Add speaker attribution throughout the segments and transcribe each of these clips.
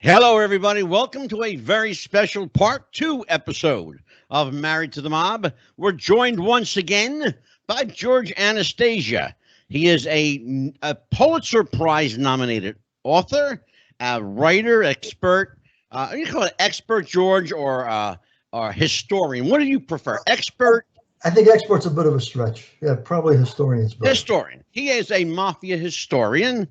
Speaker 1: Hello, everybody. Welcome to a very special part 2 episode of Married to the Mob. We're joined once again by George Anastasia. He is a Pulitzer Prize nominated author, a writer, expert. You call it expert, George, or historian? What do you prefer? Expert?
Speaker 2: I think expert's a bit of a stretch. Yeah, probably historian's better.
Speaker 1: Historian. He is a mafia historian.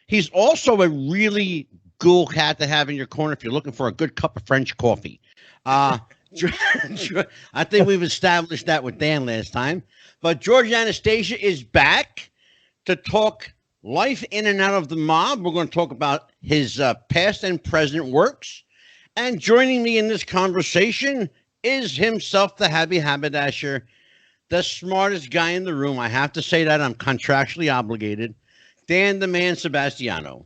Speaker 1: He's also a really cool cat to have in your corner if you're looking for a good cup of French coffee. I think we've established that with Dan last time. But George Anastasia is back to talk life in and out of the mob. We're going to talk about his past and present works. And joining me in this conversation is himself, the Happy Haberdasher, the smartest guy in the room. I have to say that. I'm contractually obligated. Dan the Man Sebastiano.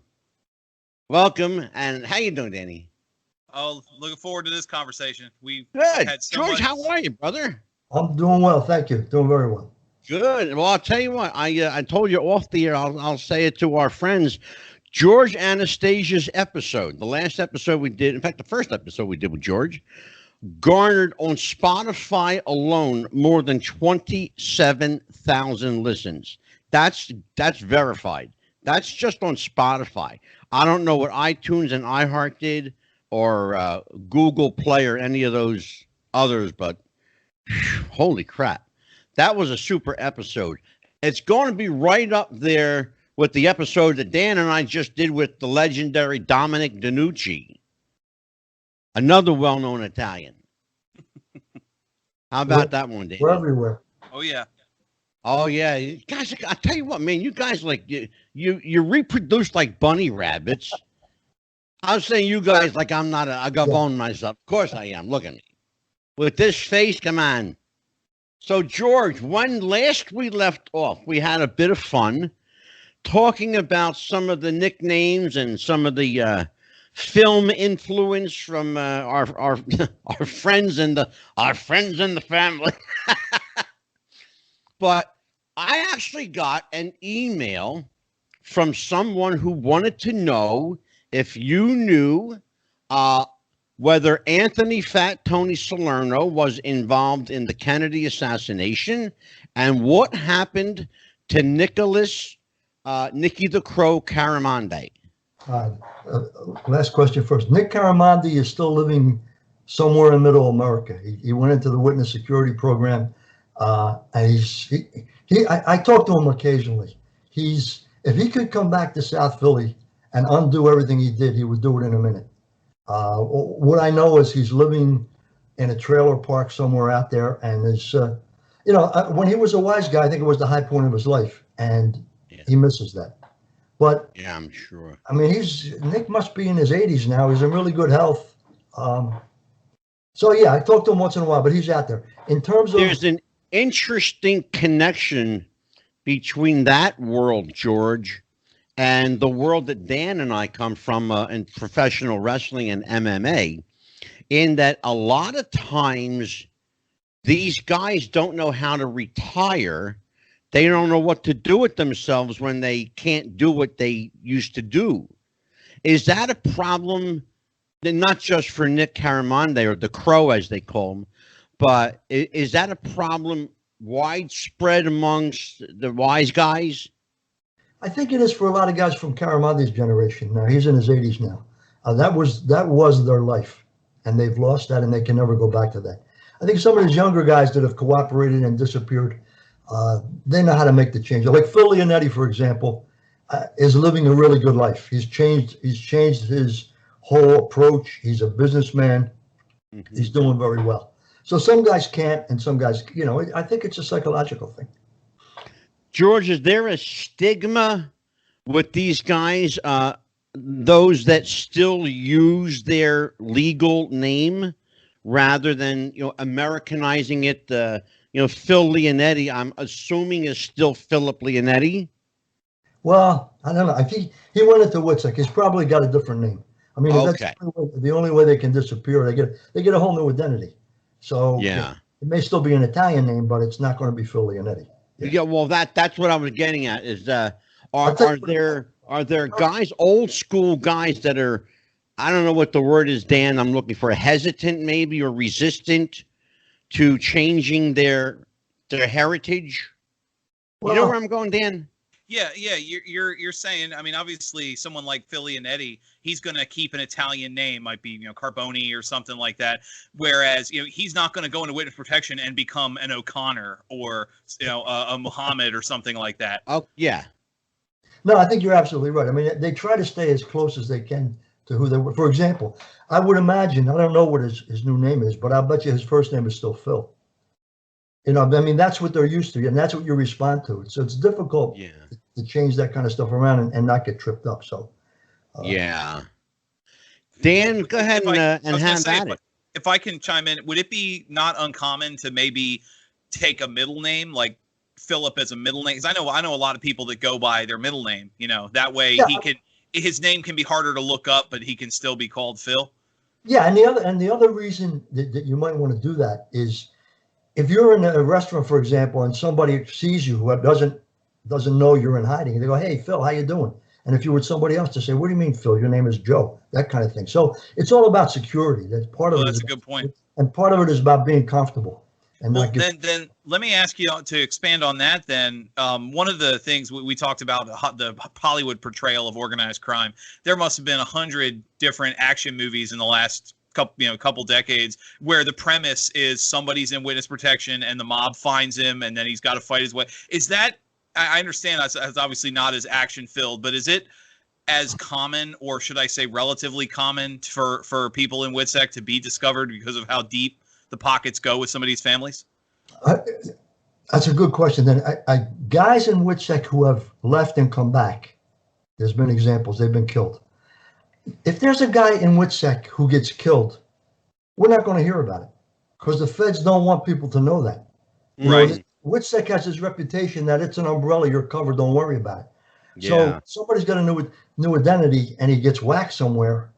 Speaker 1: Welcome, and how you doing, Danny?
Speaker 3: Oh, looking forward to this conversation.
Speaker 1: Good. George, how are you, brother?
Speaker 2: I'm doing well, thank you. Doing very well.
Speaker 1: Good. Well, I'll tell you what. I told you off the air. I'll say it to our friends. George Anastasia's episode, the last episode we did, in fact, the first episode we did with George, garnered on Spotify alone more than 27,000 listens. That's verified. That's just on Spotify. I don't know what iTunes and iHeart did or Google Play or any of those others, but holy crap. That was a super episode. It's going to be right up there with the episode that Dan and I just did with the legendary Dominic DeNucci, another well-known Italian. How about that one, Dan?
Speaker 2: We're everywhere.
Speaker 3: Oh, yeah.
Speaker 1: Oh, yeah. Guys, I tell you what, man, you guys, like, you reproduce like bunny rabbits. I was saying you guys like I'm not a gabon myself. Of course I am. Look at me. With this face, come on. So, George, when last we left off, we had a bit of fun talking about some of the nicknames and some of the film influence from our friends and our friends in the family. But I actually got an email from someone who wanted to know if you knew whether Anthony Fat Tony Salerno was involved in the Kennedy assassination and what happened to Nicky the Crow Caramandi.
Speaker 2: Last question first. Nick Caramandi is still living somewhere in Middle America. He went into the witness security program. And I talk to him occasionally. If he could come back to South Philly and undo everything he did, he would do it in a minute. What I know is he's living in a trailer park somewhere out there, and is, when he was a wise guy, I think it was the high point of his life, and he misses that. But
Speaker 1: yeah, I'm sure.
Speaker 2: I mean, Nick must be in his 80s now. He's in really good health. So yeah, I talk to him once in a while, but he's out there. In terms of
Speaker 1: there's an interesting connection between that world, George, and the world that Dan and I come from in professional wrestling and MMA, in that a lot of times these guys don't know how to retire. They don't know what to do with themselves when they can't do what they used to do. Is that a problem, not just for Nick Caramandi, or the Crow as they call him, but is that a problem widespread amongst the wise guys?
Speaker 2: I think it is for a lot of guys from Caramandi's generation. Now he's in his 80s now. That was their life, and they've lost that, and they can never go back to that. I think some of these younger guys that have cooperated and disappeared, they know how to make the change. Like Phil Leonetti, for example, is living a really good life. He's changed his whole approach. He's a businessman. Mm-hmm. He's doing very well. So some guys can't, and some guys, I think it's a psychological thing.
Speaker 1: George, is there a stigma with these guys, those that still use their legal name rather than, Americanizing it? Phil Leonetti, I'm assuming, is still Philip Leonetti.
Speaker 2: Well, I don't know. I think he went into Witzik. He's probably got a different name. I mean,
Speaker 1: okay.
Speaker 2: That's the only way they can disappear. They get a whole new identity. So yeah, it may still be an Italian name, but it's not going to be Phil Leonetti.
Speaker 1: Yeah, well, that's what I was getting at. Is are there guys, old school guys, that are I don't know what the word is, Dan. I'm looking for hesitant, maybe, or resistant to changing their heritage. You know where I'm going, Dan?
Speaker 3: Yeah, you're saying. I mean, obviously, someone like Philly and Eddie, he's going to keep an Italian name, might be Carboni or something like that. Whereas he's not going to go into witness protection and become an O'Connor or a Muhammad or something like that.
Speaker 1: Oh yeah.
Speaker 2: No, I think you're absolutely right. I mean, they try to stay as close as they can to who they were. For example, I would imagine, I don't know what his new name is, but I'll bet you his first name is still Phil. I mean, that's what they're used to, and that's what you respond to. So it's difficult to change that kind of stuff around and not get tripped up. So,
Speaker 1: yeah. Dan, go ahead and have at it.
Speaker 3: If I can chime in, would it be not uncommon to maybe take a middle name, like Philip as a middle name? Because I know a lot of people that go by their middle name. That way his name can be harder to look up, but he can still be called Phil.
Speaker 2: Yeah, and the other reason that you might want to do that is, if you're in a restaurant, for example, and somebody sees you who doesn't know you're in hiding, they go, "Hey, Phil, how you doing?" And if you were somebody else to say, "What do you mean, Phil? Your name is Joe," that kind of thing. So it's all about security. That's part of it.
Speaker 3: That's a good point.
Speaker 2: And part of it is about being comfortable. And
Speaker 3: then let me ask you to expand on that. Then one of the things we talked about, the Hollywood portrayal of organized crime. There must have been 100 different action movies in the last couple decades where the premise is somebody's in witness protection and the mob finds him and then he's got to fight his way. Is that, I understand that's obviously not as action filled, but is it as common, or should I say relatively common, for people in WITSEC to be discovered because of how deep the pockets go with some of these families?
Speaker 2: That's a good question. Then guys in WITSEC who have left and come back, there's been examples, they've been killed. If there's a guy in WITSEC who gets killed, we're not going to hear about it because the feds don't want people to know that.
Speaker 1: Right.
Speaker 2: WITSEC has this reputation that it's an umbrella, you're covered, don't worry about it.
Speaker 1: Yeah.
Speaker 2: So somebody's got a new identity and he gets whacked somewhere.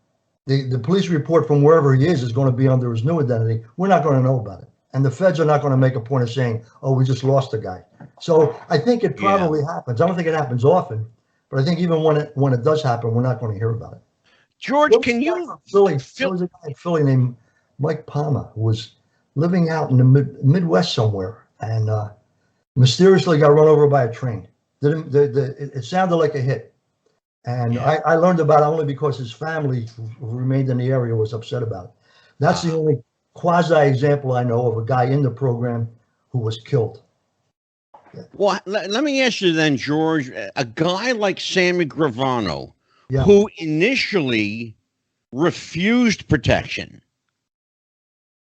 Speaker 2: The police report from wherever he is going to be under his new identity. We're not going to know about it. And the feds are not going to make a point of saying, "Oh, we just lost a guy." So I think it probably happens. I don't think it happens often, but I think even when it does happen, we're not going to hear about it.
Speaker 1: George, can you?
Speaker 2: There was a guy in Philly named Mike Palmer who was living out in the Midwest somewhere and mysteriously got run over by a train. It sounded like a hit. And I learned about it only because his family, who remained in the area, was upset about it. That's the only quasi-example I know of a guy in the program who was killed. Yeah.
Speaker 1: Well, let me ask you then, George, a guy like Sammy Gravano, who initially refused protection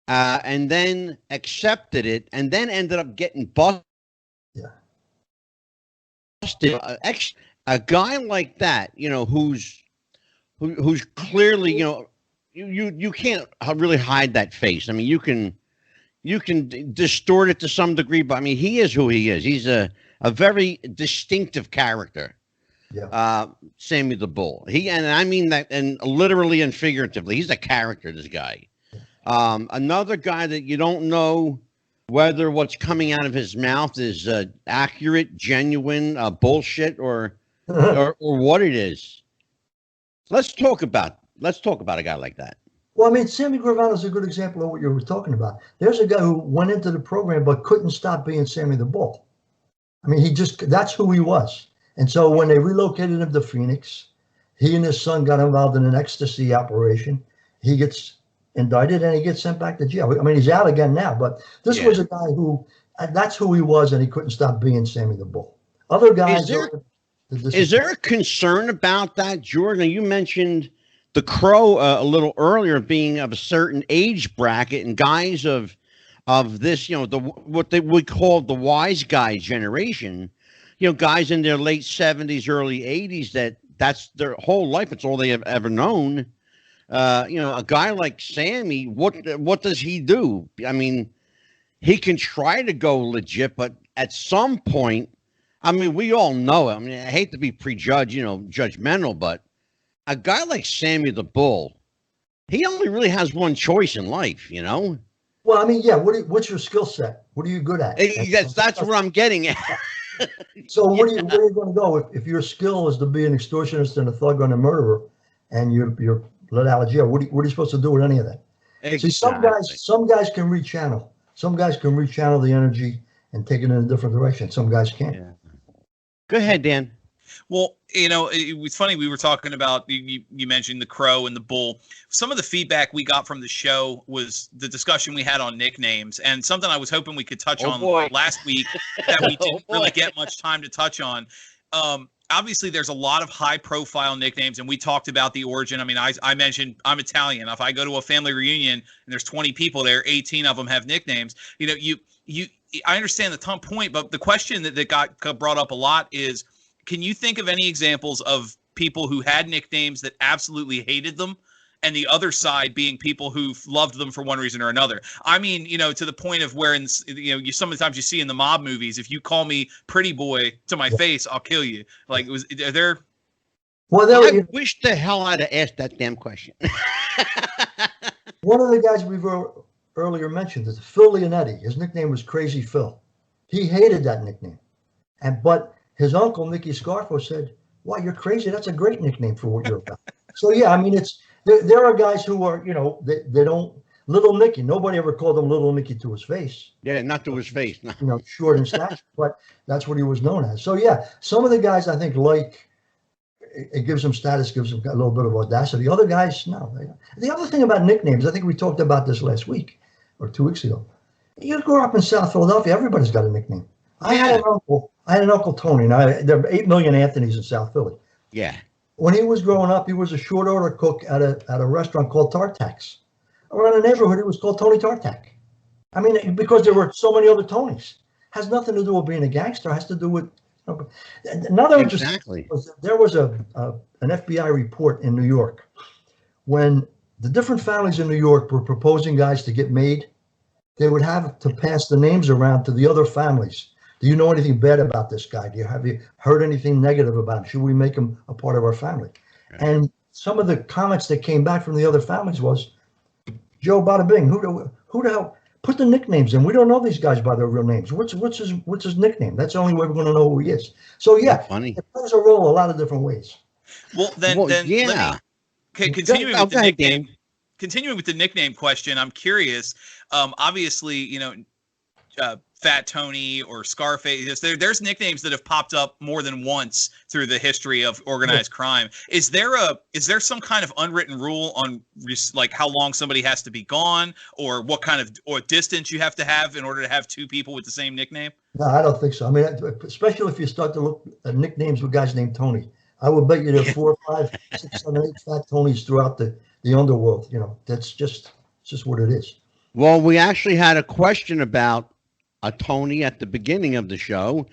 Speaker 1: and then accepted it and then ended up getting busted. A guy like that, who's clearly, you can't really hide that face. I mean, you can distort it to some degree, but I mean, he is who he is. He's a very distinctive character. Sammy the Bull. And I mean that, and literally and figuratively, he's a character, this guy. Another guy that you don't know whether what's coming out of his mouth is accurate, genuine, bullshit, or what it is. Let's talk about a guy like that.
Speaker 2: Well, I mean, Sammy Gravano is a good example of what you were talking about. There's a guy who went into the program but couldn't stop being Sammy the Bull. I mean, that's who he was. And so when they relocated him to Phoenix, he and his son got involved in an ecstasy operation. He gets indicted and he gets sent back to jail. I mean, he's out again now, but this was a guy who, that's who he was, and he couldn't stop being Sammy the Bull. Other guys...
Speaker 1: Is there a concern about that, Jordan? You mentioned the Crow a little earlier, being of a certain age bracket, and guys of this, what they would call the wise guy generation, guys in their late 70s, early 80s, that's their whole life. It's all they have ever known. A guy like Sammy, what does he do? I mean, he can try to go legit, but at some point, I mean, we all know it. I mean, I hate to be judgmental, but a guy like Sammy the Bull, he only really has one choice in life,
Speaker 2: Well, I mean, what's your skill set? What are you good at?
Speaker 1: That's what I'm getting at.
Speaker 2: So where are you going to go if your skill is to be an extortionist and a thug and a murderer, and you're let out of jail. What are you supposed to do with any of that?
Speaker 1: Exactly.
Speaker 2: See, some guys can rechannel. Some guys can rechannel the energy and take it in a different direction. Some guys can't.
Speaker 1: Yeah. Go ahead, Dan.
Speaker 3: Well, it was funny. We were talking about, you mentioned the crow and the bull. Some of the feedback we got from the show was the discussion we had on nicknames, and something I was hoping we could touch on last week that we didn't really get much time to touch on. Obviously, there's a lot of high-profile nicknames, and we talked about the origin. I mean, I mentioned I'm Italian. If I go to a family reunion and there's 20 people there, 18 of them have nicknames. I understand the point, but the question that got brought up a lot is, can you think of any examples of people who had nicknames that absolutely hated them, and the other side being people who loved them for one reason or another? I mean, to the point of where, sometimes you see in the mob movies, if you call me pretty boy to my face, I'll kill you. Like, are there?
Speaker 2: Well,
Speaker 1: I wish the hell I'd have asked that damn question.
Speaker 2: One of the guys we've earlier mentioned is Phil Leonetti. His nickname was Crazy Phil. He hated that nickname, but his uncle Nicky Scarfo said, "Wow, you're crazy. That's a great nickname for what you're about." So yeah, I mean, there are guys who are, they don't. Little Nicky. Nobody ever called him Little Nicky to his face.
Speaker 1: Yeah, not to his face. No.
Speaker 2: Short and snatched, but that's what he was known as. So yeah, some of the guys I think it gives them status, gives them a little bit of audacity. Other guys, no. The other thing about nicknames, I think we talked about this last week or 2 weeks ago. You grew up in South Philadelphia, everybody's got a nickname. I had an uncle Tony. Now there are 8 million Anthonys in South Philly.
Speaker 1: Yeah.
Speaker 2: When he was growing up, he was a short order cook at a restaurant called Tartak's. Around the neighborhood, it was called Tony Tartak. I mean, because there were so many other Tonys. Has nothing to do with being a gangster. It has to do with another interesting. There was an FBI report in New York when the different families in New York were proposing guys to get made. They would have to pass the names around to the other families. Do you know anything bad about this guy? Have you heard anything negative about him? Should we make him a part of our family? Right. And some of the comments that came back from the other families was, Joe Bada Bing, who the hell put the nicknames in? We don't know these guys by their real names. What's his nickname? That's the only way we're going to know who he is. So yeah, it plays a role a lot of different ways.
Speaker 3: Well, then yeah. Continuing with the nickname question, I'm curious. Obviously, Fat Tony or Scarface. There's nicknames that have popped up more than once through the history of organized crime. Is there some kind of unwritten rule on like how long somebody has to be gone, or what kind of distance you have to have in order to have two people with the same nickname?
Speaker 2: No, I don't think so. I mean, especially if you start to look at nicknames with guys named Tony. I would bet you there are 4, 5, 6, 7, 8 Fat Tonys throughout the underworld. That's just what it is.
Speaker 1: Well, we actually had a question about a Tony at the beginning of the show.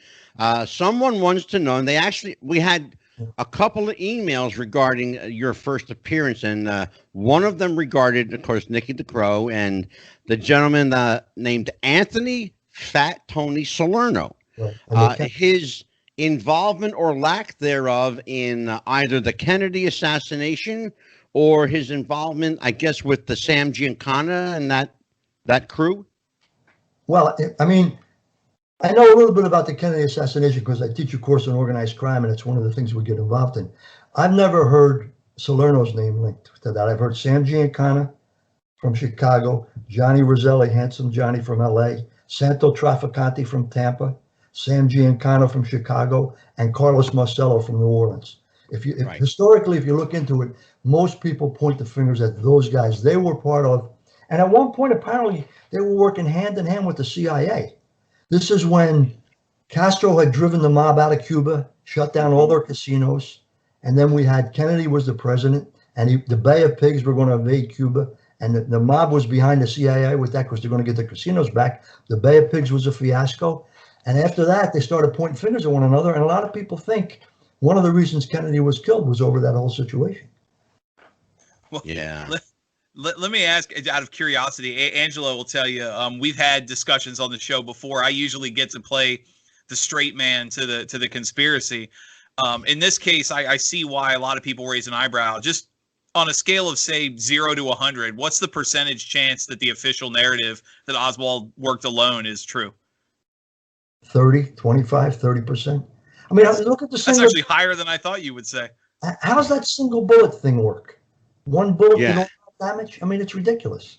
Speaker 1: Someone wants to know, and we had a couple of emails regarding your first appearance, and one of them regarded, of course, Nicky the Crow, and the gentleman named Anthony Fat Tony Salerno. Right. His involvement or lack thereof in either the Kennedy assassination or his involvement, I guess, with the Sam Giancana and that crew.
Speaker 2: Well, I mean, I know a little bit about the Kennedy assassination because I teach a course on organized crime, and it's one of the things we get involved in. I've never heard Salerno's name linked to that. I've heard Sam Giancana from Chicago, Johnny Roselli, Handsome Johnny from L.A., Santo Trafficante from Tampa, Sam Giancana from Chicago, and Carlos Marcello from New Orleans. Historically, if you look into it, most people point the fingers at those guys. They were part of, and at one point, apparently, they were working hand in hand with the CIA. This is when Castro had driven the mob out of Cuba, shut down all their casinos, and then we had Kennedy was the president, and the Bay of Pigs were going to invade Cuba, and the mob was behind the CIA with that because they're going to get the casinos back. The Bay of Pigs was a fiasco, and after that, they started pointing fingers at one another, and a lot of people think one of the reasons Kennedy was killed was over that whole situation.
Speaker 3: Well, yeah. Let me ask, out of curiosity, Angelo will tell you, we've had discussions on the show before. I usually get to play the straight man to the conspiracy. In this case, I see why a lot of people raise an eyebrow. Just on a scale of, say, 0 to 100, what's the percentage chance that the official narrative that Oswald worked alone is true?
Speaker 2: 30, 25, 30%. I mean, look at the
Speaker 3: That's actually higher than I thought you would say.
Speaker 2: How does that single bullet thing work? One bullet
Speaker 1: Yeah.
Speaker 2: did all that damage. I mean, it's ridiculous.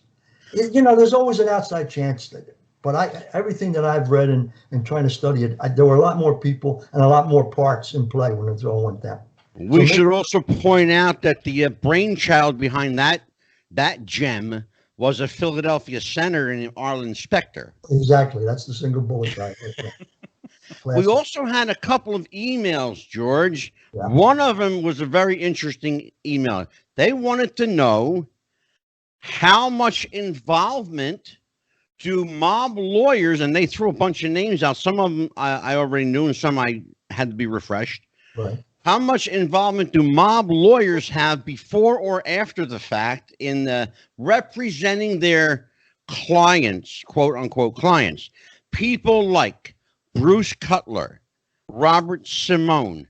Speaker 2: You know, there's always an outside chance that, but everything that I've read and trying to study it, there were a lot more people and a lot more parts in play when it all went down.
Speaker 1: We should also point out that the brainchild behind that gem was a Philadelphia senator named Arlen Specter.
Speaker 2: Exactly. That's the single bullet guy.
Speaker 1: We also had a couple of emails, George.
Speaker 2: Yeah.
Speaker 1: One of them was a very interesting email. They wanted to know how much involvement do mob lawyers, and they threw a bunch of names out. Some of them I already knew, and some I had to be refreshed.
Speaker 2: Right.
Speaker 1: How much involvement do mob lawyers have before or after the fact in representing their clients, quote unquote clients? People like Bruce Cutler, Robert Simone,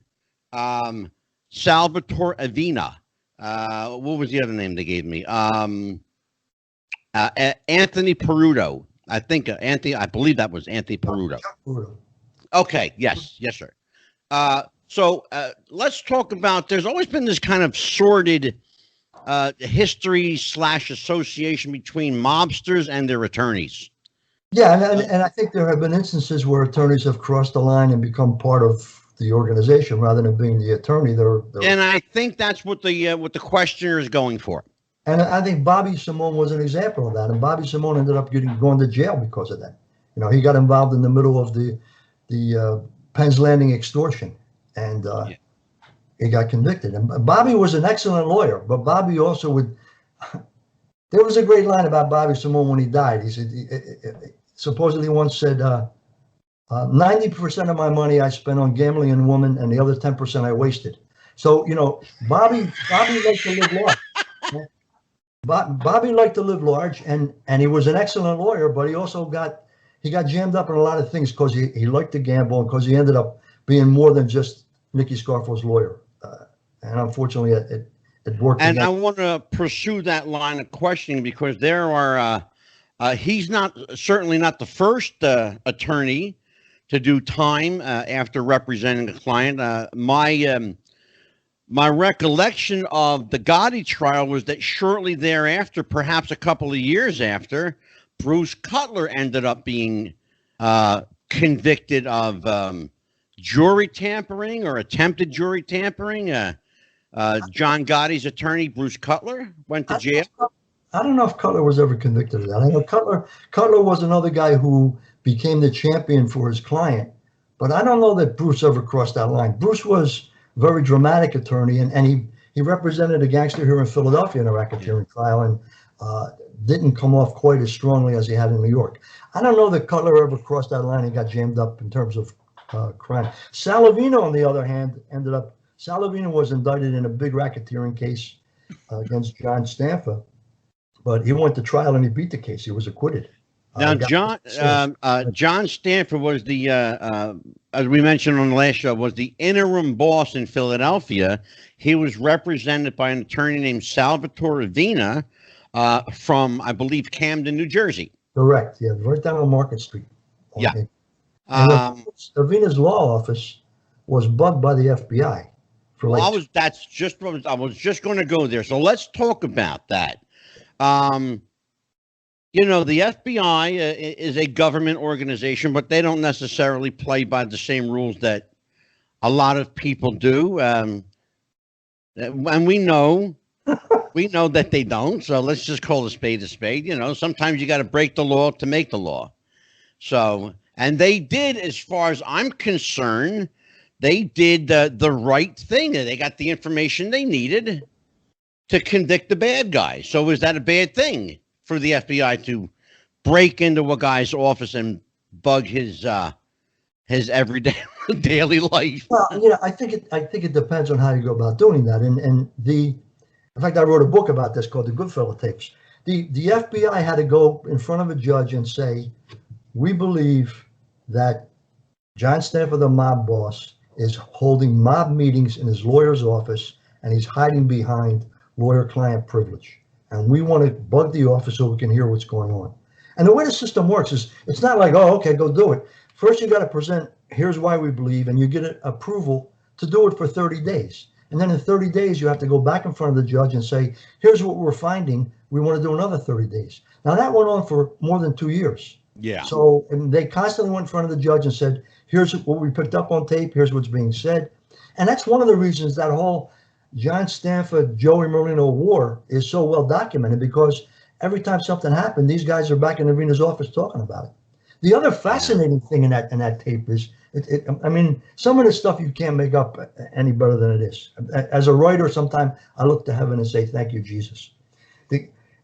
Speaker 1: Salvatore Avina. What was the other name they gave me? Anthony Peruto. I think I believe that was Anthony Peruto. Okay. Yes, sir. So let's talk about, there's always been this kind of sordid history / association between mobsters and their attorneys.
Speaker 2: Yeah, and I think there have been instances where attorneys have crossed the line and become part of the organization rather than being the attorney.
Speaker 1: And I think that's what the questioner is going for.
Speaker 2: And I think Bobby Simone was an example of that. And Bobby Simone ended up going to jail because of that. You know, he got involved in the middle of the Penn's Landing extortion, and he got convicted. And Bobby was an excellent lawyer, but Bobby also would. There was a great line about Bobby Simone when he died. He said, supposedly once said, 90% of my money I spent on gambling and women, and the other 10% I wasted. So, you know, Bobby liked to live large. Bobby liked to live large, and he was an excellent lawyer, but he also got jammed up in a lot of things because he liked to gamble and because he ended up being more than just Nicky Scarfo's lawyer. And unfortunately, it worked.
Speaker 1: And I want to pursue that line of questioning because there are, he's certainly not the first attorney to do time after representing a client. My recollection of the Gotti trial was that shortly thereafter, perhaps a couple of years after, Bruce Cutler ended up being convicted of jury tampering or attempted jury tampering. John Gotti's attorney, Bruce Cutler, went to jail.
Speaker 2: I don't know if Cutler was ever convicted of that. I know Cutler was another guy who became the champion for his client, but I don't know that Bruce ever crossed that line. Bruce was a very dramatic attorney, and he represented a gangster here in Philadelphia in a racketeering trial, and didn't come off quite as strongly as he had in New York. I don't know that Cutler ever crossed that line and got jammed up in terms of crime. Salavino, on the other hand, Salavino was indicted in a big racketeering case against John Stanfa, but he went to trial and he beat the case. He was acquitted.
Speaker 1: Now, John Stanfa was the, as we mentioned on the last show, was the interim boss in Philadelphia. He was represented by an attorney named Salvatore Avina from, I believe, Camden, New Jersey.
Speaker 2: Correct. Yeah, right down on Market Street.
Speaker 1: Yeah.
Speaker 2: Avina's law office was bugged by the FBI.
Speaker 1: I was just going to go there. So let's talk about that. You know, the FBI is a government organization, but they don't necessarily play by the same rules that a lot of people do. And we know that they don't. So let's just call a spade a spade. You know, sometimes you got to break the law to make the law. So, and they did, as far as I'm concerned, they did the right thing. They got the information they needed to convict the bad guy. So is that a bad thing for the FBI to break into a guy's office and bug his everyday daily life?
Speaker 2: Well, you know, I think it depends on how you go about doing that. In fact, I wrote a book about this called The Goodfellow Tapes. The FBI had to go in front of a judge and say, we believe that John Stanfa, the mob boss, is holding mob meetings in his lawyer's office, and he's hiding behind lawyer-client privilege. And we want to bug the office so we can hear what's going on. And the way the system works is, it's not like, oh, okay, go do it. First, you got to present, here's why we believe, and you get approval to do it for 30 days. And then in 30 days, you have to go back in front of the judge and say, here's what we're finding. We want to do another 30 days. Now, that went on for more than 2 years.
Speaker 1: Yeah.
Speaker 2: So and they constantly went in front of the judge and said, here's what we picked up on tape. Here's what's being said. And that's one of the reasons that whole John Stanfa, Joey Merlino war is so well documented, because every time something happened, these guys are back in Avina's office talking about it. The other fascinating thing in that tape is, I mean, some of the stuff you can't make up any better than it is. As a writer, sometimes I look to heaven and say, thank you, Jesus.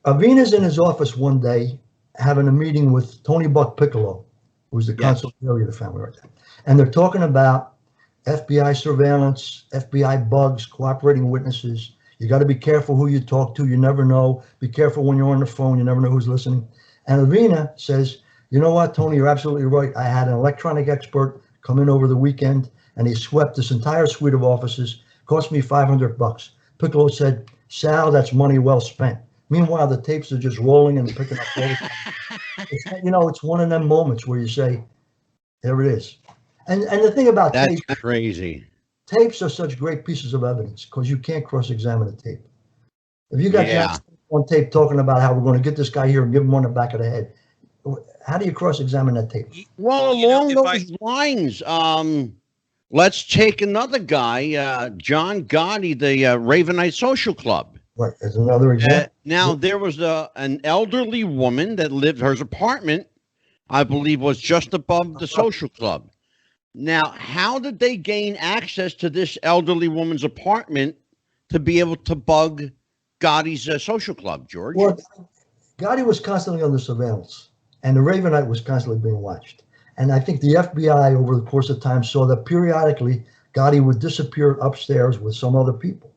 Speaker 2: Avina's in his office one day having a meeting with Tony Buck Piccolo, who's the consigliere of the family right there. And they're talking about FBI surveillance, FBI bugs, cooperating witnesses. You got to be careful who you talk to. You never know. Be careful when you're on the phone. You never know who's listening. And Avina says, you know what, Tony, you're absolutely right. I had an electronic expert come in over the weekend, and he swept this entire suite of offices. Cost me $500. Piccolo said, Sal, that's money well spent. Meanwhile, the tapes are just rolling and picking up all the time. It's one of them moments where you say, there it is. And the thing about
Speaker 1: that's
Speaker 2: tapes,
Speaker 1: crazy.
Speaker 2: Tapes are such great pieces of evidence because you can't cross-examine a tape. If you got John on tape talking about how we're going to get this guy here and give him on the back of the head, how do you cross-examine that tape?
Speaker 1: Well, along those lines, let's take another guy, John Gotti, the Ravenite Social Club.
Speaker 2: Right, as another example.
Speaker 1: Now, there was an elderly woman that lived, her apartment, I believe, was just above the social club. Now, how did they gain access to this elderly woman's apartment to be able to bug Gotti's social club, George?
Speaker 2: Well, Gotti was constantly under surveillance, and the Ravenite was constantly being watched. And I think the FBI, over the course of time, saw that periodically Gotti would disappear upstairs with some other people.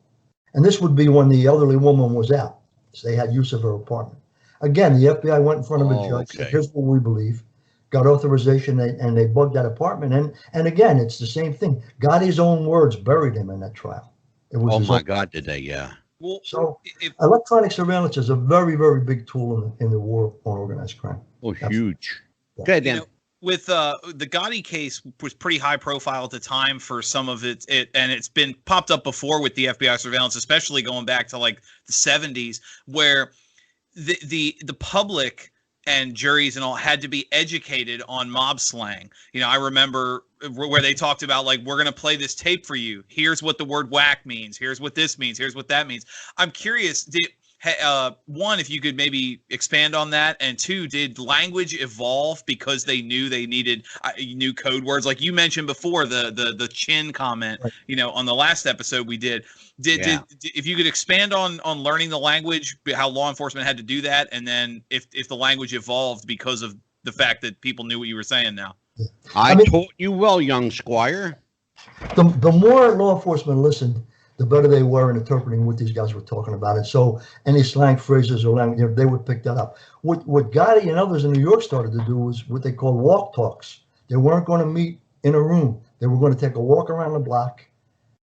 Speaker 2: And this would be when the elderly woman was out. So they had use of her apartment. Again, the FBI went in front of a judge, said, here's what we believe. Got authorization, and they bugged that apartment. And again, it's the same thing. Gotti's own words buried him in that trial. It was
Speaker 1: my God, did they? Yeah.
Speaker 3: Well,
Speaker 2: so electronic surveillance is a very, very big tool in the war on organized crime.
Speaker 1: Oh, huge. Yeah. Go ahead, Dan.
Speaker 3: With the Gotti case was pretty high profile at the time for some of it, and it's been popped up before with the FBI surveillance, especially going back to like the 70s, where the public and juries and all had to be educated on mob slang. I remember where they talked about, like, we're going to play this tape for you. Here's what the word whack means. Here's what this means. Here's what that means. I'm curious, one, if you could maybe expand on that, and two, did language evolve because they knew they needed new code words? Like you mentioned before, the chin comment, on the last episode we did. If you could expand on learning the language, how law enforcement had to do that, and then if the language evolved because of the fact that people knew what you were saying now.
Speaker 1: I taught you well, young squire.
Speaker 2: The more law enforcement listened, the better they were in interpreting what these guys were talking about. And so any slang phrases or language, they would pick that up. What Gotti and others in New York started to do was what they call walk talks. They weren't going to meet in a room. They were going to take a walk around the block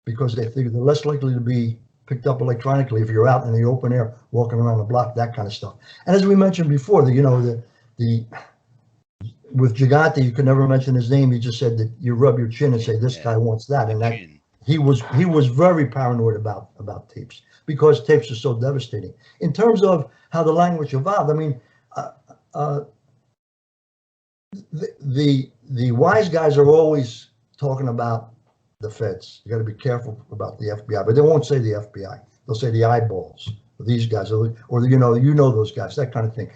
Speaker 2: because they figured they're less likely to be picked up electronically if you're out in the open air walking around the block, that kind of stuff. And as we mentioned before, with Gigante, you could never mention his name. He just said that you rub your chin and say, this guy wants that. And that he was very paranoid about tapes because tapes are so devastating. In terms of how the language evolved, I mean, the wise guys are always talking about the feds. You got to be careful about the FBI, but they won't say the FBI. They'll say the eyeballs, or these guys, or those guys, that kind of thing.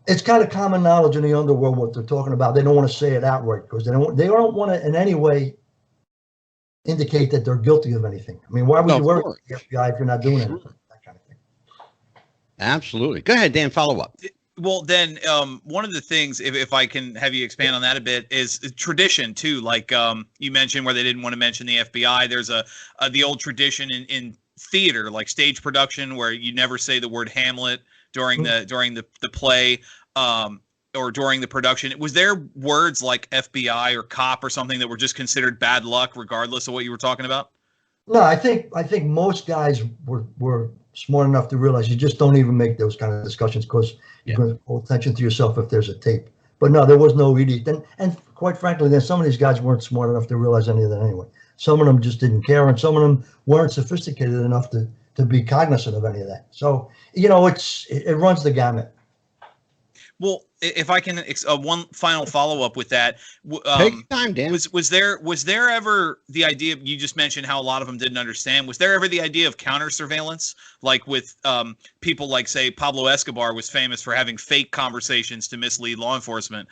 Speaker 2: It's kind of common knowledge in the underworld what they're talking about. They don't want to say it outright because they don't want to in any way indicate that they're guilty of anything. I mean, why would you work with the FBI if you're not doing anything? That kind of thing.
Speaker 1: Absolutely. Go ahead, Dan, follow up.
Speaker 3: Well, then one of the things, if I can have you expand on that a bit, is tradition too. Like you mentioned where they didn't want to mention the FBI. There's the old tradition in theater, like stage production, where you never say the word Hamlet during the play or during the production. Was there words like FBI or cop or something that were just considered bad luck regardless of what you were talking about?
Speaker 2: No, I think most guys were smart enough to realize you just don't even make those kind of discussions because you're going to call attention to yourself if there's a tape. But no, there was no edict. And quite frankly, then some of these guys weren't smart enough to realize any of that anyway. Some of them just didn't care, and some of them weren't sophisticated enough to be cognizant of any of that. So, it runs the gamut.
Speaker 3: Well, if I can, one final follow up with that.
Speaker 1: Take time, Dan.
Speaker 3: Was there ever the idea, you just mentioned how a lot of them didn't understand? Was there ever the idea of counter surveillance, like with people like, say, Pablo Escobar was famous for having fake conversations to mislead law enforcement?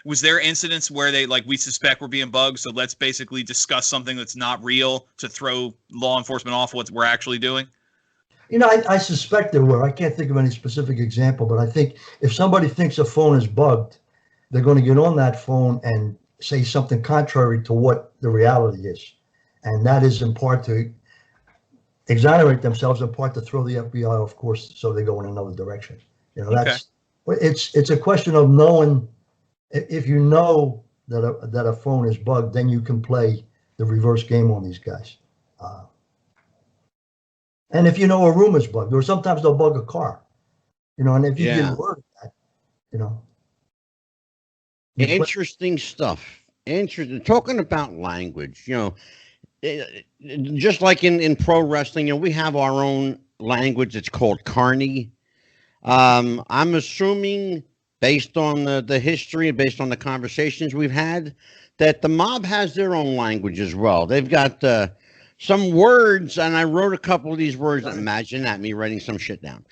Speaker 3: Was there incidents where they, like, we suspect we're being bugged, so let's basically discuss something that's not real to throw law enforcement off what we're actually doing?
Speaker 2: I suspect there were. I can't think of any specific example, but I think if somebody thinks a phone is bugged, they're going to get on that phone and say something contrary to what the reality is. And that is in part to exonerate themselves, in part to throw the FBI off course so they go in another direction. It's a question of knowing. If you know that a phone is bugged, then you can play the reverse game on these guys. And if you know a room is bugged, or sometimes they'll bug a car, and if you get word of that,
Speaker 1: Interesting stuff. Interesting. Talking about language, just like in pro wrestling, we have our own language. It's called Carney. I'm assuming, based on the history and based on the conversations we've had, that the mob has their own language as well. They've got some words, and I wrote a couple of these words. Imagine that, me writing some shit down.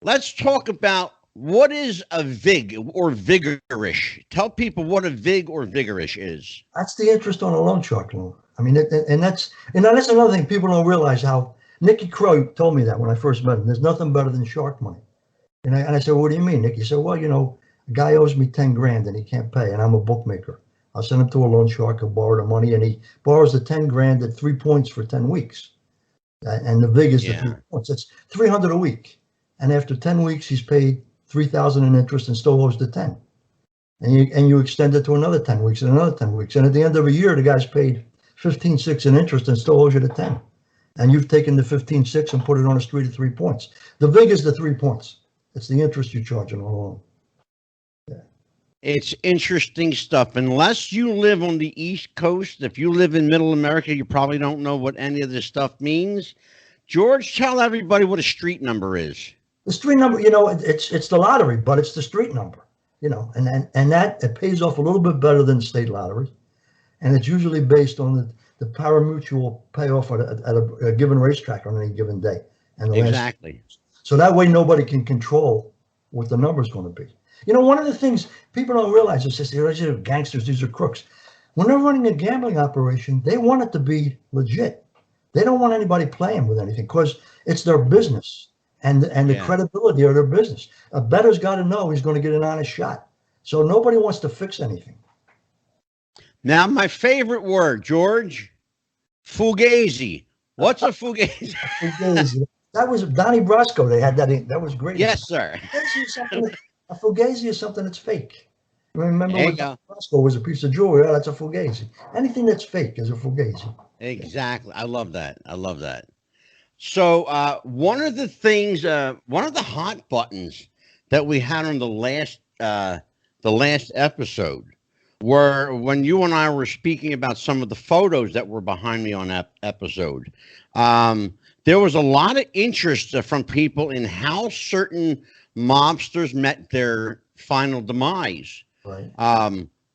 Speaker 1: Let's talk about what is a vig or vigorish. Tell people what a vig or vigorish is.
Speaker 2: That's the interest on a loan shark loan. I mean, and that's another thing people don't realize. How Nicky Crow told me that when I first met him. There's nothing better than shark money. And I said, what do you mean, Nick? He said, well, a guy owes me 10 grand and he can't pay, and I'm a bookmaker. I'll send him to a loan shark, he'll borrow the money, and he borrows the 10 grand at 3 points for 10 weeks. And the vig is the 3 points. It's 300 a week. And after 10 weeks, he's paid 3,000 in interest and still owes the 10. And you extend it to another 10 weeks and another 10 weeks. And at the end of a year, the guy's paid 15.6 in interest and still owes you the 10. And you've taken the 15.6 and put it on a street of 3 points. The vig is the 3 points. It's the interest you charge on a loan.
Speaker 1: It's interesting stuff. Unless you live on the East Coast, if you live in Middle America, you probably don't know what any of this stuff means. George, tell everybody what a street number is.
Speaker 2: The street number, it's the lottery, but it's the street number, and that it pays off a little bit better than state lottery, and it's usually based on the pari-mutuel payoff at a given racetrack on any given day. And
Speaker 1: exactly.
Speaker 2: So that way nobody can control what the number is going to be. One of the things people don't realize is these are gangsters, these are crooks. When they're running a gambling operation, they want it to be legit. They don't want anybody playing with anything because it's their business and the credibility of their business. A bettor's got to know he's going to get an honest shot. So nobody wants to fix anything.
Speaker 1: Now, my favorite word, George, fugazi. What's a fugazi?
Speaker 2: Fugazi. That was Donnie Brasco. They had that. That was great.
Speaker 1: Yes, sir.
Speaker 2: A fugazi is something that's fake. Remember when Brasco was a piece of jewelry? That's a fugazi. Anything that's fake is a fugazi.
Speaker 1: Exactly. I love that. So one of the things, one of the hot buttons that we had on the last episode were when you and I were speaking about some of the photos that were behind me on that episode. There was a lot of interest from people in how certain mobsters met their final demise.
Speaker 2: Right.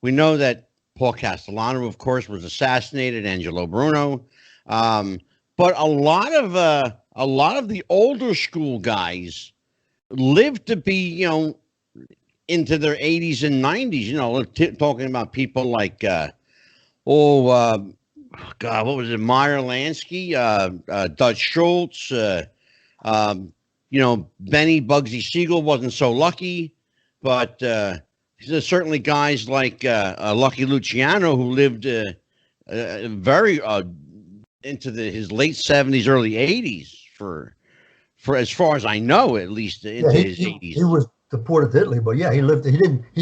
Speaker 1: We know that Paul Castellano, of course, was assassinated. Angelo Bruno, but a lot of the older school guys lived to be, into their 80s and 90s. Talking about people like, God, what was it? Meyer Lansky, Dutch Schultz, Benny Bugsy Siegel wasn't so lucky, but there's certainly guys like Lucky Luciano who lived very into his late 70s, early 80s for as far as I know, at least into his 80s.
Speaker 2: He was deported to Italy, but he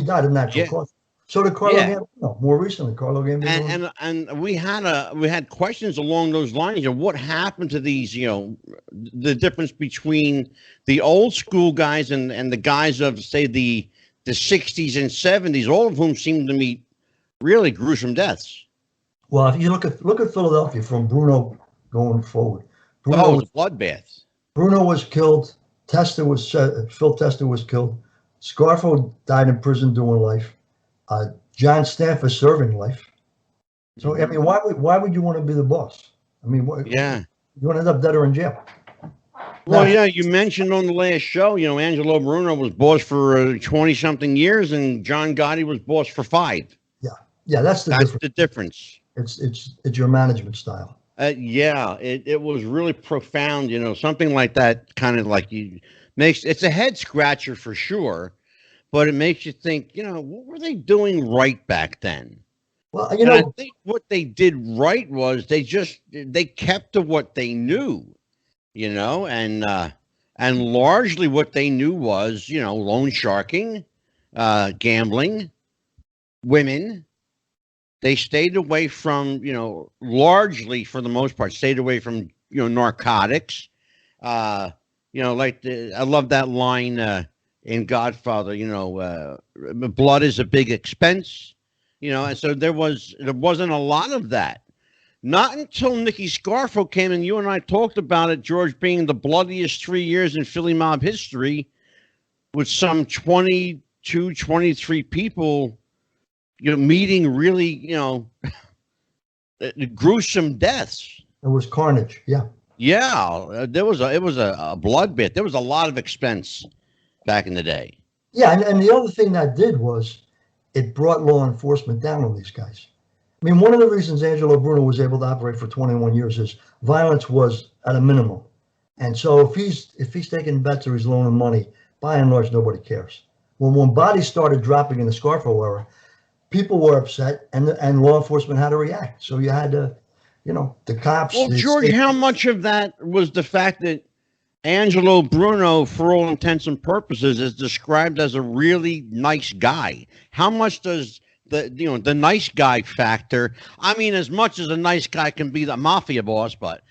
Speaker 2: died of natural causes. So did Carlo Gambino, more recently, Carlo Gambino.
Speaker 1: And we had questions along those lines of what happened to these, the difference between the old school guys and the guys of, say, the 60s and 70s, all of whom seemed to meet really gruesome deaths.
Speaker 2: Well, if you look at Philadelphia from Bruno going forward,
Speaker 1: Oh, it was a bloodbath.
Speaker 2: Bruno was killed. Phil Tester was killed. Scarfo died in prison doing life. John Stanfa serving life. So I mean, why would you want to be the boss? I mean,
Speaker 1: Yeah.
Speaker 2: You want to end up dead or in jail.
Speaker 1: Well, yeah, you mentioned on the last show, you know, Angelo Bruno was boss for 20-something years, and John Gotti was boss for 5.
Speaker 2: Yeah, that's the difference. It's your management style.
Speaker 1: Yeah, it was really profound, you know, something like that kind of like it's a head scratcher for sure, but it makes you think, you know, what were they doing right back then?
Speaker 2: Well,
Speaker 1: I think what they did right was they kept to what they knew, you know, and largely what they knew was, you know, loan sharking, gambling, women. They stayed away from, you know, largely for the most part, stayed away from, you know, narcotics. You know, like I love that line in Godfather, you know, blood is a big expense, you know, and so there wasn't a lot of that. Not until Nicky Scarfo came, and you and I talked about it, George, being the bloodiest 3 years in Philly mob history, with some 22, 23 people, you know, meeting really, you know, gruesome deaths.
Speaker 2: It was carnage. Yeah.
Speaker 1: Yeah, it was a bloodbath. There was a lot of expense back in the day.
Speaker 2: Yeah, and the other thing that did was it brought law enforcement down on these guys. I mean, one of the reasons Angelo Bruno was able to operate for 21 years is violence was at a minimum. And so if he's taking bets or he's loaning money, by and large, nobody cares. When bodies started dropping in the Scarfo era, people were upset, and law enforcement had to react. So you had to, you know, the cops.
Speaker 1: Well, George, how much of that was the fact that Angelo Bruno, for all intents and purposes, is described as a really nice guy? How much does the nice guy factor? I mean, as much as a nice guy can be the mafia boss, but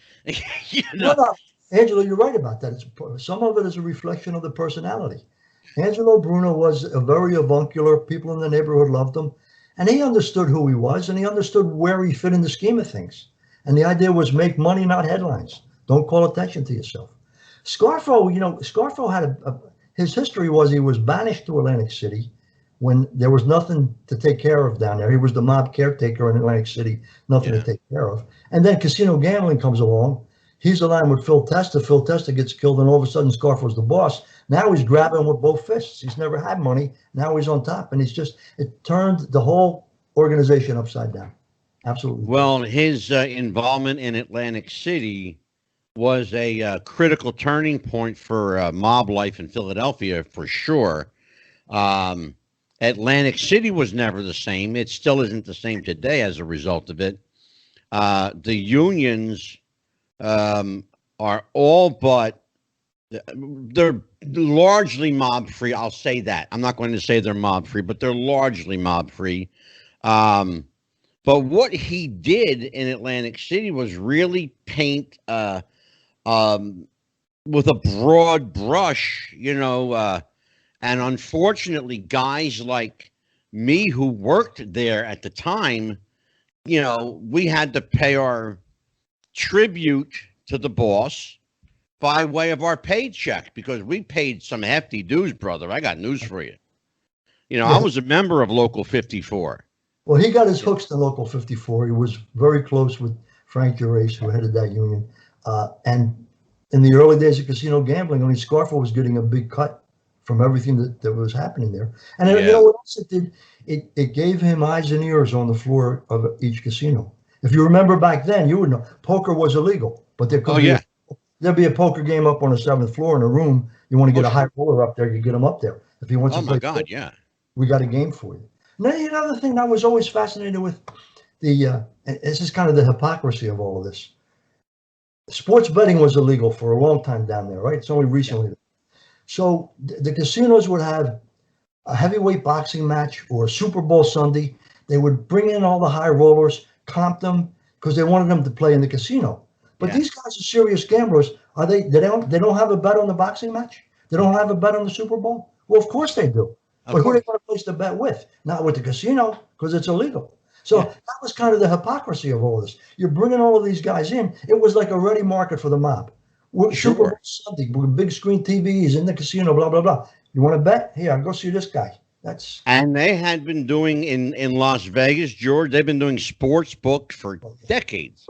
Speaker 1: you know.
Speaker 2: No, Angelo, you're right about that. Some of it is a reflection of the personality. Angelo Bruno was a very avuncular. People in the neighborhood loved him. And he understood who he was, and he understood where he fit in the scheme of things. And the idea was make money, not headlines. Don't call attention to yourself. Scarfo, you know, Scarfo had his history was he was banished to Atlantic City when there was nothing to take care of down there. He was the mob caretaker in Atlantic City, nothing to take care of. And then casino gambling comes along. He's aligned with Phil Tester. Phil Tester gets killed, and all of a sudden Scarfo's the boss. Now he's grabbing with both fists. He's never had money. Now he's on top, and it turned the whole organization upside down. Absolutely.
Speaker 1: Well, his involvement in Atlantic City was a critical turning point for mob life in Philadelphia, for sure. Atlantic City was never the same. It still isn't the same today as a result of it. The unions are all but, they're largely mob free. I'll say that. I'm not going to say they're mob free, but they're largely mob free. But what he did in Atlantic City was really paint with a broad brush, you know, and unfortunately, guys like me who worked there at the time, you know, we had to pay our tribute to the boss by way of our paycheck, because we paid some hefty dues, brother. I got news for you. You know, I was a member of Local 54.
Speaker 2: Well, he got his hooks to Local 54. He was very close with Frank Gerace, who headed that union. And in the early days of casino gambling, only Scarfo was getting a big cut from everything that was happening there. And you know what else it did? It gave him eyes and ears on the floor of each casino. If you remember back then, you would know poker was illegal, but there could there'd be a poker game up on the 7th floor in a room. You want to get a high roller up there, you get him up there. If he wants to play poker, we got a game for you. Now, another thing that was always fascinated with this is kind of the hypocrisy of all of this. Sports betting was illegal for a long time down there, right? It's only recently. So the casinos would have a heavyweight boxing match or a Super Bowl Sunday. They would bring in all the high rollers, comp them, because they wanted them to play in the casino. But these guys are serious gamblers. They don't have a bet on the boxing match? They don't have a bet on the Super Bowl? Well, of course they do. But who are they going to place the bet with? Not with the casino, because it's illegal. So that was kind of the hypocrisy of all this. You're bringing all of these guys in. It was like a ready market for the mob. Super Bowl Sunday, big screen TVs in the casino, blah, blah, blah. You want to bet? Here, I'll go see this guy.
Speaker 1: And they had been doing in Las Vegas, George, they've been doing sports books for decades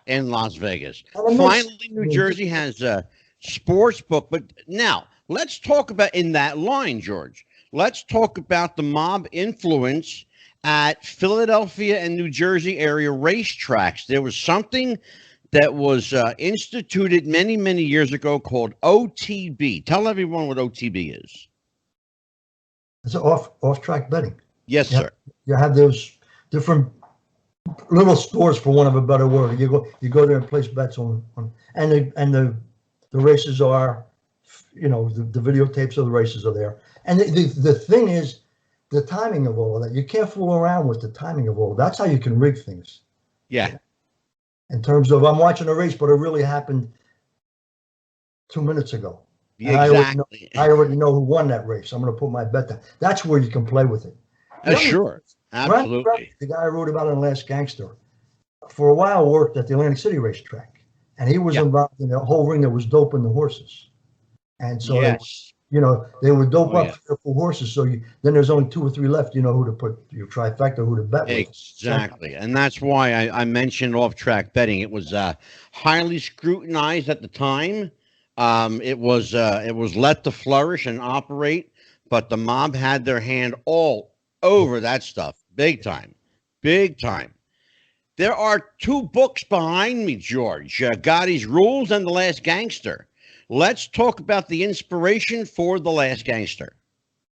Speaker 1: in Las Vegas. Finally, New Jersey has a sports book. But now let's talk about in that line, George. Let's talk about the mob influence at Philadelphia and New Jersey area racetracks. There was something that was instituted many, many years ago called OTB. Tell everyone what OTB is.
Speaker 2: It's off-track betting.
Speaker 1: Yes, sir.
Speaker 2: You have those different little stores, for want of a better word. You go there and place bets on and the races are, the videotapes of the races are there. And the thing is, the timing of all of that. You can't fool around with the timing of all. That's how you can rig things.
Speaker 1: Yeah.
Speaker 2: In terms of, I'm watching a race, but it really happened 2 minutes ago.
Speaker 1: Exactly.
Speaker 2: I already know who won that race. I'm going to put my bet down. That's where you can play with it.
Speaker 1: Sure. Absolutely.
Speaker 2: The guy I wrote about in The Last Gangster, for a while worked at the Atlantic City racetrack, and he was involved in the whole ring that was doping the horses. And so, they would dope up 3 or 4 horses. So then there's only 2 or 3 left. You know who to put your trifecta, who to bet with.
Speaker 1: Exactly. And that's why I mentioned off-track betting. It was highly scrutinized at the time. It was let to flourish and operate, but the mob had their hand all over that stuff. Big time. There are 2 books behind me, George, Gotti's Rules and The Last Gangster. Let's talk about the inspiration for The Last Gangster.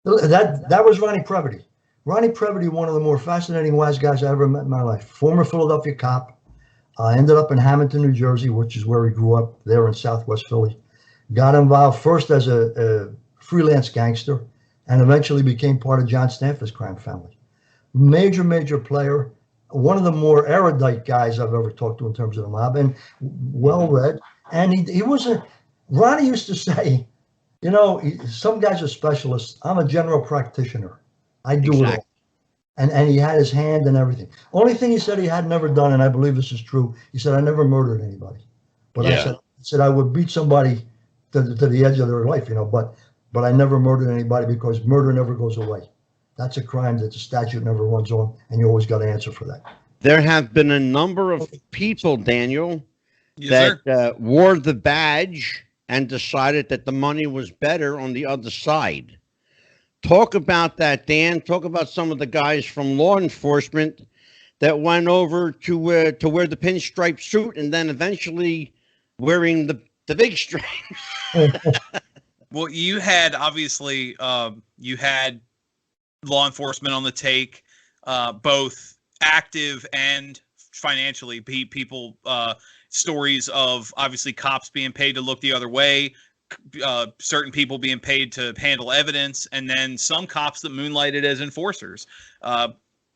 Speaker 2: That was Ronnie Previty. Ronnie Previty, one of the more fascinating wise guys I ever met in my life. Former Philadelphia cop, ended up in Hamilton, New Jersey, which is where he grew up, there in Southwest Philly. Got involved first as a freelance gangster and eventually became part of John Stanfa's crime family. Major player, one of the more erudite guys I've ever talked to in terms of the mob, and well-read. And he was Ronnie used to say, some guys are specialists. I'm a general practitioner. I do it all. And he had his hand and everything. Only thing he said he had never done, and I believe this is true, he said, I never murdered anybody. But I said I would beat somebody to the edge of their life, but I never murdered anybody because murder never goes away. That's a crime that the statute never runs on, and you always got to answer for that.
Speaker 1: There have been a number of people, Daniel, that wore the badge and decided that the money was better on the other side. Talk about that, Dan. Talk about some of the guys from law enforcement that went over to wear the pinstripe suit and then eventually wearing the big stripes.
Speaker 3: Well, you had obviously you had law enforcement on the take, both active and financially. People stories of obviously cops being paid to look the other way, certain people being paid to handle evidence, and then some cops that moonlighted as enforcers.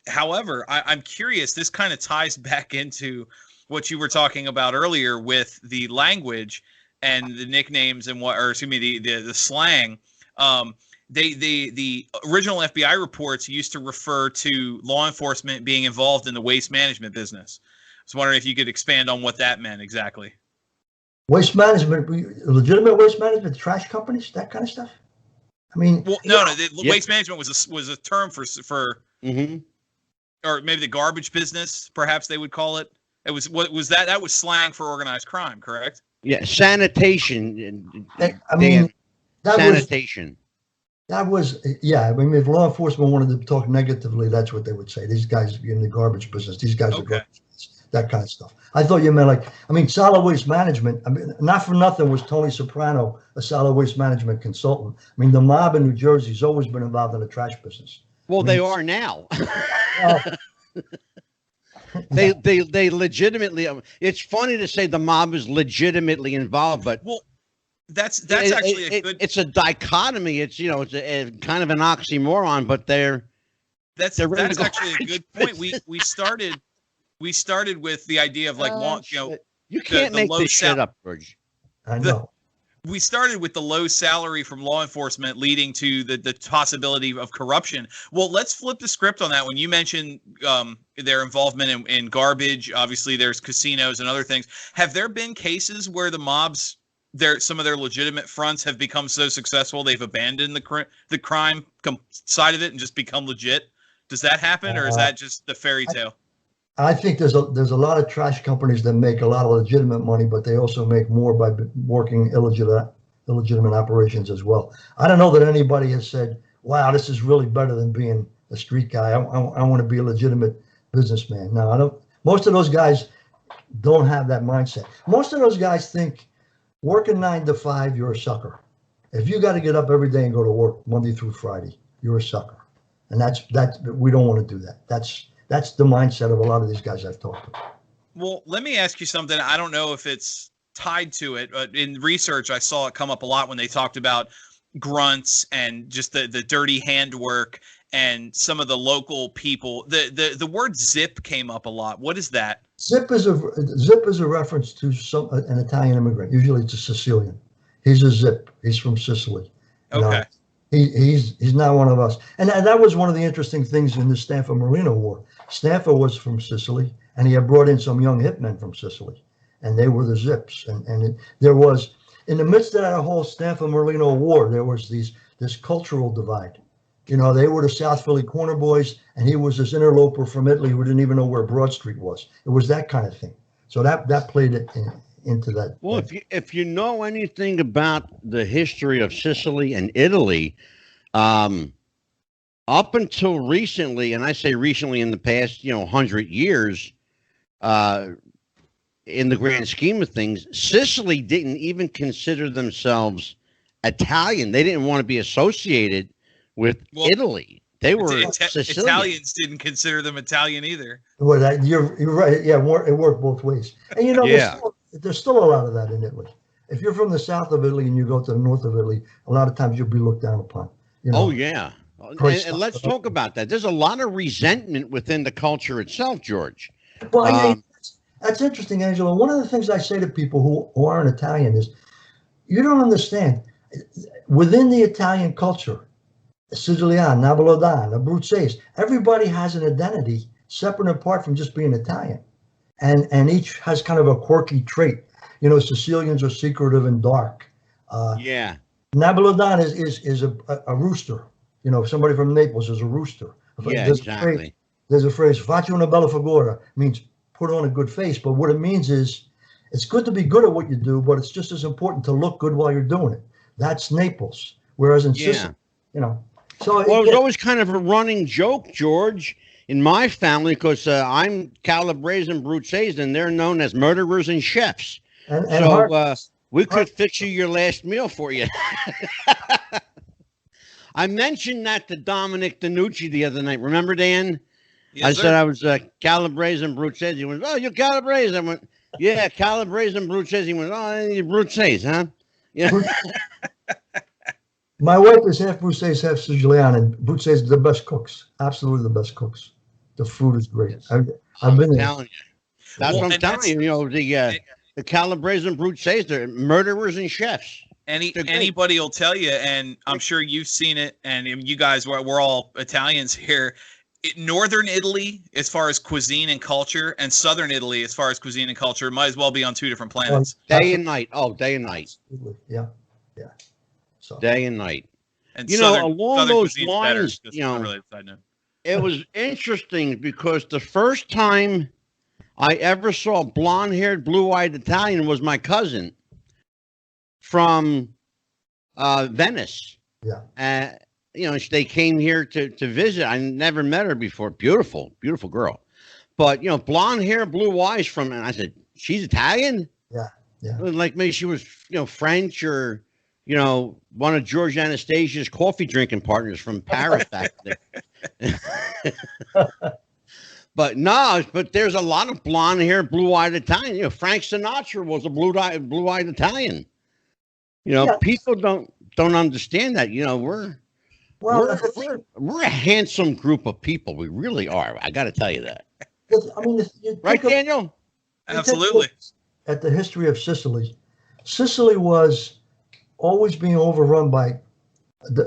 Speaker 3: However, I'm curious. This kind of ties back into what you were talking about earlier with the language and the nicknames and the slang. The original FBI reports used to refer to law enforcement being involved in the waste management business. I was wondering if you could expand on what that meant exactly.
Speaker 2: Waste management, legitimate waste management, trash companies, that kind of stuff. I mean,
Speaker 3: waste management was a term for or maybe the garbage business, perhaps they would call it. It was that was slang for organized crime, correct?
Speaker 1: Yeah, sanitation.
Speaker 2: Sanitation. I mean, if law enforcement wanted to talk negatively, that's what they would say. These guys are in the garbage business. These guys are garbage business, that kind of stuff. I thought you meant solid waste management. I mean, not for nothing was Tony Soprano a solid waste management consultant. I mean, the mob in New Jersey has always been involved in the trash business.
Speaker 1: Well, they are now. They legitimately. It's funny to say the mob is legitimately involved, but
Speaker 3: that's actually a good.
Speaker 1: It's a dichotomy. It's it's a kind of an oxymoron, but that's
Speaker 3: actually a good point. We started with the idea of you
Speaker 1: can't make this shit up, George.
Speaker 2: I know.
Speaker 3: we started with the low salary from law enforcement leading to the possibility of corruption. Well, let's flip the script on that. When you mentioned their involvement in garbage, obviously there's casinos and other things. Have there been cases where the mobs, some of their legitimate fronts have become so successful they've abandoned the crime side of it and just become legit? Does that happen, or is that just the fairy tale?
Speaker 2: I think there's a lot of trash companies that make a lot of legitimate money, but they also make more by working illegitimate operations as well. I don't know that anybody has said, "Wow, this is really better than being a street guy. I want to be a legitimate businessman." No, I don't. Most of those guys don't have that mindset. Most of those guys think working 9 to 5, you're a sucker. If you got to get up every day and go to work Monday through Friday, you're a sucker, and that's we don't want to do that. That's the mindset of a lot of these guys I've talked to.
Speaker 3: Well, let me ask you something. I don't know if it's tied to it, but in research, I saw it come up a lot when they talked about grunts and just the dirty handwork and some of the local people. The word zip came up a lot. What is that?
Speaker 2: Zip is a reference to an Italian immigrant. Usually it's a Sicilian. He's a zip. He's from Sicily.
Speaker 3: Okay.
Speaker 2: He's not one of us. And that was one of the interesting things in the Stanfa-Marino War. Stanfa was from Sicily, and he had brought in some young hitmen from Sicily, and they were the Zips. There was, in the midst of that whole Stanfa-Marino War, there was this cultural divide. You know, they were the South Philly corner boys, and he was this interloper from Italy who didn't even know where Broad Street was. It was that kind of thing. So that played it into that.
Speaker 1: Well, if you know anything about the history of Sicily and Italy, up until recently, and I say recently in the past, 100 years, in the grand scheme of things, Sicily didn't even consider themselves Italian. They didn't want to be associated with Italy. They were Sicilian.
Speaker 3: Italians didn't consider them Italian either.
Speaker 2: Well, you're right. Yeah, it worked both ways. And there's still a lot of that in Italy. If you're from the south of Italy and you go to the north of Italy, a lot of times you'll be looked down upon.
Speaker 1: Oh, yeah. And let's talk about that. There's a lot of resentment within the culture itself, George.
Speaker 2: Well, that's interesting, Angelo. One of the things I say to people who aren't Italian is, you don't understand. Within the Italian culture, Sicilian, Napoletan, Abruzzese, everybody has an identity separate and apart from just being Italian. And each has kind of a quirky trait. Sicilians are secretive and dark. Napoletan is a rooster. Somebody from Naples is a rooster.
Speaker 1: Yeah, exactly.
Speaker 2: There's a phrase, faccio una bella figura, means put on a good face. But what it means is, it's good to be good at what you do, but it's just as important to look good while you're doing it. That's Naples. Whereas in Sicily, So
Speaker 1: it was always kind of a running joke, George, in my family, because I'm Calabrese and Abruzzese, and they're known as murderers and chefs. So we could fix you your last meal for you. I mentioned that to Dominic Danucci the other night. Remember, Dan? Yes, I said I was Calabrese and Abruzzese. He went, "Oh, you're Calabrese." I went, "Yeah, Calabrese and Abruzzese." He went, "Oh, you're Abruzzese, huh?" Yeah.
Speaker 2: My wife is half Abruzzese, half Sicilian, and Abruzzese are the best cooks. Absolutely the best cooks. The food is great. I've been there.
Speaker 1: That's what I'm telling you. The Calabrese and Abruzzese, they're murderers and chefs.
Speaker 3: Anybody will tell you, and I'm sure you've seen it, and you guys, we're all Italians here. Northern Italy, as far as cuisine and culture, and Southern Italy, as far as cuisine and culture, might as well be on two different planets.
Speaker 1: Day and night. Oh, day and night.
Speaker 2: Yeah. So.
Speaker 1: Day and night.
Speaker 3: And
Speaker 1: along those lines,
Speaker 3: really a side note.
Speaker 1: It was interesting because the first time I ever saw a blonde-haired, blue-eyed Italian was my cousin from Venice.
Speaker 2: Yeah.
Speaker 1: They came here to visit. I never met her before. Beautiful, beautiful girl. But, blonde hair, blue eyes and I said, she's Italian?
Speaker 2: Yeah.
Speaker 1: Like maybe she was, French or, one of George Anastasia's coffee drinking partners from Paris back there. But there's a lot of blonde hair, blue-eyed Italian. Frank Sinatra was a blue-eyed Italian. People don't understand that. We're a handsome group of people. We really are. I got to tell you that.
Speaker 2: I mean,
Speaker 1: right, Daniel?
Speaker 3: Absolutely.
Speaker 2: At the history of Sicily, Sicily was always being overrun by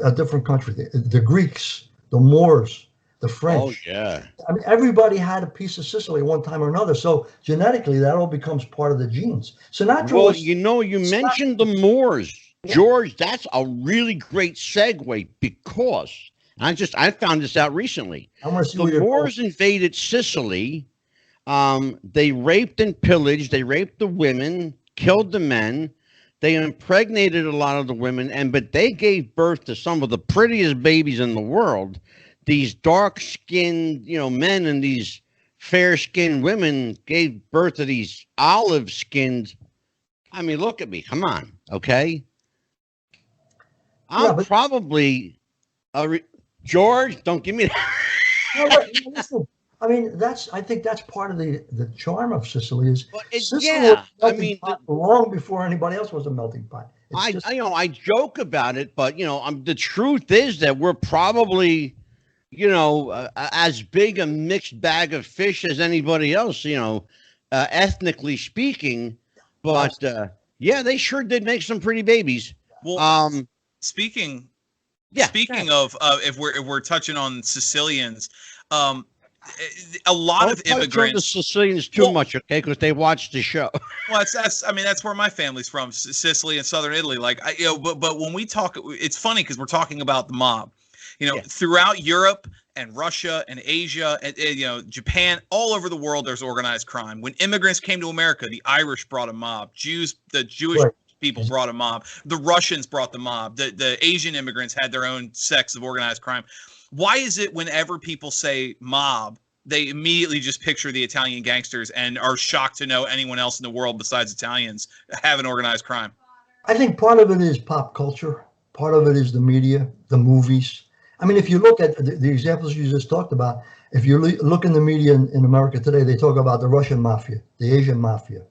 Speaker 2: a different country. The Greeks, the Moors, the French.
Speaker 1: Oh, yeah.
Speaker 2: I mean, everybody had a piece of Sicily one time or another. So genetically, that all becomes part of the genes. Sinatra
Speaker 1: Well,
Speaker 2: was,
Speaker 1: you mentioned the Moors, George. That's a really great segue because I found this out recently.
Speaker 2: I want to see
Speaker 1: The
Speaker 2: where you're
Speaker 1: Moors invaded Sicily. They raped and pillaged. They raped the women, killed the men. They impregnated a lot of the women, but they gave birth to some of the prettiest babies in the world. These dark-skinned, men and these fair-skinned women gave birth to these olive-skinned. I mean, look at me. Come on, okay? I'm probably George. Don't give me that.
Speaker 2: No, but listen, I mean, I think that's part of the charm of Sicily is Sicily was a melting pot long before anybody else was a melting pot.
Speaker 1: I joke about it, but the truth is that we're probably as big a mixed bag of fish as anybody else, ethnically speaking. But they sure did make some pretty babies.
Speaker 3: Well, speaking of if we're touching on Sicilians, a lot of immigrants.
Speaker 1: The Sicilians too much, okay? Because they watch the show.
Speaker 3: Well, that's where my family's from, Sicily and southern Italy. Like, but when we talk, it's funny because we're talking about the mob. Throughout Europe and Russia and Asia and Japan, all over the world, there's organized crime. When immigrants came to America, the Irish brought a mob. The Jewish people brought a mob. The Russians brought the mob. The Asian immigrants had their own sects of organized crime. Why is it whenever people say mob, they immediately just picture the Italian gangsters and are shocked to know anyone else in the world besides Italians have an organized crime?
Speaker 2: I think part of it is pop culture. Part of it is the media, the movies. I mean, if you look at the examples you just talked about, if you look in the media in America today, they talk about the Russian mafia, the Asian mafia,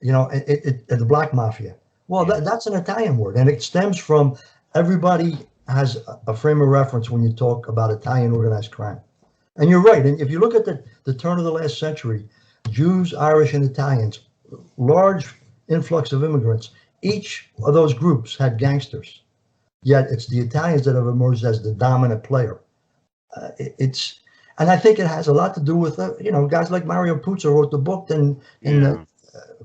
Speaker 2: the black mafia. Well, that's an Italian word, and it stems from everybody has a frame of reference when you talk about Italian organized crime. And you're right. And if you look at the turn of the last century, Jews, Irish, and Italians, large influx of immigrants, each of those groups had gangsters. Yet it's the Italians that have emerged as the dominant player. And I think it has a lot to do with guys like Mario Puzo wrote the book, and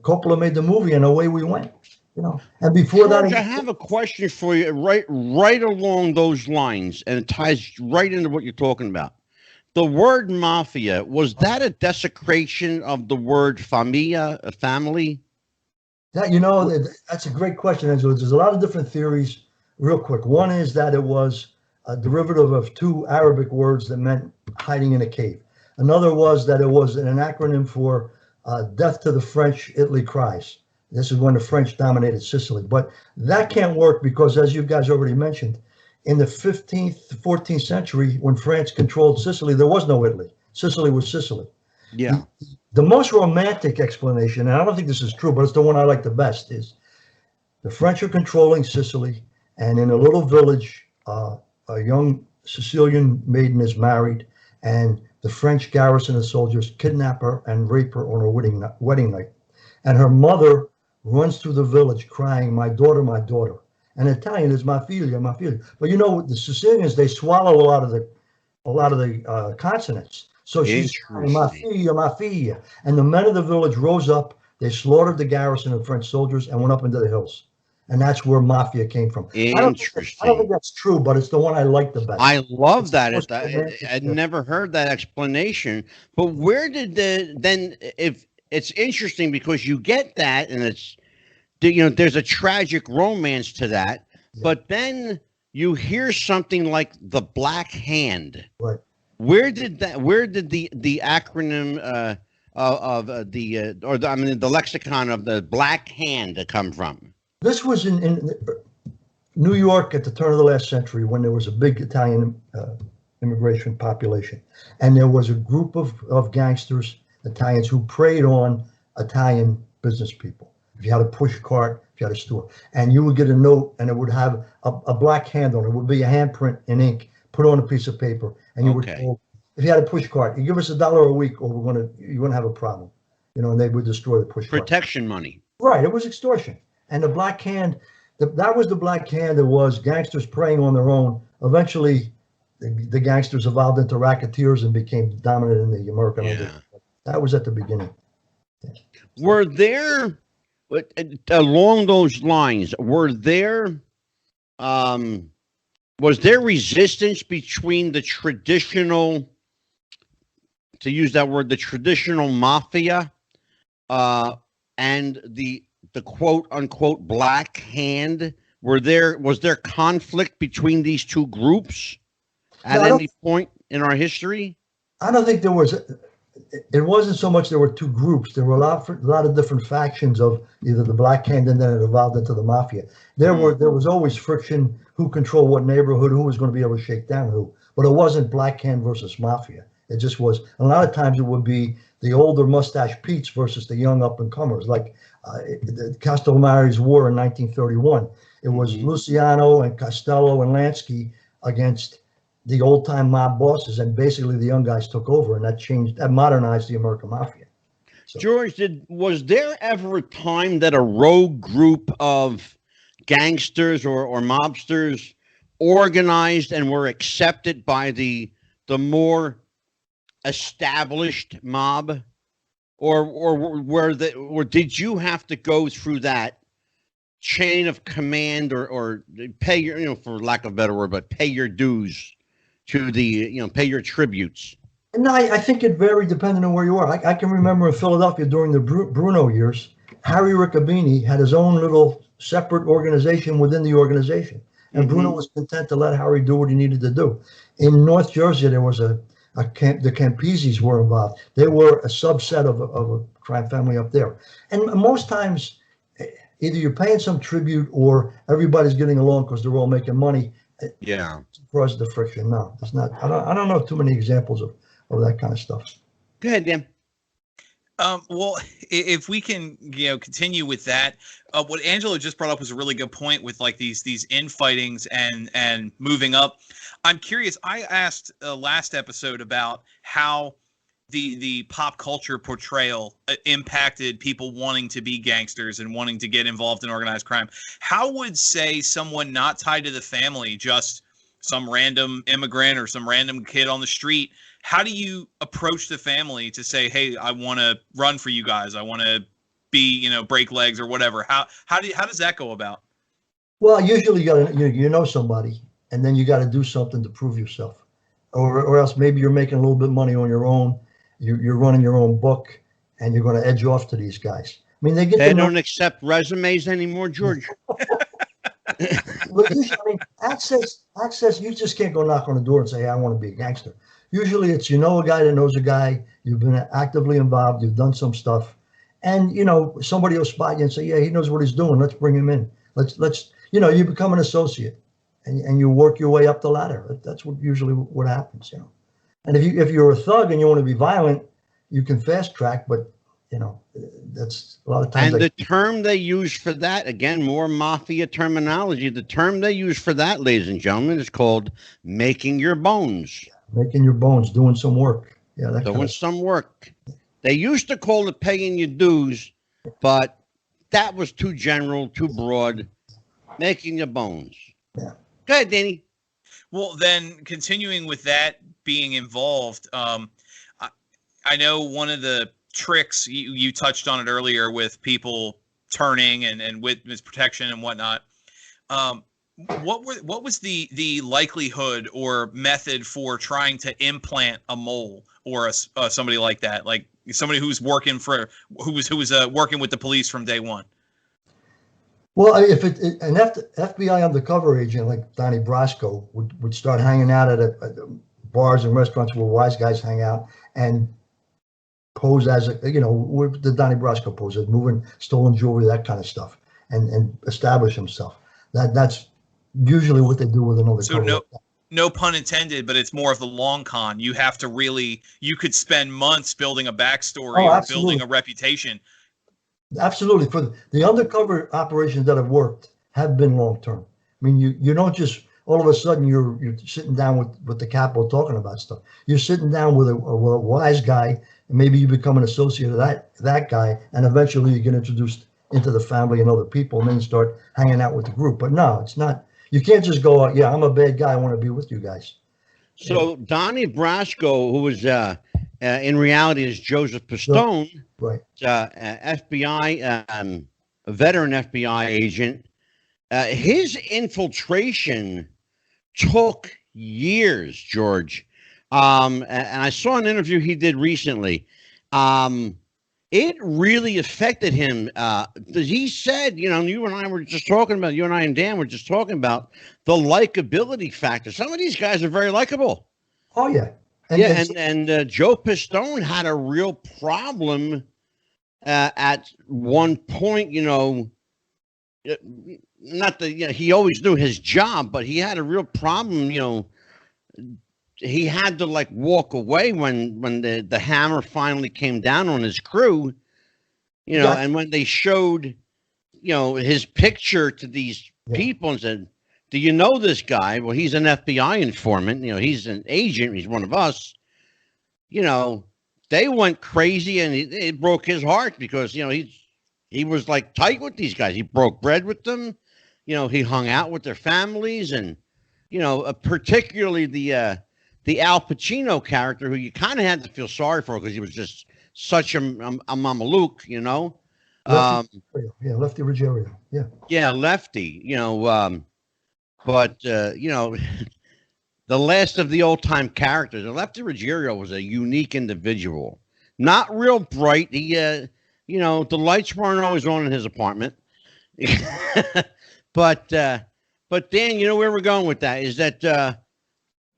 Speaker 2: Coppola made the movie, and away we went. And before
Speaker 1: George,
Speaker 2: that,
Speaker 1: I have a question for you, right along those lines, and it ties right into what you're talking about. The word mafia, was that a desecration of the word familia, a family?
Speaker 2: That's a great question, Angelo. There's a lot of different theories. Real quick, one is that it was a derivative of two Arabic words that meant hiding in a cave. Another was that it was an acronym for death to the French, Italy cries. This is when the French dominated Sicily. But that can't work because, as you guys already mentioned, in the 15th, 14th century, when France controlled Sicily, there was no Italy. Sicily was Sicily.
Speaker 1: Yeah.
Speaker 2: The most romantic explanation, and I don't think this is true, but it's the one I like the best, is the French are controlling Sicily, and in a little village, a young Sicilian maiden is married, and the French garrison of soldiers kidnap her and rape her on her wedding night. And her mother runs through the village crying, "My daughter, my daughter." And Italian is "ma figlia, ma figlia." But the Sicilians, they swallow a lot of the consonants. So she's crying, "ma figlia, ma figlia." And the men of the village rose up. They slaughtered the garrison of French soldiers and went up into the hills. And that's where mafia came from. I don't think that's true, but it's the one I like the best.
Speaker 1: I love that. I'd never heard that explanation. But where did if it's interesting because you get that, and it's, there's a tragic romance to that, but then you hear something like the Black Hand.
Speaker 2: Right.
Speaker 1: Where did the acronym the lexicon of the Black Hand come from?
Speaker 2: This was in New York at the turn of the last century when there was a big Italian immigration population. And there was a group of gangsters, Italians, who preyed on Italian business people. If you had a push cart, if you had a store, and you would get a note and it would have a black hand on it. It would be a handprint in ink put on a piece of paper. And you would told, if you had a push cart, you give us $1 a week or you're going to have a problem. And they would destroy the push cart.
Speaker 1: Protection money.
Speaker 2: Right. It was extortion. And the Black Hand, that was the Black Hand. It was gangsters preying on their own. Eventually, the gangsters evolved into racketeers and became dominant in the American underworld. That was at the beginning. Yeah.
Speaker 1: Were there, along those lines, was there resistance between the traditional, to use that word, the traditional mafia, and the quote unquote Black Hand? Was there conflict between these two groups at any point in our history?
Speaker 2: I don't think there was. It wasn't so much there were two groups. There were a lot of different factions of either the Black Hand, and then it evolved into the mafia. There was always friction, who controlled what neighborhood, who was going to be able to shake down who. But it wasn't Black Hand versus mafia. It just was. A lot of times it would be the older mustache Pete's versus the young up and comers, like the Castellamari's War in 1931. It was Luciano and Costello and Lansky against the old time mob bosses, and basically the young guys took over, and that modernized the American Mafia. So,
Speaker 1: George, was there ever a time that a rogue group of gangsters or mobsters organized and were accepted by the more established mob, or did you have to go through that chain of command or pay your, for lack of a better word, but pay your dues to the, pay your tributes?
Speaker 2: No, I think it varied depending on where you are. I can remember in Philadelphia during the Bruno years, Harry Riccobini had his own little separate organization within the organization. And Bruno was content to let Harry do what he needed to do. In North Jersey, there was the Campeses were involved. They were a subset of a crime family up there. And most times, either you're paying some tribute or everybody's getting along because they're all making money.
Speaker 1: Yeah.
Speaker 2: For us, the friction. No, it's not. I don't know too many examples of that kind of stuff.
Speaker 1: Go ahead, Dan.
Speaker 3: Well, if we can, continue with that, what Angelo just brought up was a really good point with like these infightings and moving up. I'm curious. I asked last episode about how the pop culture portrayal impacted people wanting to be gangsters and wanting to get involved in organized crime. How would, say, someone not tied to the family, just some random immigrant or some random kid on the street, how do you approach the family to say, hey, I want to run for you guys, I want to be, break legs or whatever? How does that go about?
Speaker 2: Well, usually you know somebody, and then you got to do something to prove yourself, or else maybe you're making a little bit of money on your own. You're running your own book, and you're going to edge off to these guys. I mean, they
Speaker 1: don't accept resumes anymore, George.
Speaker 2: Look, access. You just can't go knock on the door and say, hey, I want to be a gangster. Usually it's, a guy that knows a guy, you've been actively involved, you've done some stuff, and, somebody will spot you and say, yeah, he knows what he's doing. Let's bring him in. Let's you become an associate, and you work your way up the ladder. That's usually what happens, And if you're a thug and you want to be violent, you can fast track, but that's a lot of times.
Speaker 1: And the term they use for that, again, more mafia terminology, the term they use for that, ladies and gentlemen, is called making your bones.
Speaker 2: Making your bones, doing some work. Yeah,
Speaker 1: doing some work. They used to call it paying your dues, but that was too general, too broad. Making your bones.
Speaker 2: Yeah.
Speaker 1: Go ahead, Danny.
Speaker 3: Well, then, continuing with that being involved, I know one of the tricks, you touched on it earlier with people turning and witness protection and whatnot. What was the likelihood or method for trying to implant a mole or somebody like that, like somebody who's working who was working with the police from day one?
Speaker 2: Well, if an FBI undercover agent like Donnie Brasco would start hanging out at bars and restaurants where wise guys hang out and pose as where the Donnie Brasco pose as moving stolen jewelry, that kind of stuff, and establish himself. That's usually what they do with an undercover.
Speaker 3: So no pun intended, but it's more of the long con. You have to you could spend months building a backstory or building a reputation.
Speaker 2: Absolutely. For the undercover operations that have worked have been long term. I mean, you don't just all of a sudden you're sitting down with the capo talking about stuff. You're sitting down with a wise guy, and maybe you become an associate of that guy, and eventually you get introduced into the family and other people, and then start hanging out with the group. But no, it's not. You can't just go, yeah, I'm a bad guy. I want to be with you guys.
Speaker 1: So Donnie Brasco, who was in reality is Joseph Pistone,
Speaker 2: right?
Speaker 1: FBI, a veteran FBI agent. His infiltration took years, George. And I saw an interview he did recently. It really affected him. He said, you and I were just talking about, you and I and Dan were just talking about the likability factor. Some of these guys are very likable.
Speaker 2: Oh, yeah.
Speaker 1: And Joe Pistone had a real problem at one point, not that he always knew his job, but he had a real problem, he had to like walk away when the hammer finally came down on his crew, and when they showed, his picture to these people and said, do you know this guy? Well, he's an FBI informant. He's an agent. He's one of us. They went crazy, and it broke his heart because, he was like tight with these guys. He broke bread with them. He hung out with their families, and, particularly the Al Pacino character, who you kind of had to feel sorry for because he was just such a mamalouk,
Speaker 2: Lefty Ruggiero.
Speaker 1: Yeah, Lefty, but, the last of the old-time characters, Lefty Ruggiero was a unique individual. Not real bright. He, the lights weren't always on in his apartment. But Dan, where we're going with that is that,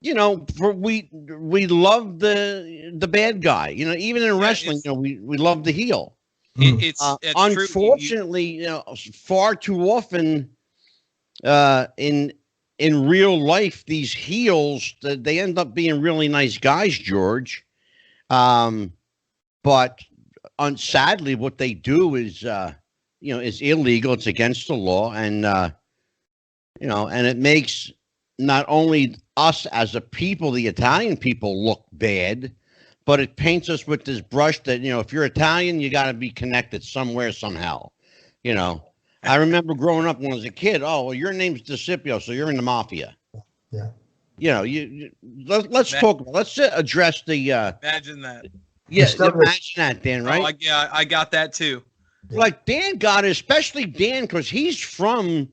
Speaker 1: we love the bad guy. Even in wrestling, we love the heel.
Speaker 3: It's
Speaker 1: unfortunately, far too often in real life, these heels, they end up being really nice guys, George. But sadly, what they do is illegal. It's against the law, and and it makes not only us as a people, the Italian people, look bad, but it paints us with this brush that, if you're Italian, you got to be connected somewhere, somehow. I remember growing up when I was a kid. Oh, well, your name's DeCipio, so you're in the mafia.
Speaker 2: Yeah.
Speaker 1: Let's talk. Let's address the.
Speaker 3: Imagine that.
Speaker 1: Yeah, imagine that, Dan. Right?
Speaker 3: I got that too.
Speaker 1: Like Dan got it, especially Dan, because he's from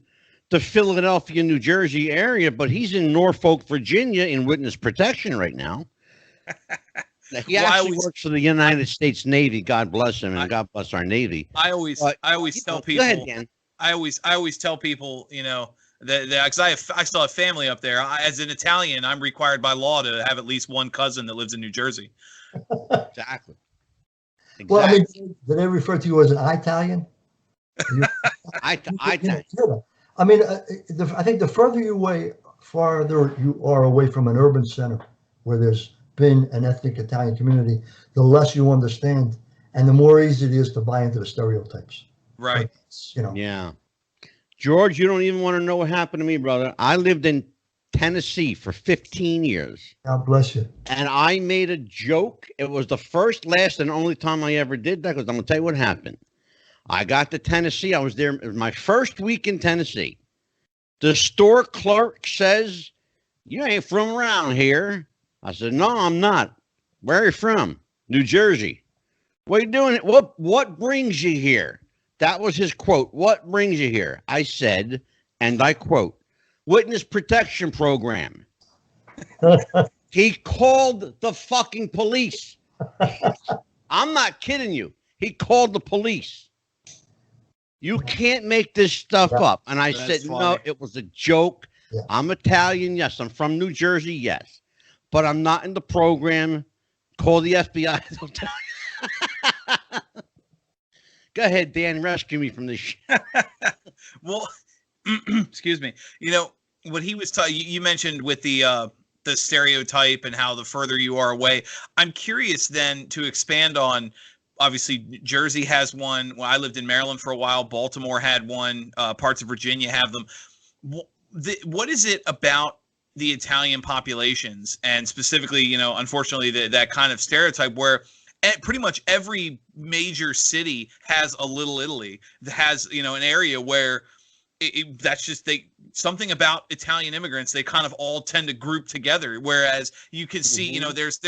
Speaker 1: the Philadelphia, New Jersey area, but he's in Norfolk, Virginia, in witness protection right now. He actually works for the United States Navy. God bless him, and God bless our Navy.
Speaker 3: I always tell people.
Speaker 1: Go ahead, Dan.
Speaker 3: I always tell people, that because I still have family up there. As an Italian, I'm required by law to have at least one cousin that lives in New Jersey.
Speaker 1: Exactly.
Speaker 2: Well, I mean, did they refer to you as an Italian?
Speaker 1: Italian.
Speaker 2: I mean, I think the farther you are away from an urban center where there's been an ethnic Italian community, the less you understand, and the more easy it is to buy into the stereotypes.
Speaker 3: Right.
Speaker 1: Yeah. George, you don't even want to know what happened to me, brother. I lived in Tennessee for 15 years.
Speaker 2: God bless you.
Speaker 1: And I made a joke. It was the first, last, and only time I ever did that, because I'm going to tell you what happened. I got to Tennessee. I was there. It was my first week in Tennessee. The store clerk says, "You ain't from around here." I said, "No, I'm not." "Where are you from?" "New Jersey." "What are you doing? What brings you here?" That was his quote. "What brings you here?" I said, and I quote, "Witness protection program." He called the fucking police. I'm not kidding you. He called the police. You can't make this stuff up. And I said, funny. No, it was a joke. Yeah. I'm Italian. Yes. I'm from New Jersey. Yes. But I'm not in the program. Call the FBI. They'll tell you. Go ahead, Dan. Rescue me from this shit.
Speaker 3: Well, excuse me. What he was you mentioned with the stereotype and how the further you are away. I'm curious then to expand on. Obviously, Jersey has one. Well, I lived in Maryland for a while. Baltimore had one. Parts of Virginia have them. What is it about the Italian populations, and specifically, unfortunately, that kind of stereotype where pretty much every major city has a Little Italy, that has, you know, an area where that's just something about Italian immigrants. They kind of all tend to group together. Whereas you can see, you know, there's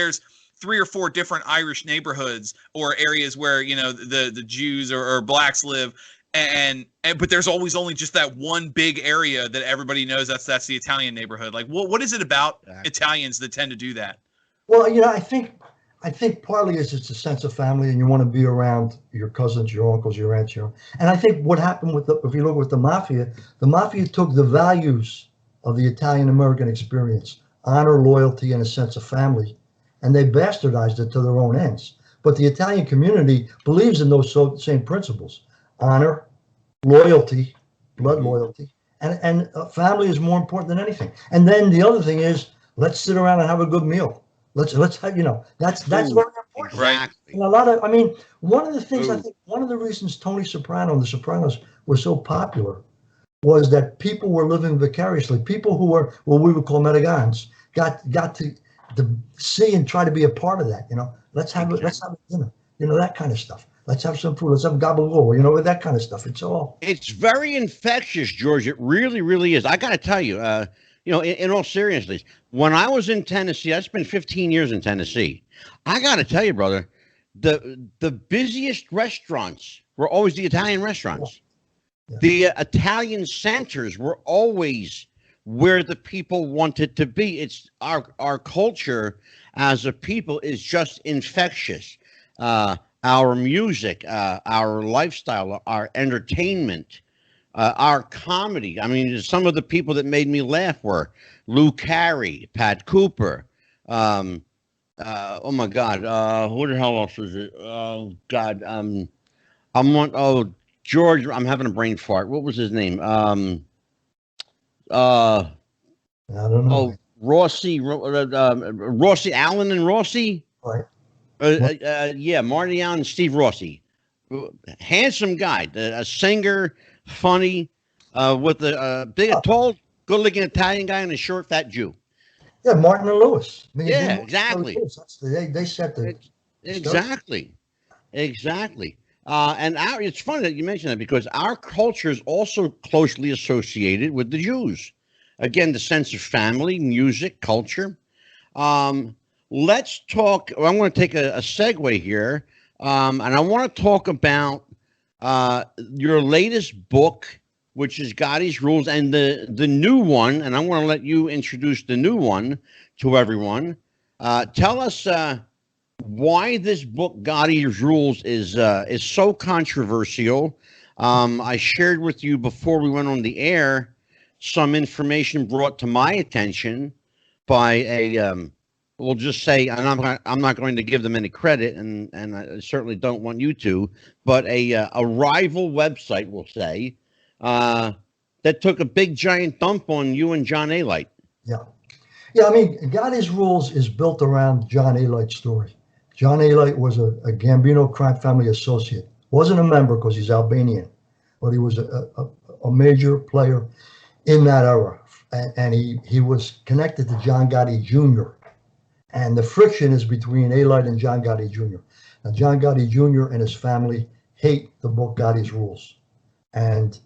Speaker 3: 3 or 4 different Irish neighborhoods or areas where, you know, the Jews or blacks live. But there's always only just that one big area that everybody knows that's the Italian neighborhood. Like, what is it about Italians that tend to do that?
Speaker 2: Well, you know, I think partly it's a sense of family, and you want to be around your cousins, your uncles, your aunts, and I think what happened if you look with the mafia took the values of the Italian-American experience, honor, loyalty, and a sense of family, and they bastardized it to their own ends. But the Italian community believes in those same principles: honor, loyalty, blood loyalty, and family is more important than anything. And then the other thing is, let's sit around and have a good meal. Let's have, you know, that's very important.
Speaker 1: Exactly.
Speaker 2: And one of the things, I think one of the reasons Tony Soprano and The Sopranos were so popular was that people were living vicariously. People who were what we would call Medigans got to see and try to be a part of that. You know, let's have a dinner. You know, that kind of stuff. Let's have some food. Let's have gabagool. You know, that kind of stuff. It's
Speaker 1: very infectious, George. It really, really is. I got to tell you, you know, in all seriousness, when I was in Tennessee, I spent 15 years in Tennessee. I got to tell you, brother, the busiest restaurants were always the Italian restaurants. Yeah. The Italian centers were always where the people wanted to be. It's our culture as a people is just infectious. Our music, our lifestyle, our entertainment, our comedy. I mean, some of the people that made me laugh were Lou Carey, Pat Cooper. Oh my God, who the hell else was it? Oh God, George. I'm having a brain fart. What was his name?
Speaker 2: I don't know.
Speaker 1: Oh, Rossi, Allen and Rossi.
Speaker 2: Right.
Speaker 1: Yeah, Marty Allen and Steve Rossi. Handsome guy, a singer, funny, with a big, tall, good-looking Italian guy and a short, fat Jew.
Speaker 2: Yeah, Martin and Lewis.
Speaker 1: I mean, yeah, exactly.
Speaker 2: They set the
Speaker 1: exactly. And it's funny that you mentioned that because our culture is also closely associated with the Jews. Again, the sense of family, music, culture. Let's talk. I'm going to take a segue here, and I want to talk about your latest book, which is Gotti's Rules, and the new one. And I want to let you introduce the new one to everyone. Tell us why this book, Gotti's Rules, is so controversial. I shared with you before we went on the air some information brought to my attention by a we'll just say, and I'm not going to give them any credit, and I certainly don't want you to, but a rival website, we'll say, that took a big giant dump on you and John Alite.
Speaker 2: Yeah. I mean, Gotti's Rules is built around John Alite's story. John Alite was a Gambino crime family associate. Wasn't a member because he's Albanian, but he was a major player in that era, and he was connected to John Gotti Jr. And the friction is between Alite and John Gotti Jr. Now, John Gotti Jr. and his family hate the book Gotti's Rules. And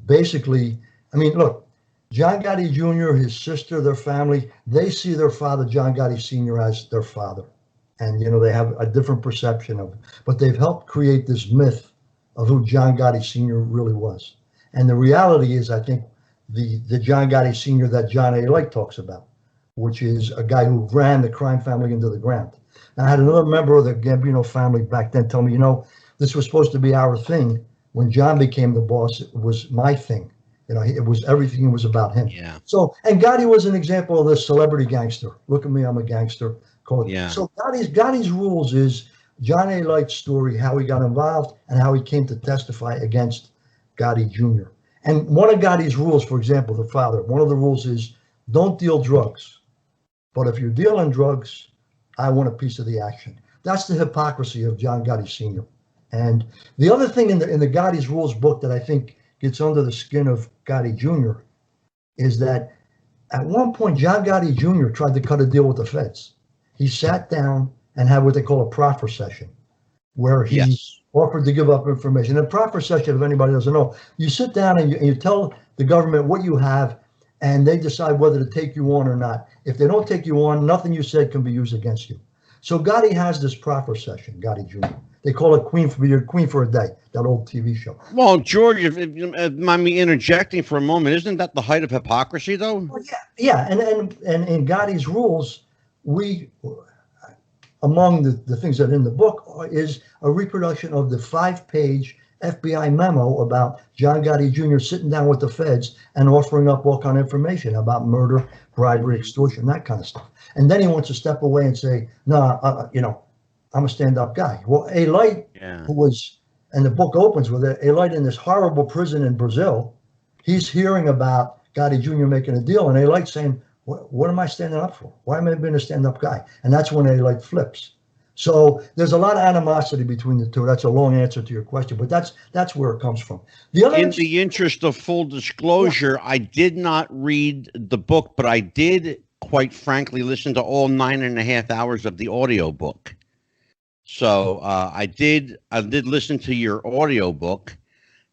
Speaker 2: basically, I mean, look, John Gotti Jr., his sister, their family, they see their father, John Gotti Sr., as their father. And, you know, they have a different perception of it. But they've helped create this myth of who John Gotti Sr. really was. And the reality is, I think, the John Gotti Sr. that John Alite talks about, which is a guy who ran the crime family into the ground. And I had another member of the Gambino family back then tell me, you know, this was supposed to be our thing. When John became the boss, it was my thing. You know, it was everything was about him.
Speaker 1: Yeah.
Speaker 2: So, and Gotti was an example of this celebrity gangster. Look at me, I'm a gangster.
Speaker 1: Yeah.
Speaker 2: So Gotti's Rules is John Alite's story, how he got involved and how he came to testify against Gotti Jr. And one of Gotti's rules, for example, the father, one of the rules is don't deal drugs. But if you're dealing drugs, I want a piece of the action. That's the hypocrisy of John Gotti Sr. And the other thing in the Gotti's Rules book that I think gets under the skin of Gotti Jr. is that at one point, John Gotti Jr. tried to cut a deal with the feds. He sat down and have what they call a proffer session, where he
Speaker 1: Yes.
Speaker 2: offered to give up information. A proffer session, if anybody doesn't know, you sit down and you tell the government what you have, and they decide whether to take you on or not. If they don't take you on, nothing you said can be used against you. So Gotti has this proffer session, Gotti Jr. They call it Queen for a Day, that old TV show.
Speaker 1: Well, George, if you mind me interjecting for a moment, isn't that the height of hypocrisy, though?
Speaker 2: Well, yeah, and in Gotti's rules, among the things that are in the book is a reproduction of the 5-page FBI memo about John Gotti Jr. sitting down with the feds and offering up all kind of information about murder, bribery, extortion, that kind of stuff. And then he wants to step away and say, no, I'm a stand-up guy. Well, A. Light, who was, and the book opens with it, A. Light in this horrible prison in Brazil, he's hearing about Gotti Jr. making a deal, and A. Light saying, what am I standing up for? Why am I being a stand-up guy? And that's when A. Light flips. So there's a lot of animosity between the two. That's a long answer to your question, but that's where it comes from.
Speaker 1: In the interest of full disclosure, I did not read the book, but I did, quite frankly, listen to all 9.5 hours of the audiobook. So I did listen to your audiobook.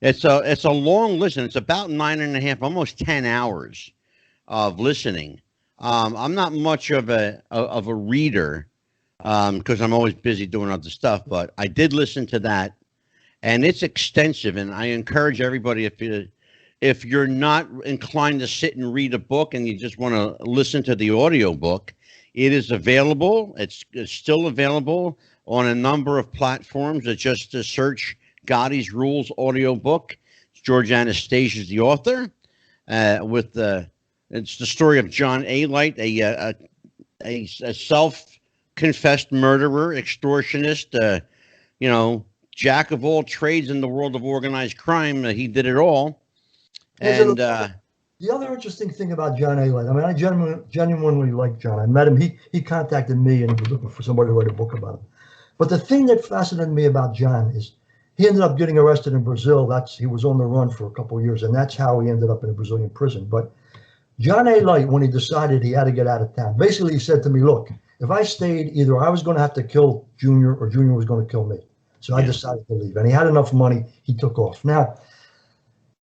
Speaker 1: It's a long listen. It's about 9.5, almost 10 hours of listening. I'm not much of a reader, because I'm always busy doing other stuff, but I did listen to that, and it's extensive. And I encourage everybody, if you're not inclined to sit and read a book and you just want to listen to the audiobook, it is available. It's still available on a number of platforms. It's just to search Gotti's Rules audiobook. George Anastasia is the author. It's the story of John A. Light, a self-confessed murderer, extortionist, jack of all trades in the world of organized crime. He did it all. And
Speaker 2: the other interesting thing about John A. Light, I mean, I genuinely like John. I met him. He contacted me and he was looking for somebody to write a book about him. But the thing that fascinated me about John is he ended up getting arrested in Brazil. He was on the run for a couple of years, and that's how he ended up in a Brazilian prison. But John A. Light, when he decided he had to get out of town, basically he said to me, look, if I stayed, either I was going to have to kill Junior or Junior was going to kill me. So I decided to leave. And he had enough money, he took off. Now,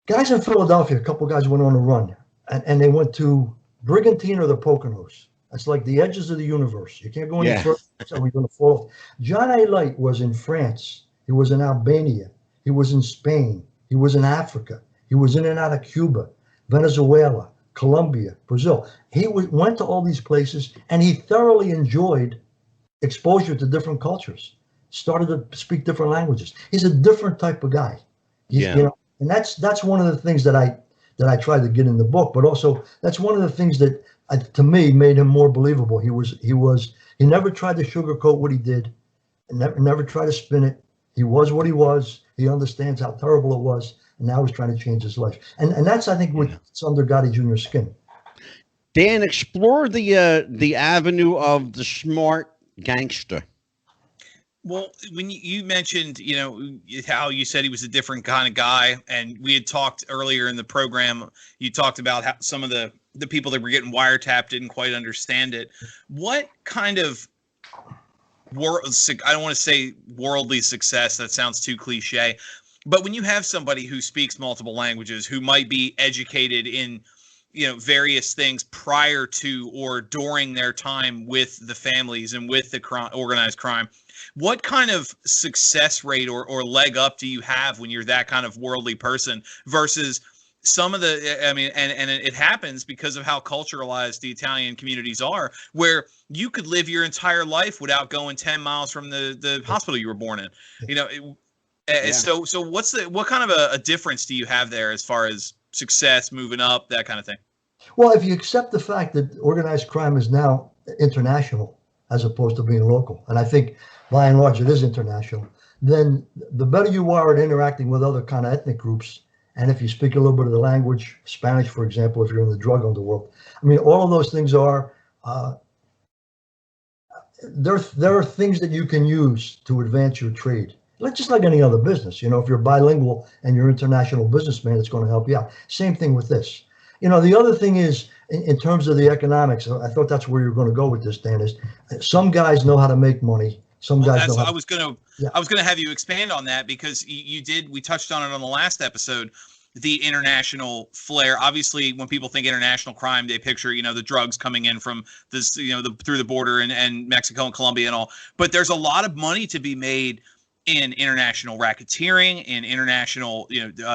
Speaker 2: guys in Philadelphia, a couple of guys went on a run, and they went to Brigantine or the Poconos. That's like the edges of the universe. You can't go any further, so we're going to fall off. John A. Light was in France. He was in Albania. He was in Spain. He was in Africa. He was in and out of Cuba, Venezuela, Colombia, Brazil. He went to all these places, and he thoroughly enjoyed exposure to different cultures. Started to speak different languages. He's a different type of guy. And that's one of the things that I tried to get in the book. But also that's one of the things that to me made him more believable. He never tried to sugarcoat what he did, and never tried to spin it. He was what he was. He understands how terrible it was, and now he's trying to change his life. And that's, I think, what's under Gotti Jr.'s skin.
Speaker 1: Dan, explore the avenue of the smart gangster.
Speaker 3: Well, when you mentioned, how you said he was a different kind of guy, and we had talked earlier in the program, you talked about how some of the people that were getting wiretapped didn't quite understand it. What kind of I don't want to say worldly success, that sounds too cliche, but when you have somebody who speaks multiple languages, who might be educated in various things prior to or during their time with the families and with the organized crime, what kind of success rate or leg up do you have when you're that kind of worldly person versus some of and it happens because of how culturalized the Italian communities are, where you could live your entire life without going 10 miles from the hospital you were born in. So what kind of a difference do you have there as far as success, moving up, that kind of thing?
Speaker 2: Well, if you accept the fact that organized crime is now international as opposed to being local, and I think by and large it is international, then the better you are at interacting with other kind of ethnic groups, and if you speak a little bit of the language, Spanish, for example, if you're in the drug underworld, I mean, all of those things are, there are things that you can use to advance your trade. Just like any other business, if you're bilingual and you're an international businessman, it's going to help you out. Same thing with this. The other thing is, in terms of the economics, I thought that's where you're going to go with this, Dan, is some guys know how to make money. Some guys know how
Speaker 3: I was gonna have you expand on that, because we touched on it on the last episode, the international flair. Obviously, when people think international crime, they picture, the drugs coming in from this, through the border and Mexico and Colombia and all. But there's a lot of money to be made in international racketeering, in international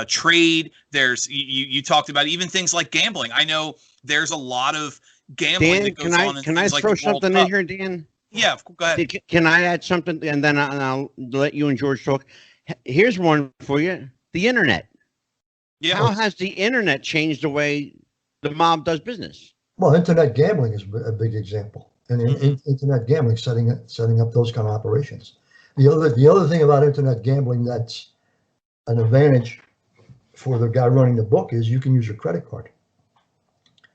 Speaker 3: trade. There's you talked about even things like gambling. I know there's a lot of gambling that goes on.
Speaker 1: Can I throw something in here, Dan?
Speaker 3: Yeah, go ahead.
Speaker 1: Can I add something, and then I'll let you and George talk. Here's one for you: the internet. Yeah. How has the internet changed the way the mob does business?
Speaker 2: Well, internet gambling is a big example, and internet gambling setting up those kind of operations. The other thing about internet gambling that's an advantage for the guy running the book is you can use your credit card.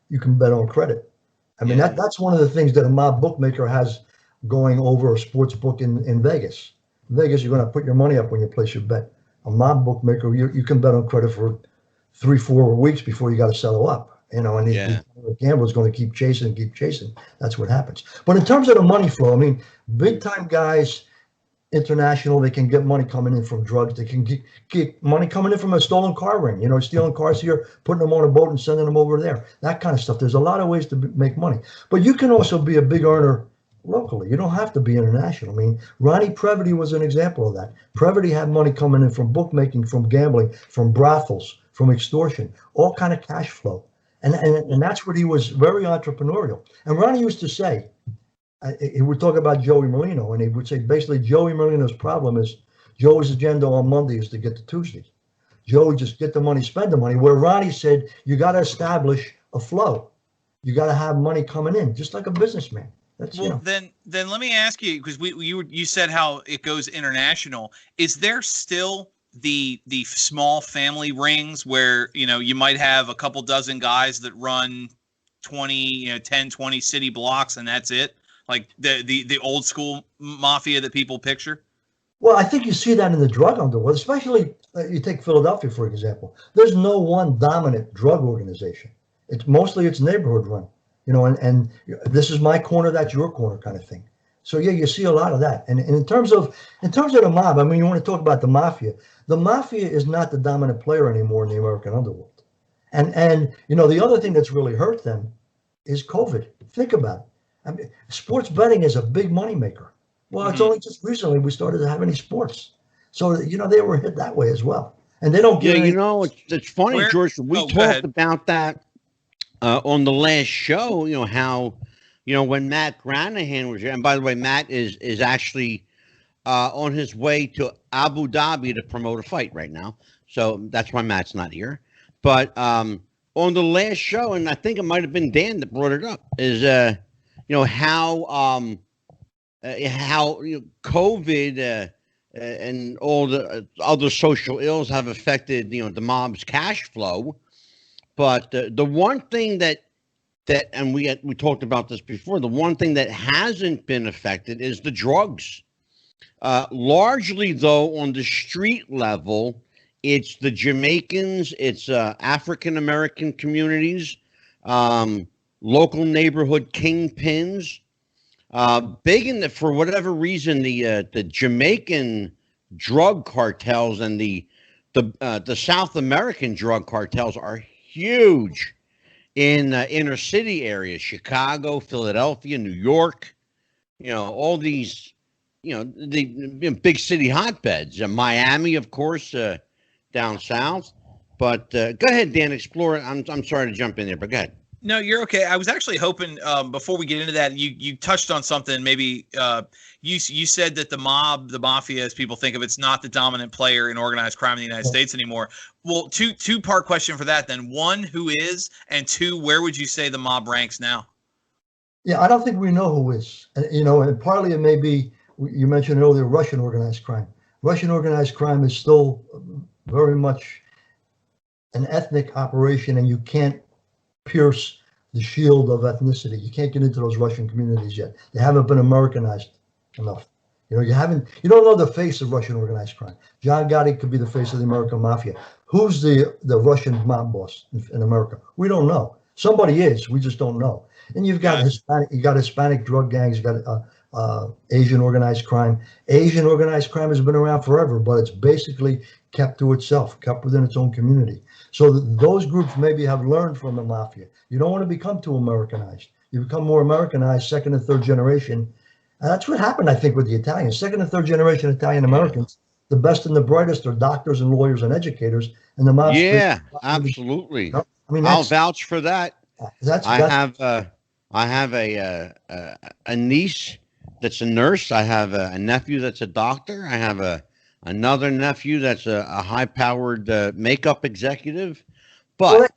Speaker 2: You can bet on credit. I mean, that's one of the things that a mob bookmaker has going over a sports book in Vegas. In Vegas, you're going to put your money up when you place your bet. A mob bookmaker, you can bet on credit for 3-4 weeks before you got to settle up. And the gambler's going to keep chasing. That's what happens. But in terms of the money flow, I mean, big time guys, international, they can get money coming in from drugs. They can get money coming in from a stolen car ring, stealing cars here, putting them on a boat and sending them over there, that kind of stuff. There's a lot of ways to make money. But you can also be a big earner locally. You don't have to be international. I mean, Ronnie Previty was an example of that. Previty had money coming in from bookmaking, from gambling, from brothels, from extortion, all kind of cash flow. And that's what he was very entrepreneurial. And Ronnie used to say, he would talk about Joey Merlino, and he would say basically Joey Merlino's problem is Joey's agenda on Monday is to get to Tuesday. Joey just get the money, spend the money. Where Ronnie said you got to establish a flow. You got to have money coming in, just like a businessman.
Speaker 3: Then let me ask you, because you said how it goes international. Is there still the small family rings where you might have a couple dozen guys that run 10, 20 city blocks and that's it? Like the old school mafia that people picture?
Speaker 2: Well, I think you see that in the drug underworld, especially you take Philadelphia, for example. There's no one dominant drug organization. It's neighborhood run, and this is my corner, that's your corner kind of thing. So yeah, you see a lot of that. And in terms of the mob, I mean, you want to talk about the mafia. The mafia is not the dominant player anymore in the American underworld. And the other thing that's really hurt them is COVID. Think about it. I mean, sports betting is a big moneymaker. Well, it's only just recently we started to have any sports. So, they were hit that way as well. And they don't get
Speaker 1: it's funny, George. We talked about that on the last show, how, when Matt Granahan was here, and by the way, Matt is actually on his way to Abu Dhabi to promote a fight right now. So that's why Matt's not here. But on the last show, and I think it might have been Dan that brought it up, is how COVID and all the other social ills have affected the mob's cash flow. But the one thing that and we talked about this before, the one thing that hasn't been affected is the drugs. Largely, though, on the street level, it's the Jamaicans, it's African-American communities, local neighborhood kingpins. Big in for whatever reason, the Jamaican drug cartels and the South American drug cartels are huge in inner city areas, Chicago, Philadelphia, New York, all these, the big city hotbeds. Miami, of course, down south. But go ahead, Dan, explore it. I'm sorry to jump in there, but go ahead.
Speaker 3: No, you're okay. I was actually hoping before we get into that, you touched on something. Maybe you said that the mafia, as people think of, it's not the dominant player in organized crime in the United States anymore. Well, two-part question for that then. One, who is? And two, where would you say the mob ranks now?
Speaker 2: Yeah, I don't think we know who is. And partly it may be, you mentioned earlier, Russian organized crime. Russian organized crime is still very much an ethnic operation, and you can't pierce the shield of ethnicity. You can't get into those Russian communities yet. They haven't been Americanized enough. You know, you don't know the face of Russian organized crime. John Gotti could be the face of the American Mafia. Who's the Russian mob boss in America? We don't know. Somebody is. We just don't know. And you've got Hispanic drug gangs. You got Asian organized crime. Asian organized crime has been around forever, but it's basically kept to itself, kept within its own community. So those groups maybe have learned from the mafia. You don't want to become too Americanized. You become more Americanized, second and third generation. And that's what happened, I think, with the Italians. Second and third generation Italian Americans, the best and the brightest are doctors and lawyers and educers. And the mob.
Speaker 1: Yeah, absolutely. I mean, I'll vouch for that. I have a niece that's a nurse. I have a nephew that's a doctor. I have another nephew that's a high-powered makeup executive. But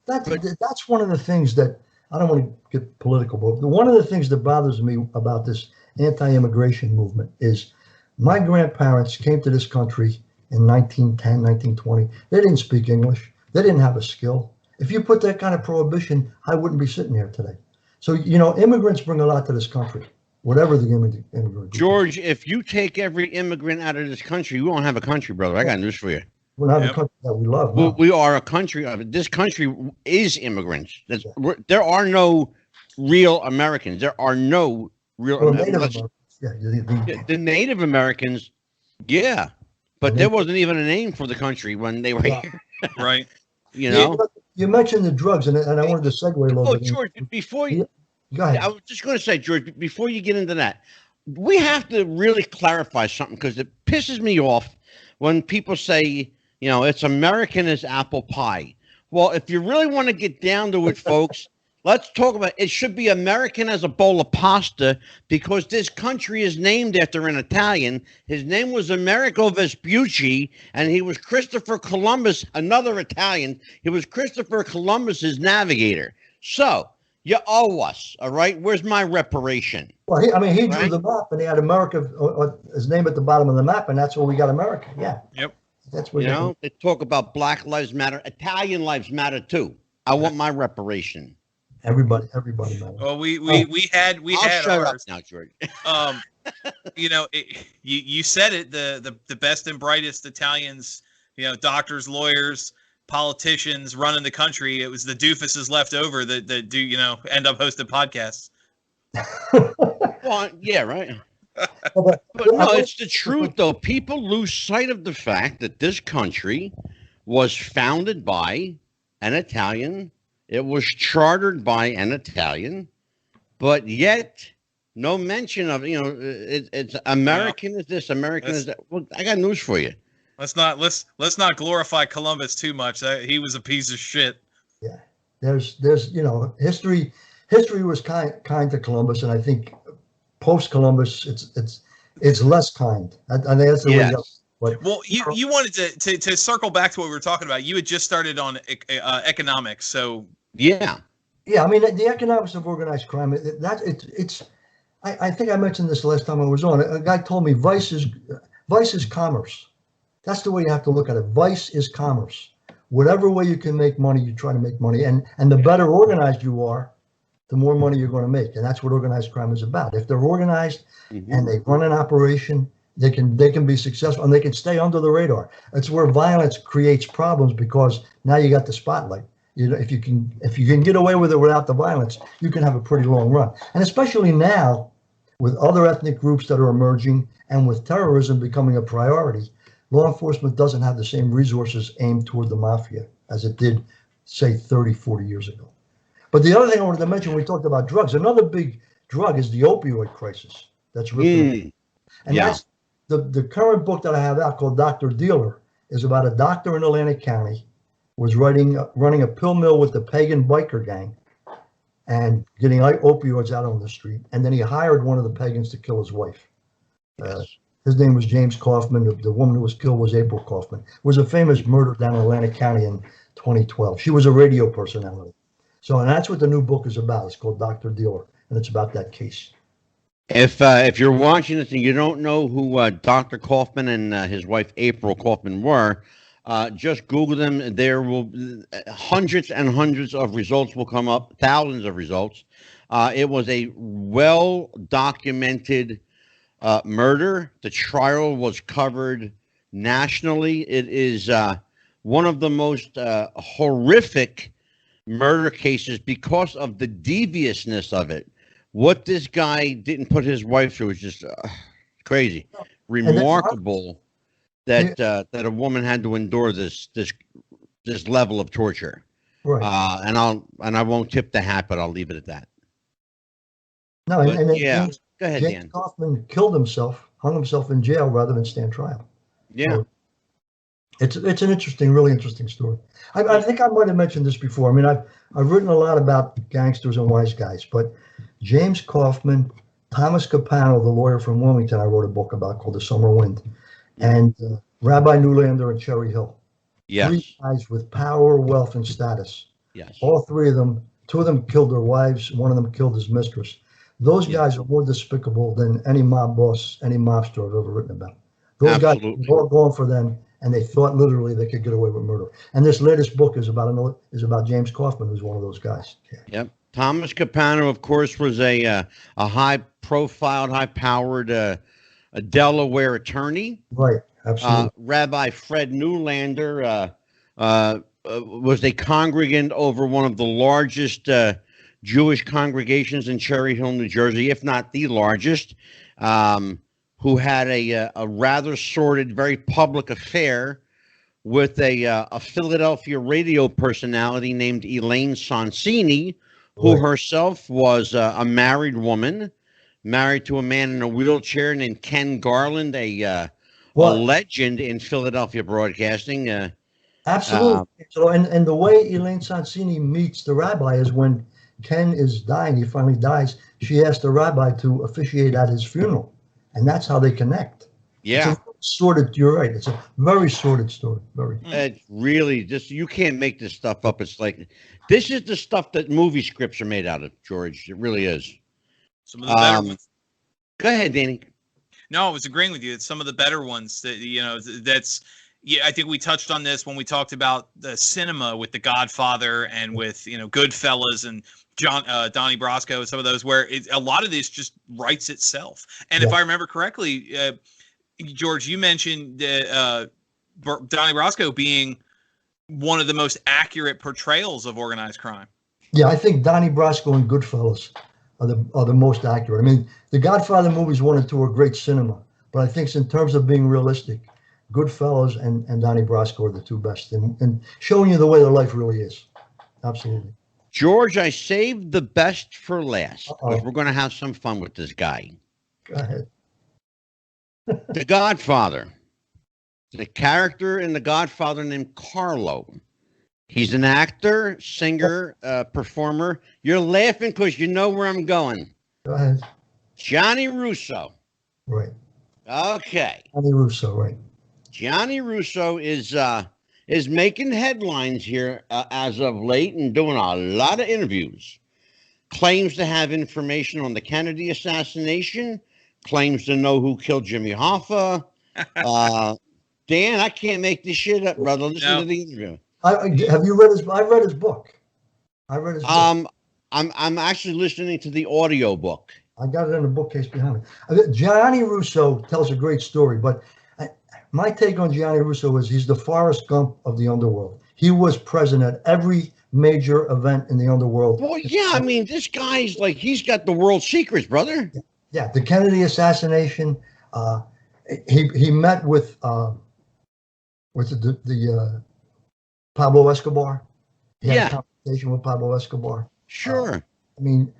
Speaker 2: that's one of the things that I don't want to get political, but one of the things that bothers me about this anti-immigration movement is my grandparents came to this country in 1910, 1920. They didn't speak English. They didn't have a skill. If you put that kind of prohibition, I wouldn't be sitting here today. So, you know, immigrants bring a lot to this country, whatever the immigrant.
Speaker 1: George, if you take every immigrant out of this country, we won't have a country, brother. I got news for you.
Speaker 2: We're not a country that we love. No.
Speaker 1: We are a country of it. This country is immigrants. There are no real Americans. There are no real Americans. The Native Americans, yeah. But there wasn't even a name for the country when they were here.
Speaker 3: Right.
Speaker 1: You know?
Speaker 2: You mentioned the drugs, and I wanted to segue a little bit.
Speaker 1: George, before you...
Speaker 2: Go ahead.
Speaker 1: I was just going to say, George, before you get into that, we have to really clarify something because it pisses me off when people say, you know, it's American as apple pie. Well, if you really want to get down to it, folks, let's talk about it. Should be American as a bowl of pasta because this country is named after an Italian. His name was Amerigo Vespucci, and he was Christopher Columbus, another Italian. He was Christopher Columbus's navigator. So you owe us, all right? Where's my reparation?
Speaker 2: Well, he drew the map, and he had America, his name at the bottom of the map, and that's where we got America. Yeah.
Speaker 3: Yep.
Speaker 2: That's where
Speaker 1: they talk about Black Lives Matter. Italian lives matter too. I want my reparation.
Speaker 2: Everybody matters.
Speaker 3: Well, we had
Speaker 1: shut
Speaker 3: ours
Speaker 1: up now, George.
Speaker 3: You know, you said it. The best and brightest Italians, you know, doctors, lawyers, politicians running the country. It was the doofuses left over that do, you know, end up hosting podcasts.
Speaker 1: Well, yeah, right. But no, it's the truth, though. People lose sight of the fact that this country was founded by an Italian. It was chartered by an Italian, but yet no mention of, you know, it's American is this, American is that. Well, I got news for you.
Speaker 3: Let's not glorify Columbus too much. He was a piece of shit.
Speaker 2: Yeah, there's you know, history was kind to Columbus, and I think post Columbus it's less kind. I think that's the way. But,
Speaker 3: well, you wanted to circle back to what we were talking about. You had just started on economics, so
Speaker 1: yeah.
Speaker 2: I mean, the economics of organized crime. I think I mentioned this the last time I was on. A guy told me vice is commerce. That's the way you have to look at it. Vice is commerce. Whatever way you can make money, you try to make money, and the better organized you are, the more money you're going to make, and that's what organized crime is about. If they're organized and they run an operation, they can be successful and they can stay under the radar. That's where violence creates problems because now you got the spotlight. You know, if you can get away with it without the violence, you can have a pretty long run. And especially now, with other ethnic groups that are emerging and with terrorism becoming a priority, law enforcement doesn't have the same resources aimed toward the mafia as it did, say, 30, 40 years ago. But the other thing I wanted to mention, we talked about drugs. Another big drug is the opioid crisis. That's ripping. And that's the current book that I have out called Dr. Dealer is about a doctor in Atlantic County was running a pill mill with the pagan biker gang and getting opioids out on the street. And then he hired one of the pagans to kill his wife. His name was James Kaufman. The woman who was killed was April Kaufman. It was a famous murder down in Atlantic County in 2012. She was a radio personality. So, and that's what the new book is about. It's called Dr. Dealer, and it's about that case.
Speaker 1: If you're watching this and you don't know who Dr. Kaufman and his wife April Kaufman were, just Google them. There will hundreds and hundreds of results will come up, thousands of results. It was a well-documented murder. The trial was covered nationally. It is one of the most horrific murder cases because of the deviousness of it. What this guy didn't put his wife through is just crazy. Remarkable that that a woman had to endure this level of torture.
Speaker 2: Right.
Speaker 1: And I won't tip the hat, but I'll leave it at that.
Speaker 2: No,
Speaker 1: But,
Speaker 2: and
Speaker 1: yeah, go ahead,
Speaker 2: James
Speaker 1: Dan.
Speaker 2: Kaufman killed himself, hung himself in jail rather than stand trial.
Speaker 1: Yeah.
Speaker 2: So it's an interesting, really interesting story. I think I might have mentioned this before. I mean, I've written a lot about gangsters and wise guys, but James Kaufman, Thomas Capano, the lawyer from Wilmington, I wrote a book about called The Summer Wind, and Rabbi Newlander and Cherry Hill.
Speaker 1: Yes.
Speaker 2: 3 guys with power, wealth, and status.
Speaker 1: Yes.
Speaker 2: All 3 of them, 2 of them killed their wives, 1 of them killed his mistress. Those guys are more despicable than any mob boss, any mobster I've ever written about. Those guys were all going for them, and they thought literally they could get away with murder. And this latest book is about James Kaufman, who's one of those guys.
Speaker 1: Yep. Thomas Capano, of course, was a high-profile, high-powered a Delaware attorney.
Speaker 2: Right. Absolutely.
Speaker 1: Rabbi Fred Newlander was a congregant over one of the largest Jewish congregations in Cherry Hill, New Jersey, if not the largest, who had a rather sordid, very public affair with a Philadelphia radio personality named Elaine Sonsini, who herself was a married woman, married to a man in a wheelchair named Ken Garland, a legend in Philadelphia broadcasting.
Speaker 2: Absolutely. So, and the way Elaine Sonsini meets the rabbi is when Ken is dying, he finally dies, she asked the rabbi to officiate at his funeral. And that's how they connect.
Speaker 1: Yeah.
Speaker 2: It's a sordid, you're right. It's a very sordid story. Very.
Speaker 1: It's really just, you can't make this stuff up. It's like, this is the stuff that movie scripts are made out of, George. It really is.
Speaker 3: Some of the better ones.
Speaker 1: Go ahead, Danny.
Speaker 3: No, I was agreeing with you. It's some of the better ones that, I think we touched on this when we talked about the cinema with The Godfather and with, Goodfellas and Donnie Brasco and some of those, where a lot of this just writes itself. And if I remember correctly, George, you mentioned Donnie Brasco being one of the most accurate portrayals of organized crime.
Speaker 2: Yeah, I think Donnie Brasco and Goodfellas are the most accurate. I mean, the Godfather movies 1 and 2 are great cinema, but I think in terms of being realistic, Goodfellas and Donnie Brasco are the 2 best, and showing you the way their life really is. Absolutely.
Speaker 1: George, I saved the best for last because we're going to have some fun with this guy.
Speaker 2: Go ahead.
Speaker 1: The Godfather. The character in The Godfather named Carlo. He's an actor, singer, performer. You're laughing because you know where I'm going.
Speaker 2: Go ahead.
Speaker 1: Gianni Russo.
Speaker 2: Right.
Speaker 1: Okay.
Speaker 2: Gianni Russo, right.
Speaker 1: Gianni Russo is making headlines here as of late and doing a lot of interviews. Claims to have information on the Kennedy assassination. Claims to know who killed Jimmy Hoffa. Dan, I can't make this shit up, brother. Listen to the interview.
Speaker 2: Have you read his? I read his book.
Speaker 1: I'm actually listening to the audio book.
Speaker 2: I got it in a bookcase behind me. Gianni Russo tells a great story, but my take on Gianni Russo is he's the Forrest Gump of the underworld. He was present at every major event in the underworld.
Speaker 1: Well, yeah, I mean, this guy's like, he's got the world secrets, brother.
Speaker 2: Yeah, the Kennedy assassination. He met with the Pablo Escobar. He had a conversation with Pablo Escobar.
Speaker 1: Sure.
Speaker 2: I mean,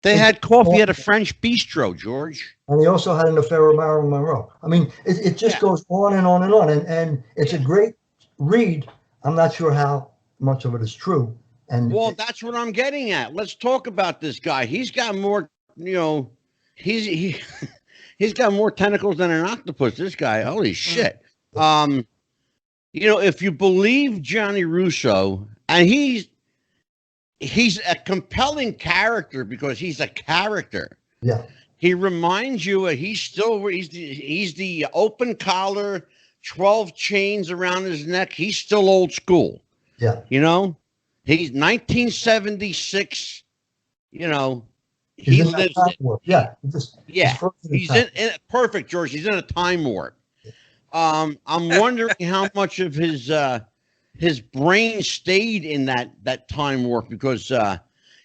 Speaker 1: they had coffee at a French bistro, George.
Speaker 2: And he also had an affair with Marilyn Monroe. I mean, it just goes on and on and on. And it's a great read. I'm not sure how much of it is true. And
Speaker 1: well, that's what I'm getting at. Let's talk about this guy. He's got more, he's got more tentacles than an octopus. This guy, holy shit. If you believe Gianni Russo, and he's a compelling character because he's a character.
Speaker 2: Yeah.
Speaker 1: He reminds you he's the open collar, 12 chains around his neck. He's still old school.
Speaker 2: Yeah.
Speaker 1: He's 1976, he
Speaker 2: in that
Speaker 1: lives.
Speaker 2: time warp. Yeah,
Speaker 1: Yeah, he's in perfect, George. He's in a time warp. I'm wondering how much of his brain stayed in that time warp, because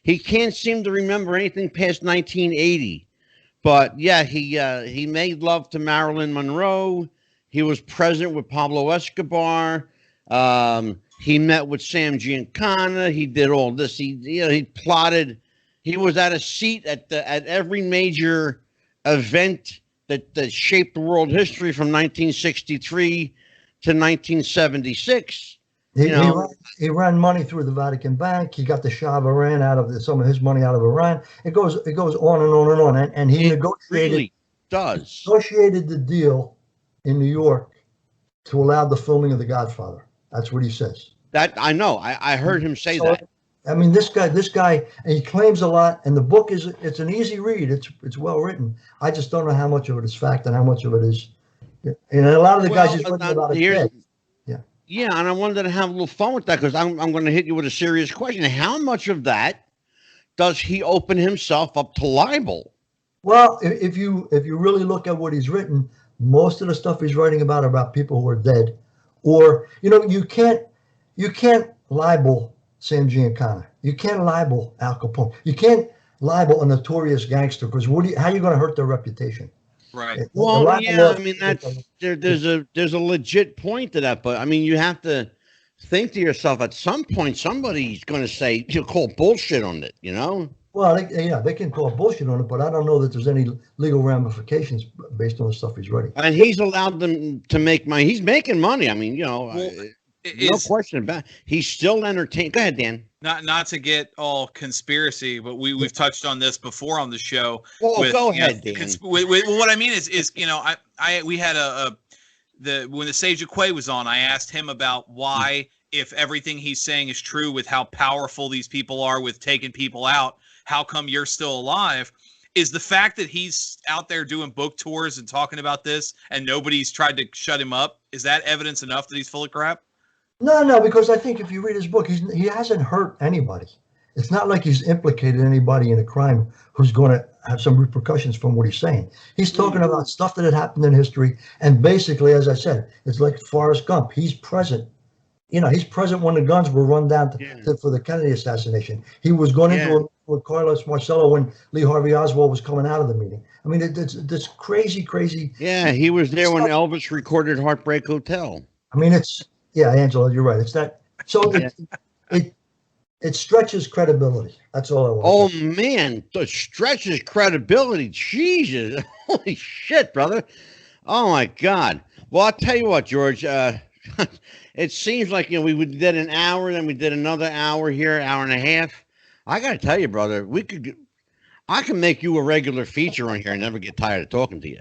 Speaker 1: he can't seem to remember anything past 1980. But yeah, he made love to Marilyn Monroe. He was present with Pablo Escobar. He met with Sam Giancana. He did all this. He plotted. He was at a seat at every major event that shaped world history from 1963 to 1976.
Speaker 2: He ran money through the Vatican Bank. He got the Shah of Iran some of his money out of Iran. It goes on and on and on. And he negotiated the deal in New York to allow the filming of The Godfather. That's what he says.
Speaker 1: That I know. I heard him say that.
Speaker 2: I mean, this guy, and he claims a lot. And the book it's an easy read. It's well written. I just don't know how much of it is fact and how much of it is. And a lot of the guys he's written about it.
Speaker 1: Yeah, and I wanted to have a little fun with that, because I'm going to hit you with a serious question. How much of that does he open himself up to libel?
Speaker 2: Well, if you really look at what he's written, most of the stuff he's writing about are about people who are dead, or you can't libel Sam Giancana. You can't libel Al Capone. You can't libel a notorious gangster, because how are you going to hurt their reputation?
Speaker 3: Right.
Speaker 1: Well, yeah, I mean, there's a legit point to that, but I mean, you have to think to yourself, at some point somebody's going to say, you call bullshit on it,
Speaker 2: Well, they can call bullshit on it, but I don't know that there's any legal ramifications based on the stuff he's writing.
Speaker 1: And he's allowed them to make money. He's making money. I mean, no question about it. He's still entertaining. Go ahead, Dan.
Speaker 3: Not to get all conspiracy, but we've touched on this before on the show.
Speaker 1: Well, go ahead, Dan.
Speaker 3: What I mean is we had when the Sage of Quay was on, I asked him about why, if everything he's saying is true with how powerful these people are with taking people out, how come you're still alive? Is the fact that he's out there doing book tours and talking about this and nobody's tried to shut him up, is that evidence enough that he's full of crap?
Speaker 2: No, because I think if you read his book, he hasn't hurt anybody. It's not like he's implicated anybody in a crime who's going to have some repercussions from what he's saying. He's talking about stuff that had happened in history, and basically, as I said, it's like Forrest Gump. He's present. He's present when the guns were run down for the Kennedy assassination. He was going into with Carlos Marcello when Lee Harvey Oswald was coming out of the meeting. I mean, it's crazy.
Speaker 1: Yeah, he was there when Elvis recorded Heartbreak Hotel.
Speaker 2: I mean, yeah, Angela, you're right. It's that. So it stretches credibility. That's all I want.
Speaker 1: Oh man, it stretches credibility. Jesus, holy shit, brother. Oh my God. Well, I'll tell you what, George. It seems like we did an hour, then we did another hour here, hour and a half. I got to tell you, brother, I can make you a regular feature on here and never get tired of talking to you.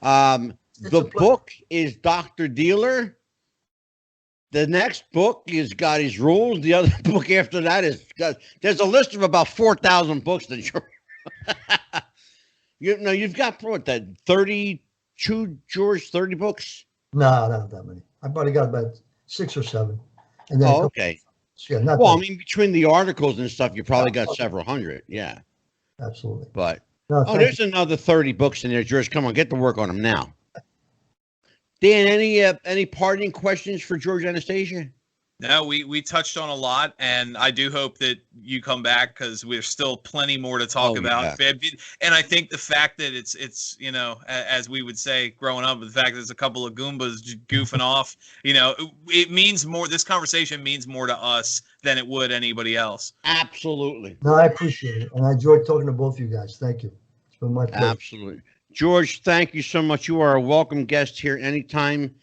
Speaker 1: The book is Dr. Dealer. The next book is got his rules. The other book after that there's a list of about 4,000 books that you've got what, that 32, George, 30 books?
Speaker 2: No, not that many. I probably got about 6 or 7. And then
Speaker 1: okay.
Speaker 2: Yeah,
Speaker 1: I mean, between the articles and stuff, you probably got several hundred. Yeah.
Speaker 2: Absolutely.
Speaker 1: But there's another 30 books in there, George. Come on, get to work on them now. Dan, any parting questions for George Anastasia?
Speaker 3: No, we touched on a lot, and I do hope that you come back, because there's still plenty more to talk about. Yeah. And I think the fact that it's as we would say growing up, the fact that there's a couple of Goombas goofing off, it means more. This conversation means more to us than it would anybody else.
Speaker 1: Absolutely.
Speaker 2: No, I appreciate it, and I enjoyed talking to both of you guys. Thank you. It's been my pleasure.
Speaker 1: Absolutely. George, thank you so much. You are a welcome guest here anytime.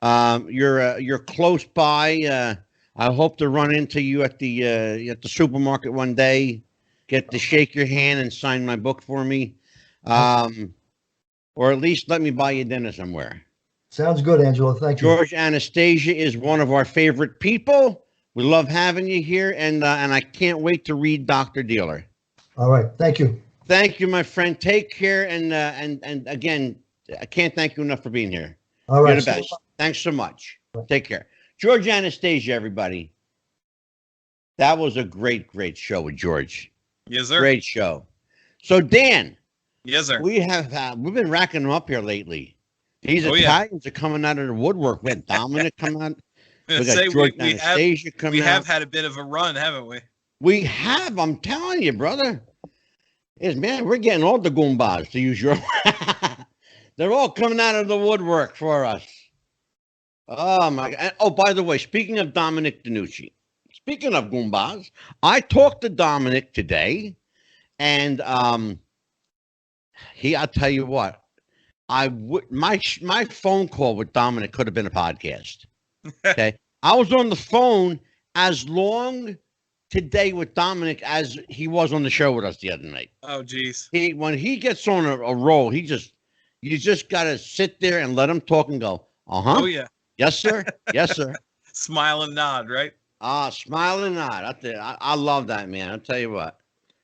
Speaker 1: You're close by. I hope to run into you at the supermarket one day. Get to shake your hand and sign my book for me, or at least let me buy you dinner somewhere.
Speaker 2: Sounds good, Angela. Thank you.
Speaker 1: George Anastasia is one of our favorite people. We love having you here, and I can't wait to read Dr. Dealer.
Speaker 2: All right, thank you.
Speaker 1: Thank you, my friend. Take care, and again, I can't thank you enough for being here.
Speaker 2: All right,
Speaker 1: you're the best. Thanks so much. Take care, George Anastasia. Everybody, that was a great show with George.
Speaker 3: Yes, sir.
Speaker 1: Great show. So Dan,
Speaker 3: Yes, sir.
Speaker 1: we've been racking them up here lately. These Italians are coming out of the woodwork. We had Dominic come out. We got George Anastasia coming out.
Speaker 3: We have had a bit of a run, haven't we?
Speaker 1: We have. I'm telling you, brother. Man, we're getting all the goombas, to use your. They're all coming out of the woodwork for us. Oh my God! Oh, by the way, speaking of Dominic DeNucci, speaking of goombas, I talked to Dominic today, and I'll tell you what. My phone call with Dominic could have been a podcast. Okay. I was on the phone as long today with Dominic as he was on the show with us the other night.
Speaker 3: Oh, geez.
Speaker 1: When he gets on a roll, you just got to sit there and let him talk and go, uh-huh.
Speaker 3: Oh, yeah.
Speaker 1: Yes, sir. Yes, sir.
Speaker 3: Smile and nod, right?
Speaker 1: Smile and nod. I love that, man. I'll tell you what.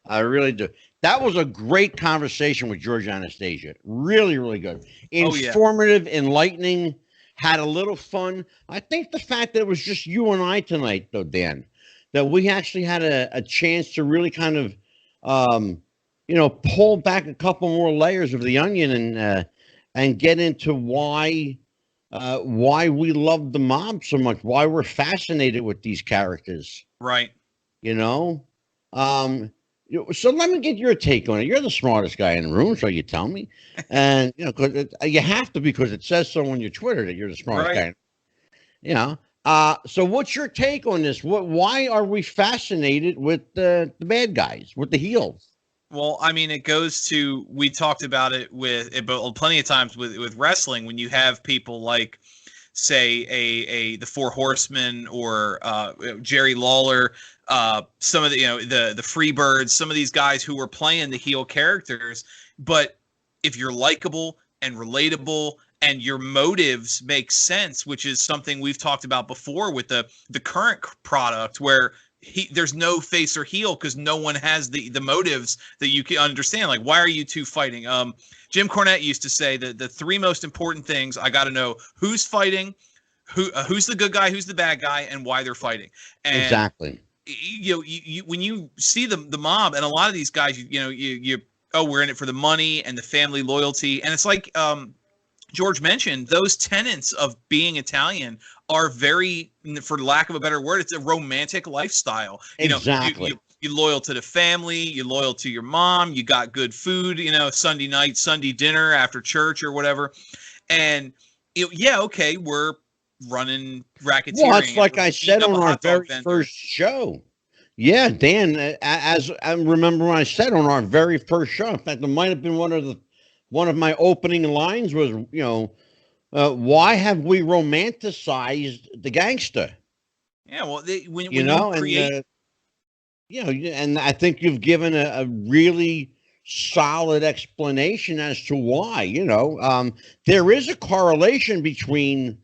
Speaker 1: I really do. That was a great conversation with George Anastasia. Really, really good. Informative, enlightening, had a little fun. I think the fact that it was just you and I tonight, though, Dan, that we actually had a chance to really kind of, pull back a couple more layers of the onion and get into why we love the mob so much, why we're fascinated with these characters.
Speaker 3: Right.
Speaker 1: So let me get your take on it. You're the smartest guy in the room, so you tell me. And, because you have to, because it says so on your Twitter that you're the smartest guy. So what's your take on this? Why are we fascinated with the bad guys, with the heels?
Speaker 3: Well, I mean, it goes to, we talked about it plenty of times with wrestling, when you have people like, say, the Four Horsemen or Jerry Lawler, some of the the Freebirds, some of these guys who were playing the heel characters. But if you're likable and relatable and your motives make sense, which is something we've talked about before with the current product, where there's no face or heel because no one has the motives that you can understand. Like, why are you two fighting? Jim Cornette used to say that the three most important things: I got to know who's fighting, who's the good guy, who's the bad guy, and why they're fighting. And
Speaker 1: exactly.
Speaker 3: You when you see the mob and a lot of these guys, we're in it for the money and the family loyalty, and it's like George mentioned, those tenets of being Italian are very, for lack of a better word, it's a romantic lifestyle.
Speaker 1: Exactly.
Speaker 3: You're loyal to the family, you're loyal to your mom, you got good food, Sunday night, Sunday dinner after church or whatever. And we're running racketeering.
Speaker 1: Well, it's like I said on our very first show. Yeah, Dan, as I remember when I said on our very first show, in fact, it might have been one of my opening lines was, why have we romanticized the gangster?
Speaker 3: Yeah, well, when you create...
Speaker 1: and I think you've given a really solid explanation as to why. There is a correlation between,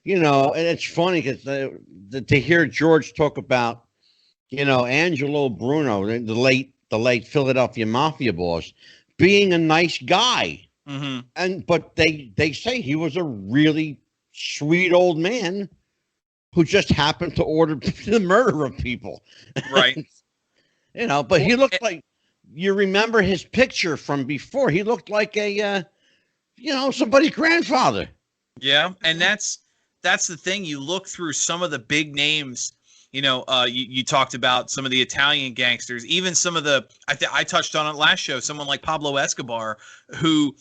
Speaker 1: and it's funny because to hear George talk about, Angelo Bruno, the late Philadelphia Mafia boss, being a nice guy.
Speaker 3: Mm-hmm.
Speaker 1: But they say he was a really sweet old man who just happened to order the murder of people.
Speaker 3: Right.
Speaker 1: But he looked like, you remember his picture from before. He looked like a, somebody's grandfather.
Speaker 3: Yeah. And that's the thing. You look through some of the big names, you talked about some of the Italian gangsters, even some of I touched on it last show, someone like Pablo Escobar, who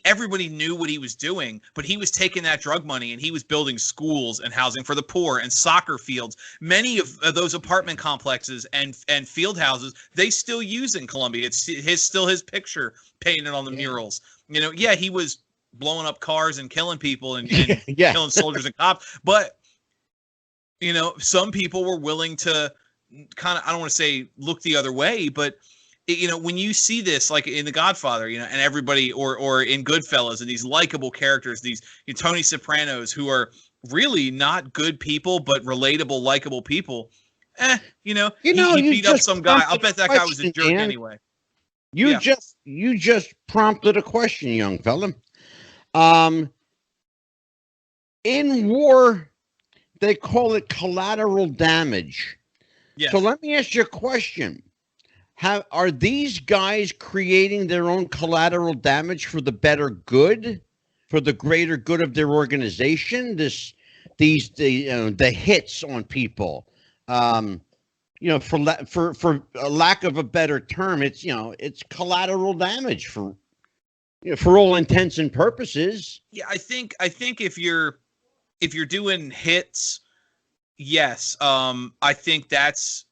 Speaker 3: everybody knew what he was doing, but he was taking that drug money and he was building schools and housing for the poor and soccer fields. Many of those apartment complexes and field houses, they still use in Colombia. It's still his picture painted on the murals. He was blowing up cars and killing people and killing soldiers and cops, but some people were willing to kind of, I don't want to say look the other way, but when you see this, like in The Godfather, and everybody, or in Goodfellas, and these likable characters, these Tony Sopranos, who are really not good people, but relatable, likable people. He beat up some guy. I'll bet that guy was a jerk anyway.
Speaker 1: You just prompted a question, young fella. In war, they call it collateral damage.
Speaker 3: Yes.
Speaker 1: So let me ask you a question. are these guys creating their own collateral damage for the better good, for the greater good of their organization? The hits on people, for a lack of a better term, it's collateral damage for all intents and purposes.
Speaker 3: Yeah, I think if you're doing hits, yes, I think that's,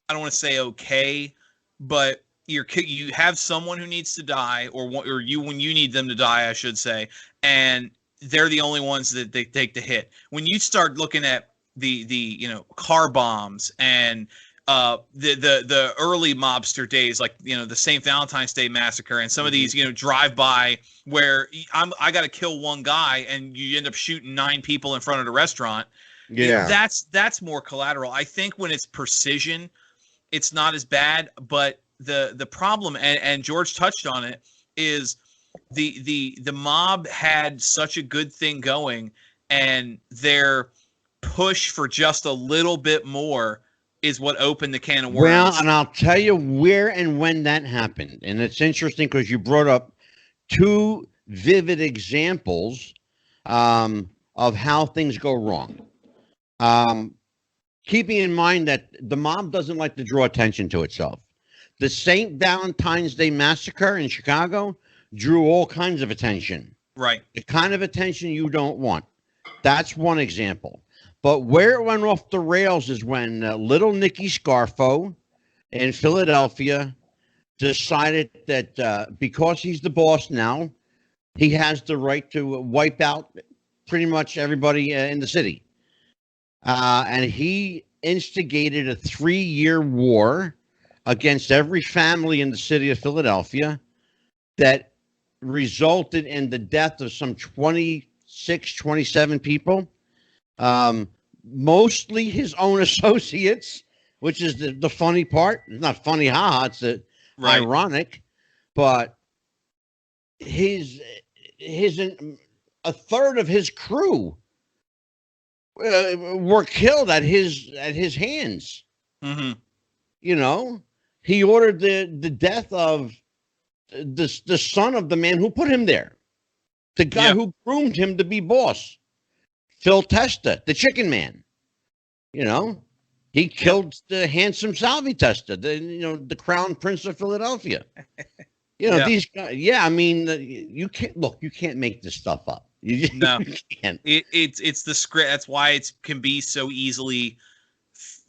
Speaker 3: I don't want to say okay, but you have someone who needs to die, or you when you need them to die, I should say, and they're the only ones that they take the hit. When you start looking at the car bombs and the early mobster days, like the St. Valentine's Day massacre, and some of these drive by where I got to kill one guy and you end up shooting 9 people in front of the restaurant.
Speaker 1: Yeah,
Speaker 3: that's more collateral. I think when it's precision, it's not as bad. But the problem, and George touched on it, is the mob had such a good thing going, and their push for just a little bit more is what opened the can of worms.
Speaker 1: Well, and I'll tell you where and when that happened. And it's interesting because you brought up 2 vivid examples of how things go wrong. Keeping in mind that the mob doesn't like to draw attention to itself. The St. Valentine's Day massacre in Chicago drew all kinds of attention.
Speaker 3: Right.
Speaker 1: The kind of attention you don't want. That's one example. But where it went off the rails is when little Nicky Scarfo in Philadelphia decided that because he's the boss now, he has the right to wipe out pretty much everybody in the city. And he instigated a 3-year war against every family in the city of Philadelphia that resulted in the death of some 26, 27 people. Mostly his own associates, which is the funny part. It's not funny, it's ironic, but a third of his crew were killed at his hands.
Speaker 3: Mm-hmm.
Speaker 1: He ordered the death of the son of the man who put him there, the guy who groomed him to be boss. Phil Testa, the chicken man, he killed the handsome Salvi Testa, the crown prince of Philadelphia. These guys. Yeah, I mean, you can't make this stuff up. You can't.
Speaker 3: It's the script. That's why it can be so easily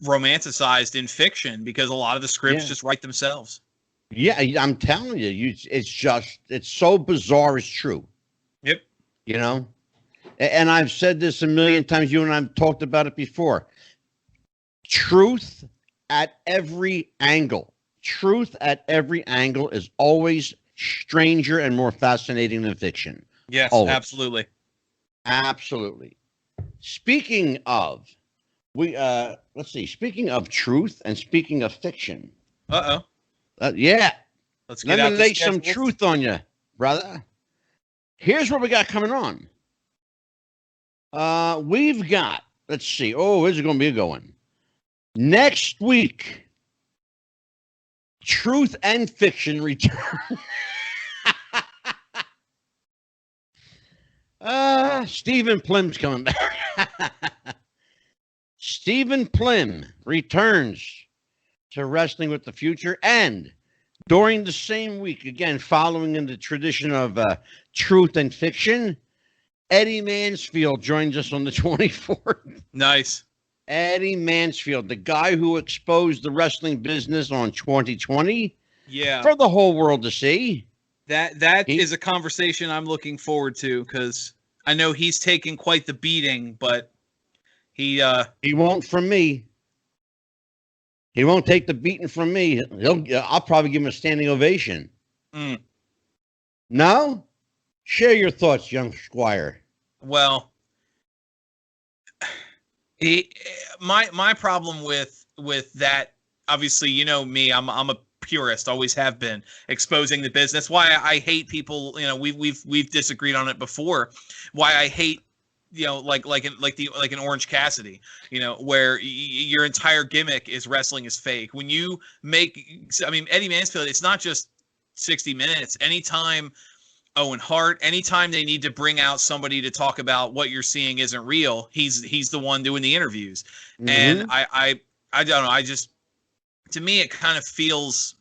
Speaker 3: romanticized in fiction, because a lot of the scripts just write themselves.
Speaker 1: Yeah, I'm telling you, it's so bizarre. It's true.
Speaker 3: Yep.
Speaker 1: And I've said this a million times. You and I've talked about it before. Truth at every angle. Truth at every angle is always stranger and more fascinating than fiction.
Speaker 3: Yes,
Speaker 1: always.
Speaker 3: Absolutely.
Speaker 1: Absolutely. Speaking of, let's see. Speaking of truth and speaking of fiction. Yeah.
Speaker 3: Let's get
Speaker 1: Let me lay some truth on you, brother. Here's what we got coming on. We've got, let's see. Oh, this is going to be a good one. Next week, Truth and Fiction return. Stephen Plim's coming back. Stephen Plim returns to Wrestling with the Future, and during the same week, again, following in the tradition of Truth and Fiction, Eddie Mansfield joins us on the 24th.
Speaker 3: Nice.
Speaker 1: Eddie Mansfield, the guy who exposed the wrestling business on 2020.
Speaker 3: Yeah.
Speaker 1: For the whole world to see.
Speaker 3: That is a conversation I'm looking forward to, because I know he's taken quite the beating, but he
Speaker 1: won't from me. He won't take the beating from me. I'll probably give him a standing ovation. No? Share your thoughts, young squire.
Speaker 3: Well, my problem with that, obviously, you know me, I'm a purist, always have been, exposing the business. Why I hate people, we've disagreed on it before. Why I hate like an Orange Cassidy, where your entire gimmick is wrestling is fake. When you Eddie Mansfield, it's not just 60 Minutes. Anytime Owen Hart, anytime they need to bring out somebody to talk about what you're seeing isn't real, he's the one doing the interviews. Mm-hmm. And I don't know. To me, it kind of feels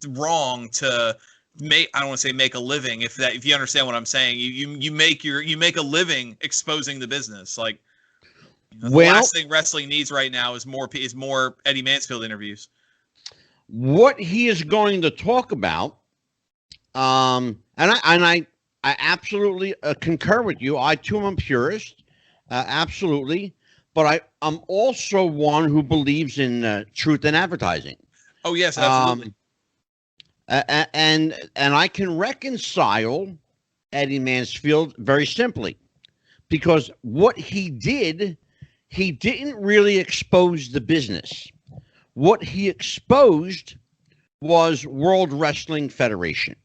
Speaker 3: wrong to I don't want to say make a living, if you understand what I'm saying. You make a living exposing the business. Like, the last thing wrestling needs right now is more Eddie Mansfield interviews.
Speaker 1: What he is going to talk about, and I absolutely concur with you. I too am a purist, absolutely, but I'm also one who believes in truth in advertising.
Speaker 3: Oh yes, absolutely.
Speaker 1: And I can reconcile Eddie Mansfield very simply, because what he didn't really expose the business. What he exposed was World Wrestling Federation,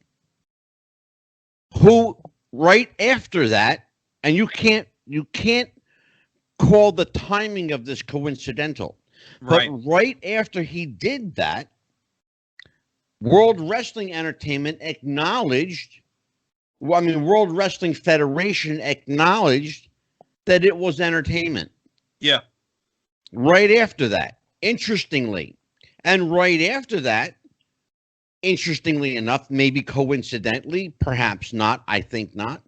Speaker 1: who right after that, and you can't call the timing of this coincidental, right. But right after he did that, World Wrestling Entertainment World Wrestling Federation acknowledged that it was entertainment.
Speaker 3: Yeah.
Speaker 1: Right after that, interestingly. And right after that, interestingly enough, maybe coincidentally, perhaps not, I think not,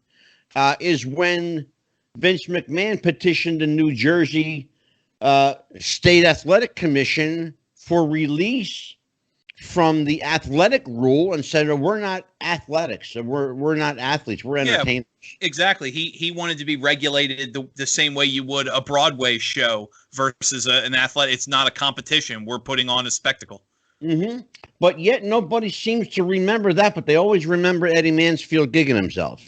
Speaker 1: is when Vince McMahon petitioned the New Jersey State Athletic Commission for release from the athletic rule and said, oh, we're not athletics. We're not athletes. We're entertainers.
Speaker 3: Yeah, exactly. He wanted to be regulated the same way you would a Broadway show versus an athlete. It's not a competition. We're putting on a spectacle.
Speaker 1: Mm-hmm. But yet nobody seems to remember that, but they always remember Eddie Mansfield gigging himself.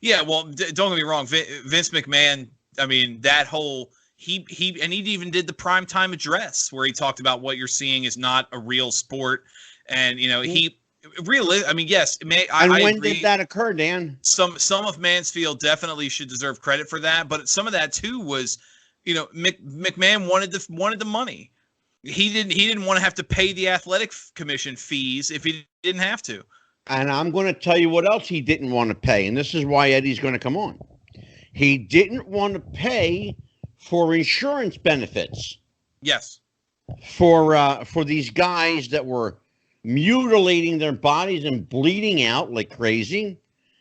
Speaker 3: Yeah, well, don't get me wrong. Vince McMahon, I mean, that whole... He even did the primetime address where he talked about what you're seeing is not a real sport, and he really. I mean, yes. I
Speaker 1: when
Speaker 3: agree.
Speaker 1: Did that occur, Dan?
Speaker 3: Some of Mansfield definitely should deserve credit for that, but some of that too was, McMahon wanted the money. He didn't want to have to pay the athletic commission fees if he didn't have to.
Speaker 1: And I'm going to tell you what else he didn't want to pay, and this is why Eddie's going to come on. He didn't want to pay for insurance benefits.
Speaker 3: Yes.
Speaker 1: For these guys that were mutilating their bodies and bleeding out like crazy.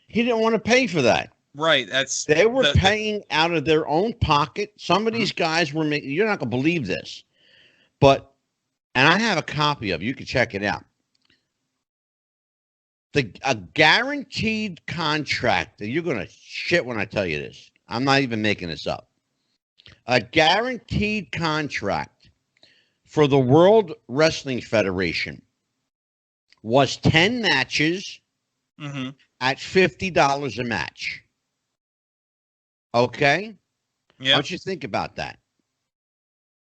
Speaker 1: He didn't want to pay for that.
Speaker 3: Right.
Speaker 1: They were paying out of their own pocket. Some of these guys were making, you're not going to believe this, and I have a copy of it. You can check it out. A guaranteed contract, and you're going to shit when I tell you this. I'm not even making this up. A guaranteed contract for the World Wrestling Federation was 10 matches at $50 a match. Okay?
Speaker 3: Yeah.
Speaker 1: What you think about that?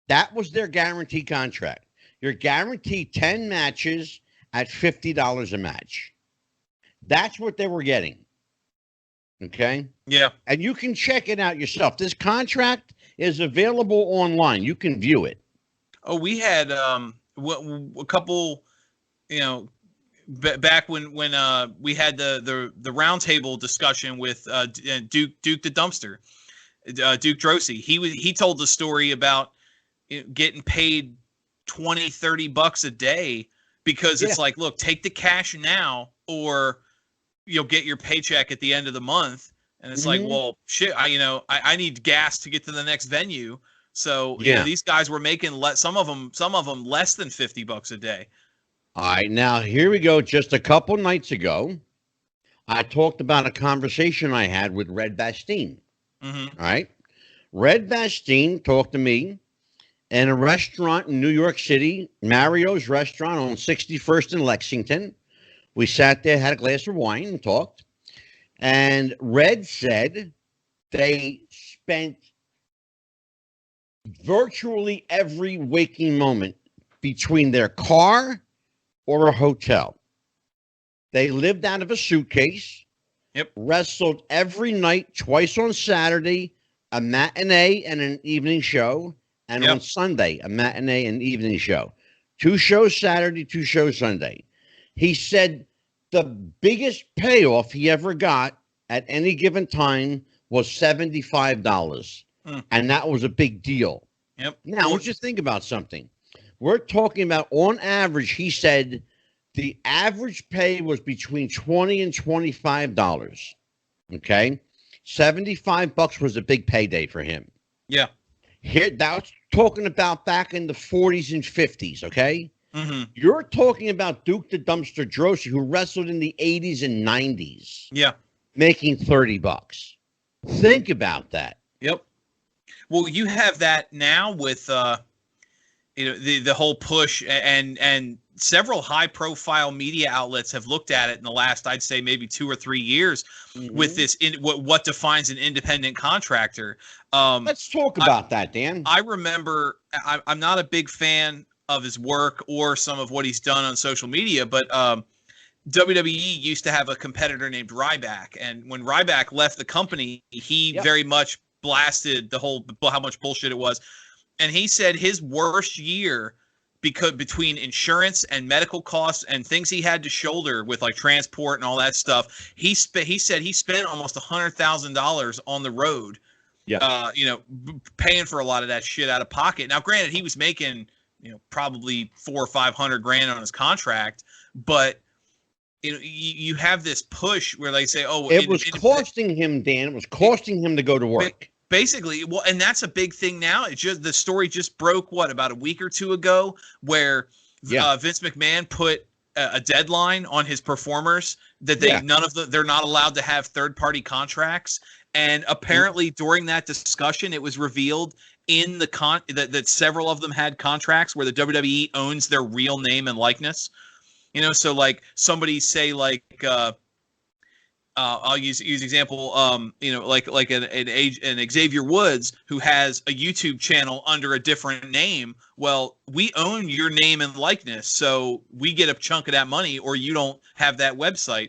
Speaker 1: That was their guaranteed contract. You're guaranteed 10 matches at $50 a match. That's what they were getting. Okay?
Speaker 3: Yeah.
Speaker 1: And you can check it out yourself. This contract is available online. You can view it.
Speaker 3: Oh, we had a couple, back when we had the roundtable discussion with Duke the Dumpster, Duke Drosy. He told the story about getting paid $20-$30 a day because it's like, look, take the cash now or you'll get your paycheck at the end of the month. And it's like, well, shit, I need gas to get to the next venue. So these guys were making some of them less than $50 a day.
Speaker 1: All right, now here we go. Just a couple nights ago, I talked about a conversation I had with Red Bastine. All right, Red Bastine talked to me in a restaurant in New York City, Mario's restaurant on 61st and Lexington. We sat there, had a glass of wine, and talked. And Red said they spent virtually every waking moment between their car or a hotel. They lived out of a suitcase.
Speaker 3: Yep.
Speaker 1: Wrestled every night, twice on Saturday, a matinee and an evening show, and
Speaker 3: Yep.
Speaker 1: on Sunday, a matinee and evening show. 2 shows Saturday, 2 shows Sunday. He said the biggest payoff he ever got at any given time was $75. And that was a big deal.
Speaker 3: Yep.
Speaker 1: Now, let's just think about something. We're talking about, on average, he said the average pay was between $20 and $25. Okay? $75 was a big payday for him.
Speaker 3: Yeah.
Speaker 1: Here, that's talking about back in the 40s and 50s, okay?
Speaker 3: Mm-hmm.
Speaker 1: You're talking about Duke the Dumpster Drosy, who wrestled in the 80s and 90s,
Speaker 3: Yeah.
Speaker 1: making $30. Think about that.
Speaker 3: Yep. Well, you have that now with the whole push, and several high-profile media outlets have looked at it in the last, I'd say, maybe 2 or 3 years with this what defines an independent contractor.
Speaker 1: Let's talk about that, Dan.
Speaker 3: I remember I'm not a big fan of his work or some of what he's done on social media, but WWE used to have a competitor named Ryback, and when Ryback left the company, he very much blasted how much bullshit it was. And he said his worst year, because between insurance and medical costs and things he had to shoulder with like transport and all that stuff, he said he spent almost $100,000 on the road. Yeah. Paying for a lot of that shit out of pocket. Now, granted, he was making, probably $400,000 or $500,000 on his contract, but you have this push where they say, "Oh,
Speaker 1: it was costing him, Dan. It was costing him to go to work."
Speaker 3: Basically, well, and that's a big thing now. It's just the story just broke about a week or two ago, where Vince McMahon put a deadline on his performers that they're not allowed to have third-party contracts. And apparently, during that discussion, it was revealed in the that several of them had contracts where the WWE owns their real name and likeness. So like somebody say like. I'll use example, like an Xavier Woods who has a YouTube channel under a different name. Well, we own your name and likeness, so we get a chunk of that money, or you don't have that website.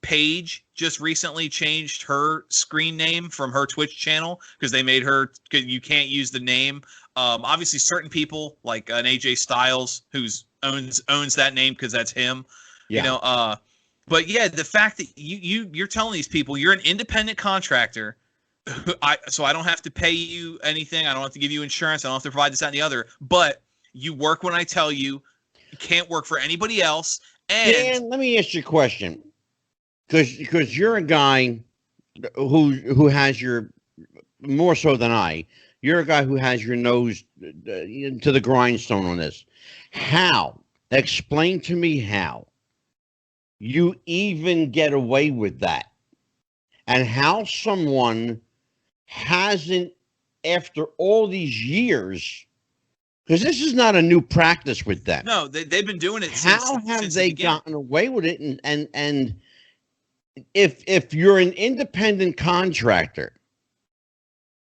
Speaker 3: Paige just recently changed her screen name from her Twitch channel because they made her, you can't use the name. Obviously, certain people like an AJ Styles who's owns that name because that's him. Yeah. But yeah, the fact that you're telling these people you're an independent contractor, so I don't have to pay you anything. I don't have to give you insurance. I don't have to provide this, that, and the other. But you work when I tell you. You can't work for anybody else. And
Speaker 1: Dan, let me ask you a question, because you're a guy who has your, more so than I. You're a guy who has your nose to the grindstone on this. How? Explain to me how you even get away with that, and how someone hasn't, after all these years, because this is not a new practice with them.
Speaker 3: No, they've been doing it.
Speaker 1: How have they gotten away with it? And if you're an independent contractor,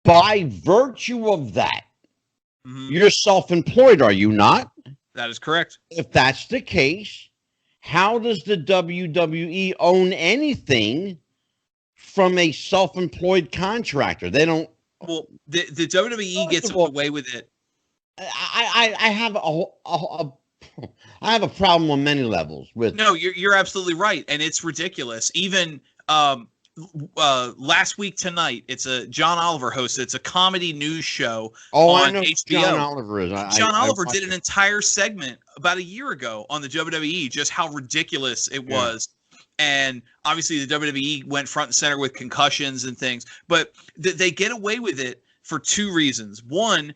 Speaker 1: by virtue of that, you're self-employed, are you not?
Speaker 3: That is correct.
Speaker 1: If that's the case, how does the WWE own anything from a self-employed contractor? They don't.
Speaker 3: Well, the WWE gets away with it.
Speaker 1: I have I have a problem on many levels with.
Speaker 3: No, you're absolutely right, and it's ridiculous. Even last week tonight, it's a John Oliver host. It's a comedy news show on
Speaker 1: I know
Speaker 3: HBO.
Speaker 1: John Oliver is.
Speaker 3: John Oliver did an entire segment about a year ago on the WWE, just how ridiculous it was. And obviously the WWE went front and center with concussions and things, but they get away with it for two reasons. One,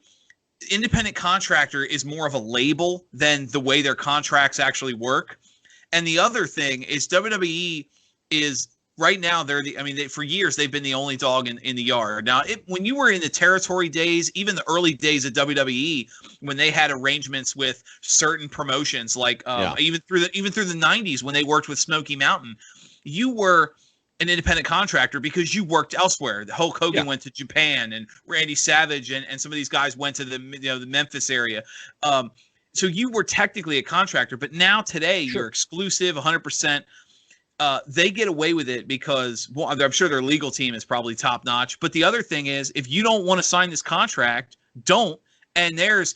Speaker 3: independent contractor is more of a label than the way their contracts actually work. And the other thing is WWE is right now, for years, they've been the only dog in the yard. Now, when you were in the territory days, even the early days of WWE, when they had arrangements with certain promotions, like even through the 90s when they worked with Smoky Mountain, you were an independent contractor because you worked elsewhere. Hulk Hogan went to Japan, and Randy Savage and some of these guys went to the Memphis area. So you were technically a contractor, but now today you're exclusive, 100%. they get away with it because, well, I'm sure their legal team is probably top notch. But the other thing is, if you don't want to sign this contract, don't. And there's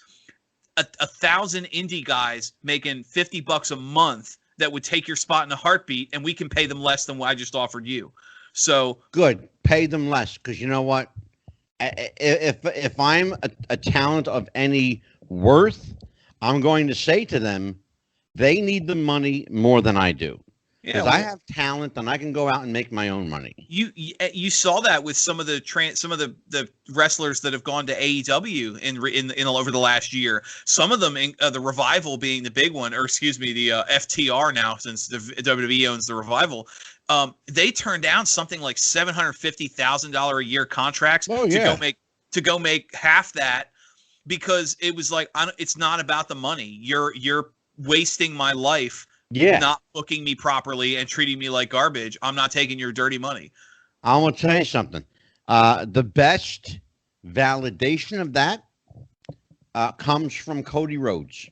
Speaker 3: a 1,000 indie guys making $50 a month that would take your spot in a heartbeat, and we can pay them less than what I just offered you. So
Speaker 1: good, pay them less, because you know what? If I'm a talent of any worth, I'm going to say to them, they need the money more than I do. Because I have talent and I can go out and make my own money.
Speaker 3: You saw that with some of the wrestlers that have gone to AEW in over the last year. Some of them, the Revival being the big one, or excuse me, the FTR now, since the WWE owns the Revival. They turned down something like $750,000 a year contracts to go make half that, because it was like, it's not about the money. You're wasting my life.
Speaker 1: Yeah,
Speaker 3: not booking me properly and treating me like garbage. I'm not taking your dirty money.
Speaker 1: I'm gonna tell you something. The best validation of that comes from Cody Rhodes.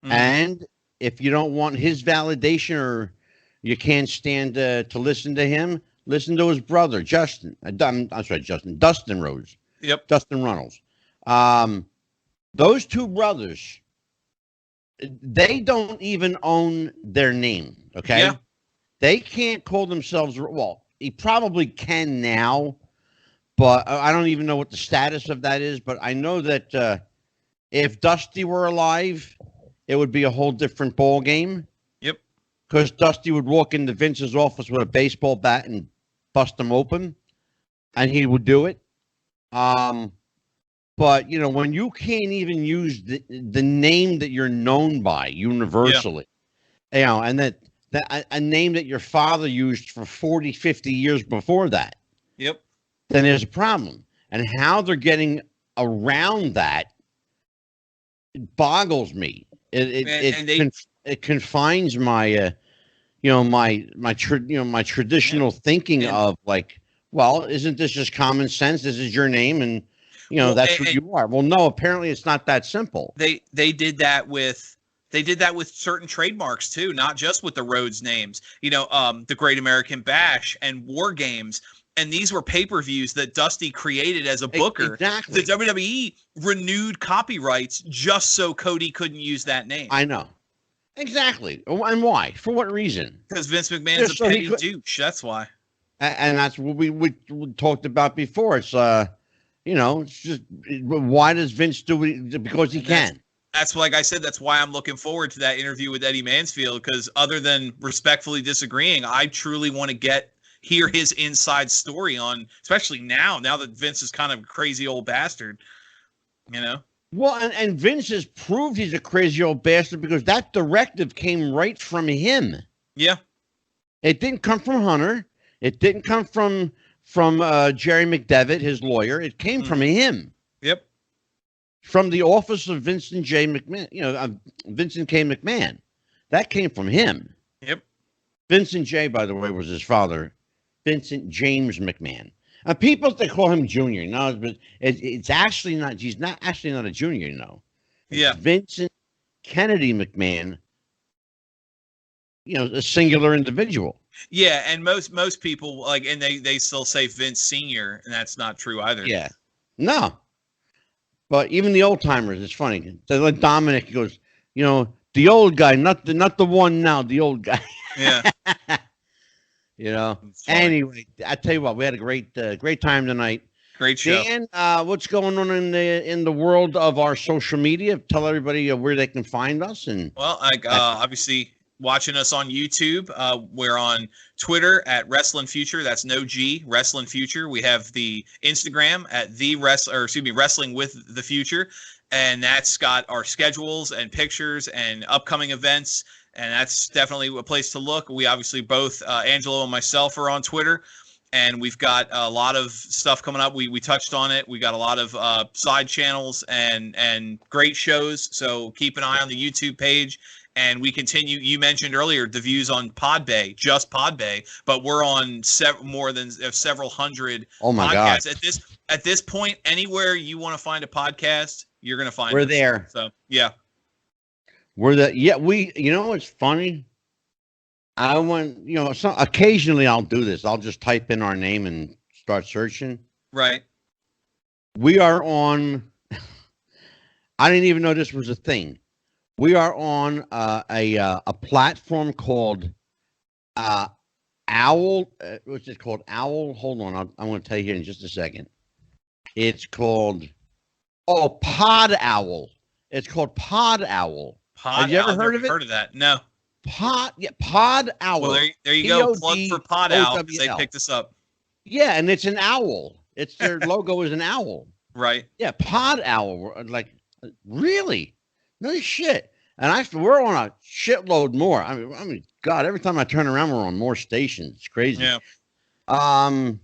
Speaker 1: And if you don't want his validation, or you can't stand to listen to him, listen to his brother Dustin Rhodes.
Speaker 3: Yep,
Speaker 1: Dustin Runnels. Those two brothers, they don't even own their name, okay?
Speaker 3: Yeah.
Speaker 1: They can't call themselves, well, he probably can now, but I don't even know what the status of that is. But I know that if Dusty were alive, it would be a whole different ball game.
Speaker 3: Yep.
Speaker 1: Because Dusty would walk into Vince's office with a baseball bat and bust him open, and he would do it. But, you know, when you can't even use the name that you're known by universally, you know, and that a name that your father used for 40, 50 years before that,
Speaker 3: yep,
Speaker 1: then there's a problem. And how they're getting around that boggles me. It confines my, my traditional thinking of like, well, isn't this just common sense? This is your name, and that's who you are. Well, no, apparently it's not that simple.
Speaker 3: They did that with certain trademarks too, not just with the Rhodes names. The Great American Bash and War Games, and these were pay-per-views that Dusty created as a booker.
Speaker 1: Exactly.
Speaker 3: The WWE renewed copyrights just so Cody couldn't use that name.
Speaker 1: I know. Exactly. And why? For what reason?
Speaker 3: Because Vince McMahon is a petty douche. That's why.
Speaker 1: And that's what we talked about before. It's it's just, why does Vince do it? Because he can.
Speaker 3: That's like I said, that's why I'm looking forward to that interview with Eddie Mansfield, because other than respectfully disagreeing, I truly want to hear his inside story on, especially now that Vince is kind of a crazy old bastard, Well,
Speaker 1: and Vince has proved he's a crazy old bastard, because that directive came right from him.
Speaker 3: Yeah.
Speaker 1: It didn't come from Hunter. It didn't come from Jerry McDevitt, his lawyer. It came from him.
Speaker 3: Yep.
Speaker 1: From the office of Vincent J. McMahon, Vincent K. McMahon. That came from him.
Speaker 3: Yep.
Speaker 1: Vincent J., by the way, was his father, Vincent James McMahon. People, they call him Junior. No, but it's actually not. He's not actually not a junior,
Speaker 3: Yeah.
Speaker 1: Vincent Kennedy McMahon, a singular individual.
Speaker 3: Yeah, and most people and they still say Vince Senior, and that's not true either.
Speaker 1: Yeah, no. But even the old timers, it's funny. Like Dominic goes, the old guy, not the one now, the old guy.
Speaker 3: Yeah.
Speaker 1: Anyway, I tell you what, we had a great time tonight.
Speaker 3: Great show.
Speaker 1: Dan, what's going on in the world of our social media? Tell everybody where they can find us. And
Speaker 3: obviously, watching us on YouTube, we're on Twitter at Wrestling Future. That's no G, Wrestling Future. We have the Instagram at Wrestling with the Future, and that's got our schedules and pictures and upcoming events, and that's definitely a place to look. We obviously both, Angelo and myself, are on Twitter, and we've got a lot of stuff coming up. We touched on it. We got a lot of side channels and great shows, so keep an eye on the YouTube page. And we continue. You mentioned earlier the views on Podbay, just Podbay, but we're on more than several hundred podcasts.
Speaker 1: God.
Speaker 3: At this point, anywhere you want to find a podcast, you're going to find.
Speaker 1: We're
Speaker 3: us.
Speaker 1: there.
Speaker 3: So yeah,
Speaker 1: we're the. Yeah, we. What's funny? I want, occasionally I'll do this. I'll just type in our name and start searching.
Speaker 3: Right.
Speaker 1: We are on, I didn't even know this was a thing. We are on a platform called Owl. What's it called? Owl. Hold on. I'm going to tell you here in just a second. It's called, Pod Owl. It's called Pod Owl. Have you ever heard of it?
Speaker 3: Heard of that? No.
Speaker 1: Pod Owl.
Speaker 3: Well, there you go. Plug for Pod Owl because they picked us up.
Speaker 1: Yeah, and it's an owl. It's their logo is an owl.
Speaker 3: Right.
Speaker 1: Yeah, Pod Owl. Like, really? No shit. And we're on a shitload more. I mean, God, every time I turn around, we're on more stations. It's crazy.
Speaker 3: Yeah.
Speaker 1: What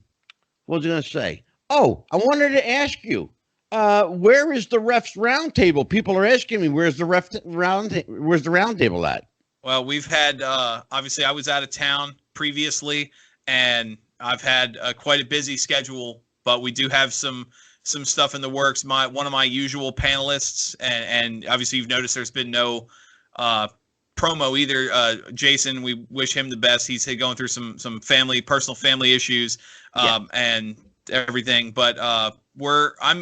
Speaker 1: was I gonna say? Oh, I wanted to ask you, where is the refs roundtable? People are asking me, where's the roundtable at?
Speaker 3: Well, we've had obviously I was out of town previously, and I've had quite a busy schedule, but we do have some stuff in the works. One of my usual panelists, and obviously you've noticed there's been no promo either. Jason, we wish him the best. He's going through some personal family issues, and everything. But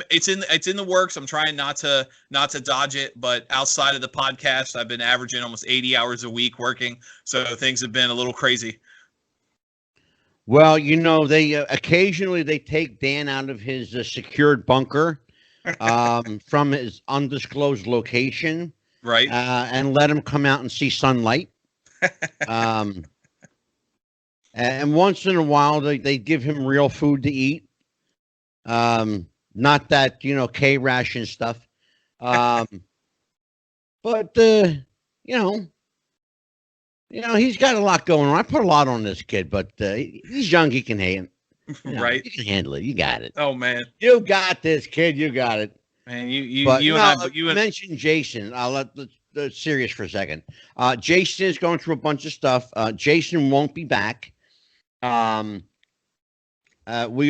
Speaker 3: it's in the works. I'm trying not to dodge it, but outside of the podcast, I've been averaging almost 80 hours a week working, so things have been a little crazy.
Speaker 1: Well, they occasionally they take Dan out of his secured bunker from his undisclosed location,
Speaker 3: right,
Speaker 1: and let him come out and see sunlight. And once in a while, they give him real food to eat. Not that, K ration stuff. But, he's got a lot going on. I put a lot on this kid, but he's young. He can handle it.
Speaker 3: Right.
Speaker 1: You can handle it. You got it.
Speaker 3: Oh, man.
Speaker 1: You got this, kid. You got it.
Speaker 3: Man, you
Speaker 1: mentioned Jason. I'll let the serious for a second. Jason is going through a bunch of stuff. Jason won't be back. We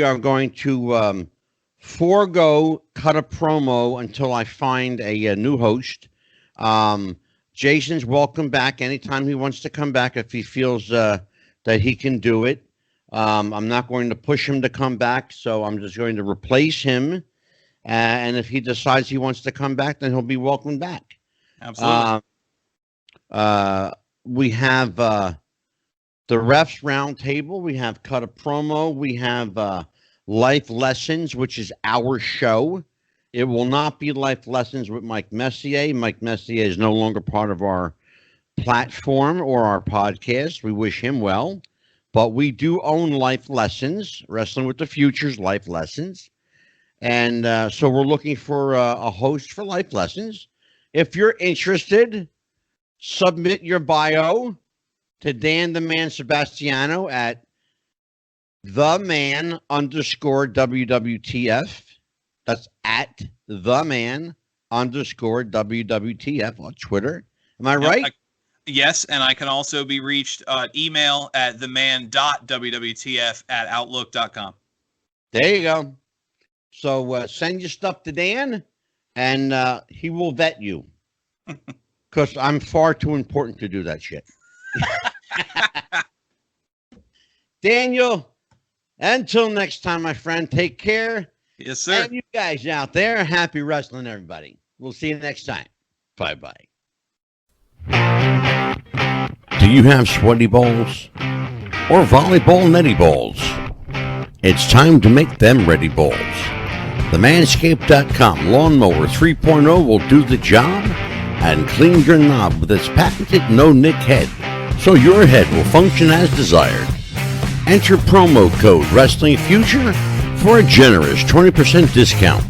Speaker 1: are going to cut a promo until I find a new host. Jason's welcome back anytime he wants to come back if he feels that he can do it. I'm not going to push him to come back, so I'm just going to replace him. And if he decides he wants to come back, then he'll be welcomed back.
Speaker 3: Absolutely.
Speaker 1: We have the refs roundtable. We have cut a promo. We have Life Lessons, which is our show. It will not be Life Lessons with Mike Messier. Mike Messier is no longer part of our platform or our podcast. We wish him well. But we do own Life Lessons, Wrestling with the Future's Life Lessons. And so we're looking for a host for Life Lessons. If you're interested, submit your bio to Dan the Man Sebastiano at @WWTF. That's at @WWTF on Twitter. Am I right?
Speaker 3: Yes, and I can also be reached email at theman.wwtf@outlook.com.
Speaker 1: There you go. So send your stuff to Dan, and he will vet you. Because I'm far too important to do that shit. Daniel, until next time, my friend, take care.
Speaker 3: Yes, sir.
Speaker 1: And you guys out there, happy wrestling, everybody. We'll see you next time. Bye-bye. Do you have sweaty balls? Or volleyball netty balls? It's time to make them ready balls. The Manscaped.com Lawnmower 3.0 will do the job and clean your knob with its patented no-nick head, so your head will function as desired. Enter promo code WrestlingFuture for a generous 20% discount.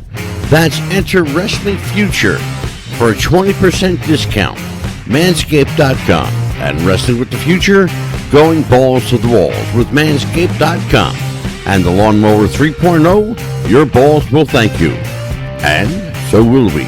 Speaker 1: That's enter WrestlingFuture for a 20% discount. Manscaped.com and Wrestling with the Future, going balls to the walls with Manscaped.com and the Lawnmower 3.0. Your balls will thank you, and so will we.